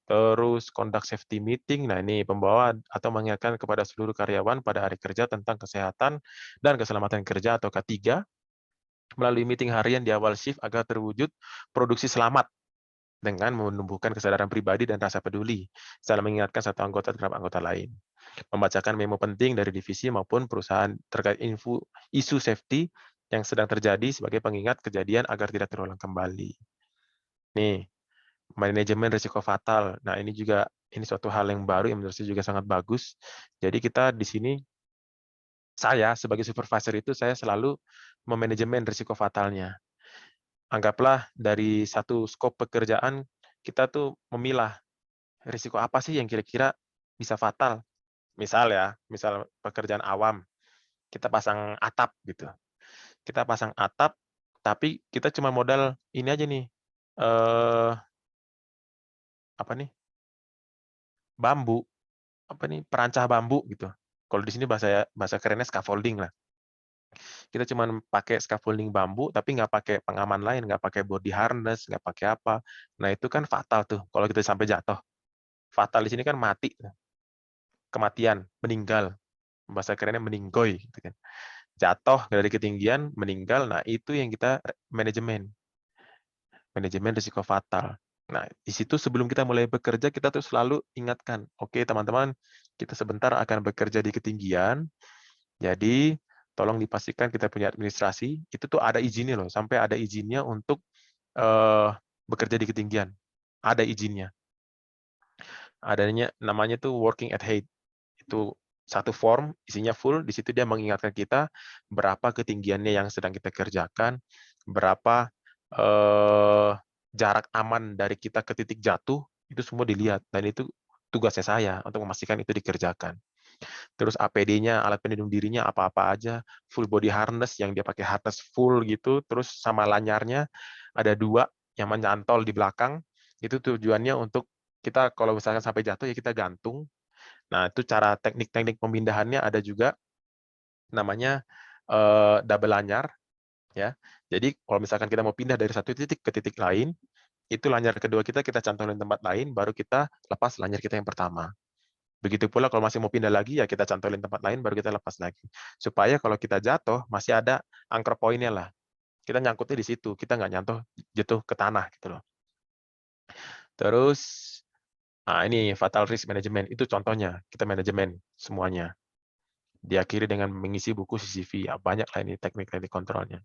Terus conduct safety meeting. Nah, ini pembawa atau mengingatkan kepada seluruh karyawan pada hari kerja tentang kesehatan dan keselamatan kerja atau K3 melalui meeting harian di awal shift agar terwujud produksi selamat dengan menumbuhkan kesadaran pribadi dan rasa peduli, setelah mengingatkan satu anggota terhadap anggota lain. Membacakan memo penting dari divisi maupun perusahaan terkait isu safety yang sedang terjadi sebagai pengingat kejadian agar tidak terulang kembali. Nih, manajemen risiko fatal. Nah, ini suatu hal yang baru yang menurut saya juga sangat bagus. Jadi kita di sini, saya sebagai supervisor itu saya selalu memanajemen risiko fatalnya. Anggaplah dari satu skop pekerjaan, kita tuh memilah risiko apa sih yang kira-kira bisa fatal. Misal pekerjaan awam, kita pasang atap gitu. Kita pasang atap, tapi kita cuma modal ini aja nih, bambu, perancah bambu gitu. Kalau di sini bahasa kerennya scaffolding lah. Kita cuma pakai scaffolding bambu, tapi nggak pakai pengaman lain, nggak pakai body harness, nggak pakai apa. Nah itu kan fatal tuh, kalau kita sampai jatuh. Fatal di sini kan mati, kematian, meninggal. Bahasa kerennya meninggoy. Gitu kan. jatuh dari ketinggian, meninggal. Nah, itu yang kita manajemen risiko fatal. Nah, di situ sebelum kita mulai bekerja, kita tuh selalu ingatkan, oke teman-teman, kita sebentar akan bekerja di ketinggian, jadi tolong dipastikan kita punya administrasi, itu tuh ada izinnya loh, sampai ada izinnya untuk bekerja di ketinggian. Ada izinnya. Adanya namanya tuh working at height. Itu satu form, isinya full, di situ dia mengingatkan kita berapa ketinggiannya yang sedang kita kerjakan, berapa jarak aman dari kita ke titik jatuh, itu semua dilihat. Dan itu tugasnya saya untuk memastikan itu dikerjakan. Terus APD-nya, alat pelindung dirinya apa-apa aja, full body harness yang dia pakai harness full gitu, terus sama lanyarnya ada 2 yang menyantol di belakang, itu tujuannya untuk kita kalau misalkan sampai jatuh ya kita gantung. Nah, itu cara teknik-teknik pemindahannya ada juga namanya double lanyar ya. Jadi kalau misalkan kita mau pindah dari satu titik ke titik lain, itu lanyar kedua kita cantolin tempat lain, baru kita lepas lanyar kita yang pertama. Begitu pula kalau masih mau pindah lagi, ya kita cantolin tempat lain, baru kita lepas lagi. Supaya kalau kita jatuh, masih ada anchor point-nya lah. Kita nyangkutnya di situ, kita nggak jatuh ke tanah gitu loh. Terus, nah ini fatal risk management, itu contohnya, kita manajemen semuanya. Diakhiri dengan mengisi buku CCV, ya banyak lah ini teknik-teknik kontrolnya.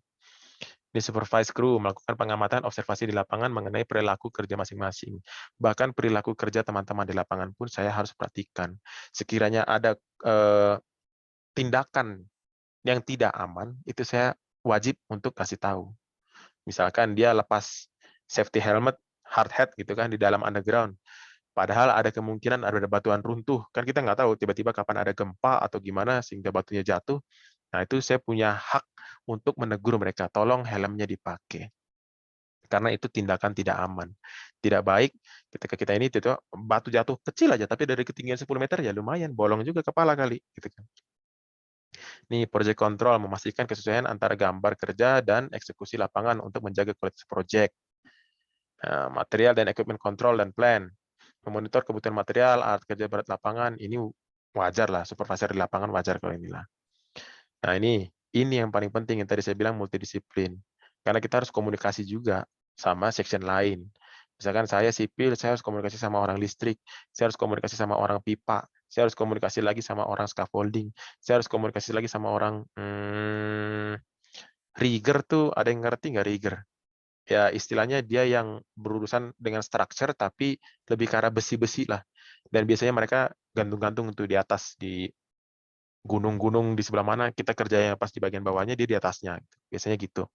Ini supervise crew melakukan pengamatan observasi di lapangan mengenai perilaku kerja masing-masing. Bahkan perilaku kerja teman-teman di lapangan pun saya harus perhatikan. Sekiranya ada tindakan yang tidak aman, itu saya wajib untuk kasih tahu. Misalkan dia lepas safety helmet, hard hat gitu kan di dalam underground. Padahal ada kemungkinan ada batuan runtuh. Kan kita nggak tahu tiba-tiba kapan ada gempa atau gimana sehingga batunya jatuh. Nah, itu saya punya hak untuk menegur mereka. Tolong helmnya dipakai. Karena itu tindakan tidak aman. Tidak baik ketika kita ini itu batu jatuh kecil aja, tapi dari ketinggian 10 meter ya lumayan. Bolong juga kepala kali. Gitu kan. Nih, project control memastikan kesesuaian antara gambar kerja dan eksekusi lapangan untuk menjaga kualitas project. Material dan equipment control dan plan. Memonitor kebutuhan material, alat kerja berat lapangan, ini wajar lah, supervisor di lapangan wajar kalau inilah. Nah, ini yang paling penting yang tadi saya bilang multidisiplin. Karena kita harus komunikasi juga sama section lain. Misalkan saya sipil, saya harus komunikasi sama orang listrik, saya harus komunikasi sama orang pipa, saya harus komunikasi lagi sama orang scaffolding, saya harus komunikasi lagi sama orang rigger tuh, ada yang ngerti nggak rigger? Ya istilahnya dia yang berurusan dengan structure tapi lebih ke arah besi-besi lah. Dan biasanya mereka gantung-gantung tuh di atas, di gunung-gunung di sebelah mana kita kerjanya pas di bagian bawahnya, dia di atasnya. Biasanya gitu.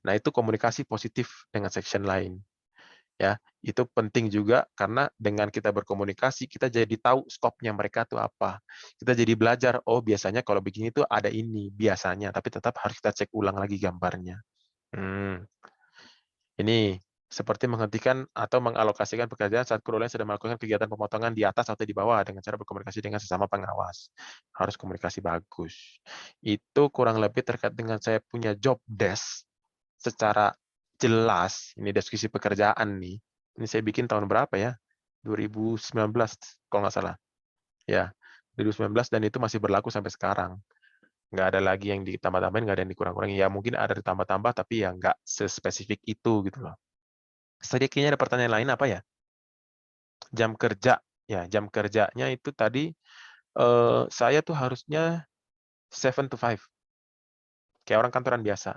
Nah, itu komunikasi positif dengan section lain. Ya, itu penting juga karena dengan kita berkomunikasi, kita jadi tahu skopnya mereka tuh apa. Kita jadi belajar, oh biasanya kalau begini tuh ada ini, biasanya. Tapi tetap harus kita cek ulang lagi gambarnya. Ini seperti menghentikan atau mengalokasikan pekerjaan saat kru lain sedang melakukan kegiatan pemotongan di atas atau di bawah dengan cara berkomunikasi dengan sesama pengawas. Harus komunikasi bagus. Itu kurang lebih terkait dengan saya punya job desk secara jelas. Ini deskripsi pekerjaan nih. Ini saya bikin tahun berapa ya? 2019 kalau nggak salah. Ya, 2019 dan itu masih berlaku sampai sekarang. Nggak ada lagi yang ditambah-tambahin, nggak ada yang dikurang-kurangin. Ya mungkin ada ditambah-tambah, tapi ya nggak sespesifik itu gitu loh. Tadi kayaknya ada pertanyaan lain apa ya? Jam kerja. Ya, jam kerjanya itu tadi saya tuh harusnya 7 to 5. Kayak orang kantoran biasa.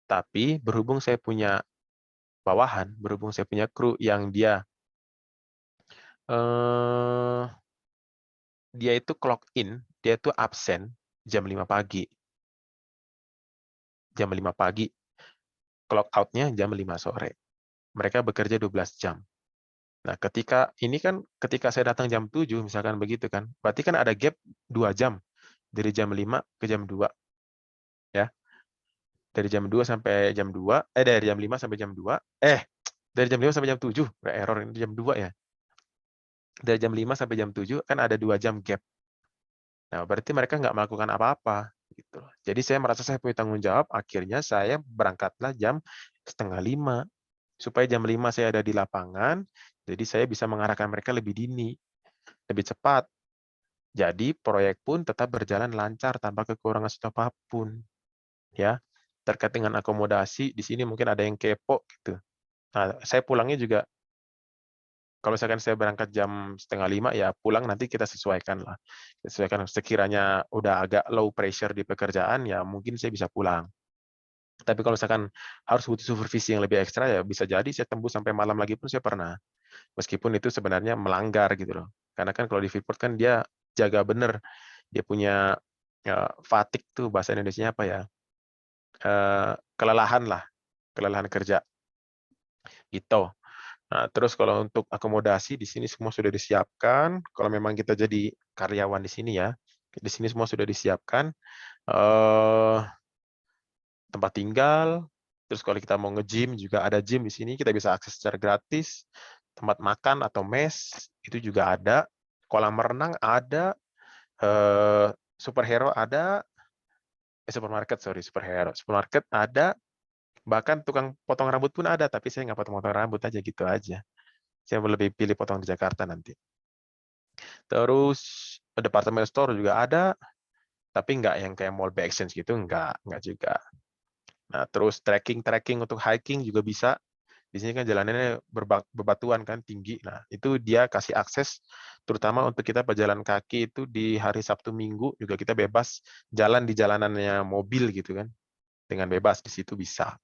Tapi berhubung saya punya bawahan, berhubung saya punya kru yang dia itu clock in, dia itu absen jam 5 pagi. Jam 5 pagi. Clock out-nya jam 5 sore. Mereka bekerja 12 jam. Nah, ketika saya datang jam 7, misalkan begitu kan, berarti kan ada gap 2 jam. Dari jam 5 ke jam 2. Ya. Dari jam 2 sampai jam 2, dari jam 5 sampai jam 2, dari jam 5 sampai jam 7, error ini jam 2 ya. Dari jam 5 sampai jam 7 kan ada 2 jam gap. Nah, berarti mereka nggak melakukan apa-apa. Gitu. Jadi saya merasa saya punya tanggung jawab, akhirnya saya berangkatlah jam 4:30. Supaya jam 5 saya ada di lapangan, jadi saya bisa mengarahkan mereka lebih dini, lebih cepat. Jadi proyek pun tetap berjalan lancar tanpa kekurangan apapun. Ya, terkait dengan akomodasi di sini mungkin ada yang kepo gitu. Nah, saya pulangnya juga kalau misalkan saya berangkat jam 4:30 ya pulang nanti kita sesuaikan lah. Sesuaikan sekiranya udah agak low pressure di pekerjaan ya mungkin saya bisa pulang. Tapi kalau misalkan harus butuh supervisi yang lebih ekstra ya bisa jadi saya tembus sampai malam lagi pun saya pernah. Meskipun itu sebenarnya melanggar gitu loh. Karena kan kalau di Freeport kan dia jaga bener. Dia punya fatigue tuh bahasa Indonesianya apa ya? Kelelahan lah, kelelahan kerja. Gitu. Nah, terus kalau untuk akomodasi di sini semua sudah disiapkan. Kalau memang kita jadi karyawan di sini ya, di sini semua sudah disiapkan. Tempat tinggal, terus kalau kita mau nge-gym juga ada gym di sini, kita bisa akses secara gratis. Tempat makan atau mes itu juga ada. Kolam renang ada. Superhero ada. Supermarket ada. Bahkan tukang potong rambut pun ada, tapi saya nggak potong-potong rambut aja gitu aja. Saya lebih pilih potong di Jakarta nanti. Terus department store juga ada, tapi nggak yang kayak mall B-Exchange gitu, nggak juga. Nah, terus trekking untuk hiking juga bisa. Di sini kan jalanannya bebatuan kan tinggi. Nah, itu dia kasih akses terutama untuk kita pejalan kaki itu di hari Sabtu Minggu juga kita bebas jalan di jalanannya mobil gitu kan. Dengan bebas di situ bisa.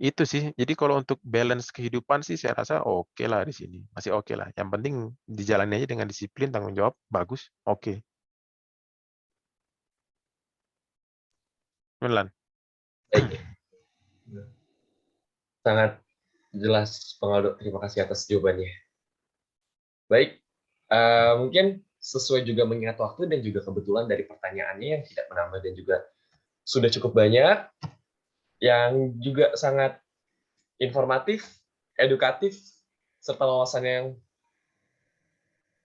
Itu sih. Jadi kalau untuk balance kehidupan sih saya rasa oke lah di sini. Masih oke lah. Yang penting dijalani aja dengan disiplin, tanggung jawab, bagus, oke. Melan. Baik. Sangat jelas Bang Aldo. Terima kasih atas jawabannya. Baik, mungkin sesuai juga mengingat waktu dan juga kebetulan dari pertanyaannya yang tidak menambah dan juga sudah cukup banyak, yang juga sangat informatif, edukatif, serta wawasannya yang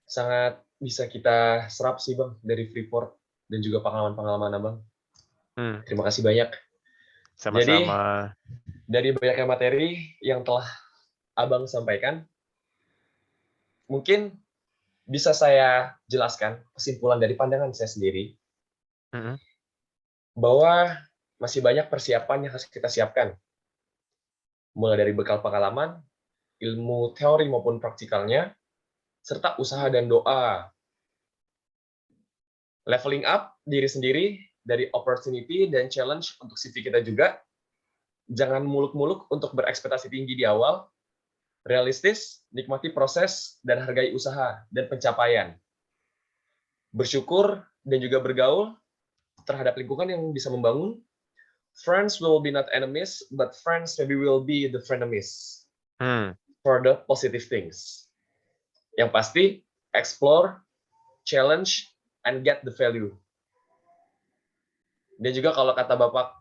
sangat bisa kita serap sih Bang dari Freeport dan juga pengalaman-pengalaman Abang. Terima kasih banyak. Sama-sama. Jadi dari banyaknya materi yang telah Abang sampaikan, mungkin bisa saya jelaskan kesimpulan dari pandangan saya sendiri bahwa masih banyak persiapan yang harus kita siapkan. Mulai dari bekal pengalaman, ilmu teori maupun praktikalnya, serta usaha dan doa. Leveling up diri sendiri dari opportunity dan challenge untuk CV kita juga. Jangan muluk-muluk untuk berekspektasi tinggi di awal. Realistis, nikmati proses, dan hargai usaha dan pencapaian. Bersyukur dan juga bergaul terhadap lingkungan yang bisa membangun. Friends will be not enemies, but friends maybe will be the frenemies for the positive things. Yang pasti, explore, challenge, and get the value. Dan juga kalau kata Bapak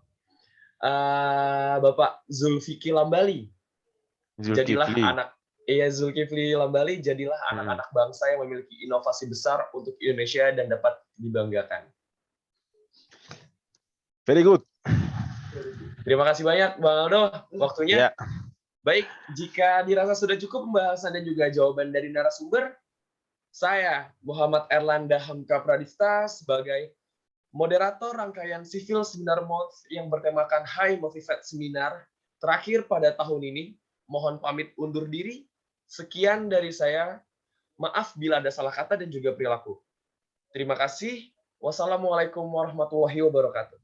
Zulkifli Lambali, jadilah anak-anak bangsa yang memiliki inovasi besar untuk Indonesia dan dapat dibanggakan. Very good. Terima kasih banyak Bang Aldo waktunya. Yeah. Baik, jika dirasa sudah cukup pembahasan dan juga jawaban dari narasumber, saya Muhammad Erlanda Hamka Pradipta sebagai moderator rangkaian Civil Seminar Month yang bertemakan High Motivate Seminar terakhir pada tahun ini, mohon pamit undur diri. Sekian dari saya. Maaf bila ada salah kata dan juga perilaku. Terima kasih. Wassalamualaikum warahmatullahi wabarakatuh.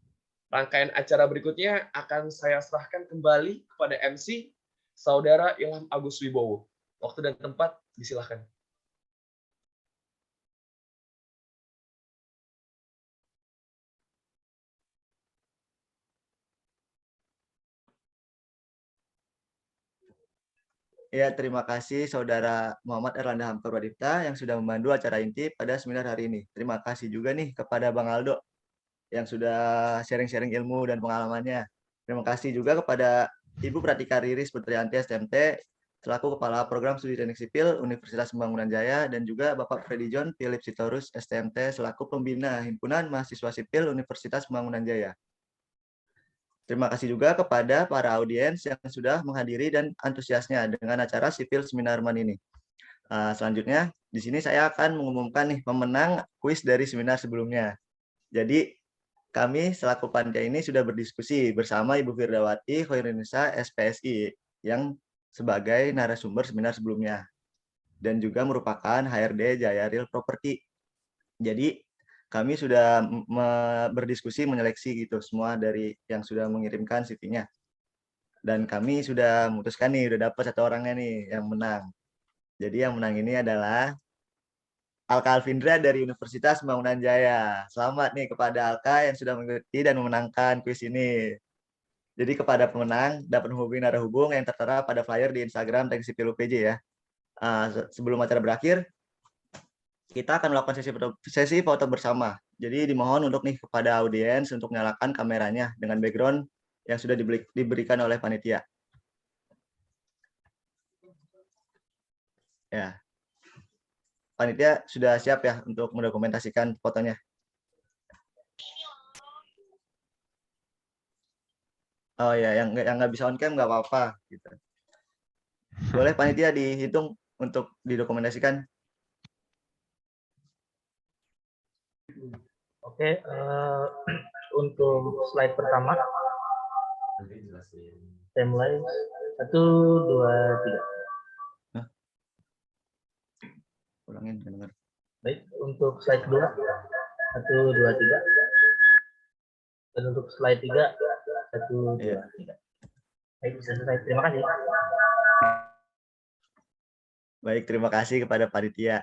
Rangkaian acara berikutnya akan saya serahkan kembali kepada MC, Saudara Ilham Agus Wibowo. Waktu dan tempat, disilahkan. Ya, terima kasih Saudara Muhammad Erlanda Hamka Pradipta yang sudah memandu acara inti pada seminar hari ini. Terima kasih juga nih kepada Bang Aldo yang sudah sharing-sharing ilmu dan pengalamannya. Terima kasih juga kepada Ibu Pratika Riris Putrianti STMT selaku Kepala Program Studi Teknik Sipil Universitas Pembangunan Jaya dan juga Bapak Freddy John Philip Sitorus STMT selaku Pembina Himpunan Mahasiswa Sipil Universitas Pembangunan Jaya. Terima kasih juga kepada para audiens yang sudah menghadiri dan antusiasnya dengan acara Civil Seminar Month ini. Selanjutnya, di sini saya akan mengumumkan nih pemenang kuis dari seminar sebelumnya. Jadi, kami selaku panitia ini sudah berdiskusi bersama Ibu Firdawati Khairunnisa SPSI yang sebagai narasumber seminar sebelumnya dan juga merupakan HRD Jaya Real Property. Jadi, kami sudah berdiskusi menyeleksi gitu semua dari yang sudah mengirimkan CV-nya. Dan kami sudah memutuskan nih, udah dapat satu orangnya nih yang menang. Jadi yang menang ini adalah Alka Alvindra dari Universitas Pembangunan Jaya. Selamat nih kepada Alka yang sudah mengikuti dan memenangkan kuis ini. Jadi kepada pemenang dapat menghubungi narahubung yang tertera pada flyer di Instagram Teknik Sipil UPJ ya. Sebelum acara berakhir, kita akan melakukan sesi foto bersama. Jadi dimohon untuk nih kepada audiens untuk nyalakan kameranya dengan background yang sudah diberikan oleh panitia. Ya. Panitia sudah siap ya untuk mendokumentasikan fotonya. Oh ya, yang nggak bisa on cam nggak apa-apa. Gitu. Boleh panitia dihitung untuk didokumentasikan. Oke, untuk slide pertama, saya mulai 1, 2, 3. Ulangin, dengar. Baik, untuk slide kedua, 1, 2, 3. Dan untuk slide 3, 1, 2, 3. Baik, bisa selesai. Terima kasih. Baik, terima kasih kepada panitia.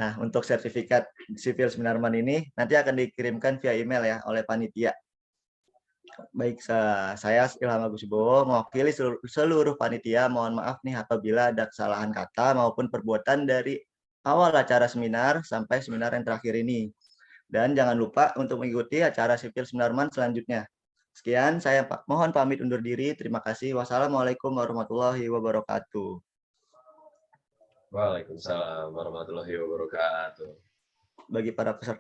Nah, untuk sertifikat sipil Seminarman ini nanti akan dikirimkan via email ya oleh panitia. Baik, saya Ilham Agus Wibowo mewakili seluruh panitia. Mohon maaf nih apabila ada kesalahan kata maupun perbuatan dari awal acara seminar sampai seminar yang terakhir ini. Dan jangan lupa untuk mengikuti acara sipil Seminarman selanjutnya. Sekian, saya mohon pamit undur diri. Terima kasih. Wassalamualaikum warahmatullahi wabarakatuh. Waalaikumsalam warahmatullahi wabarakatuh. Bagi para peserta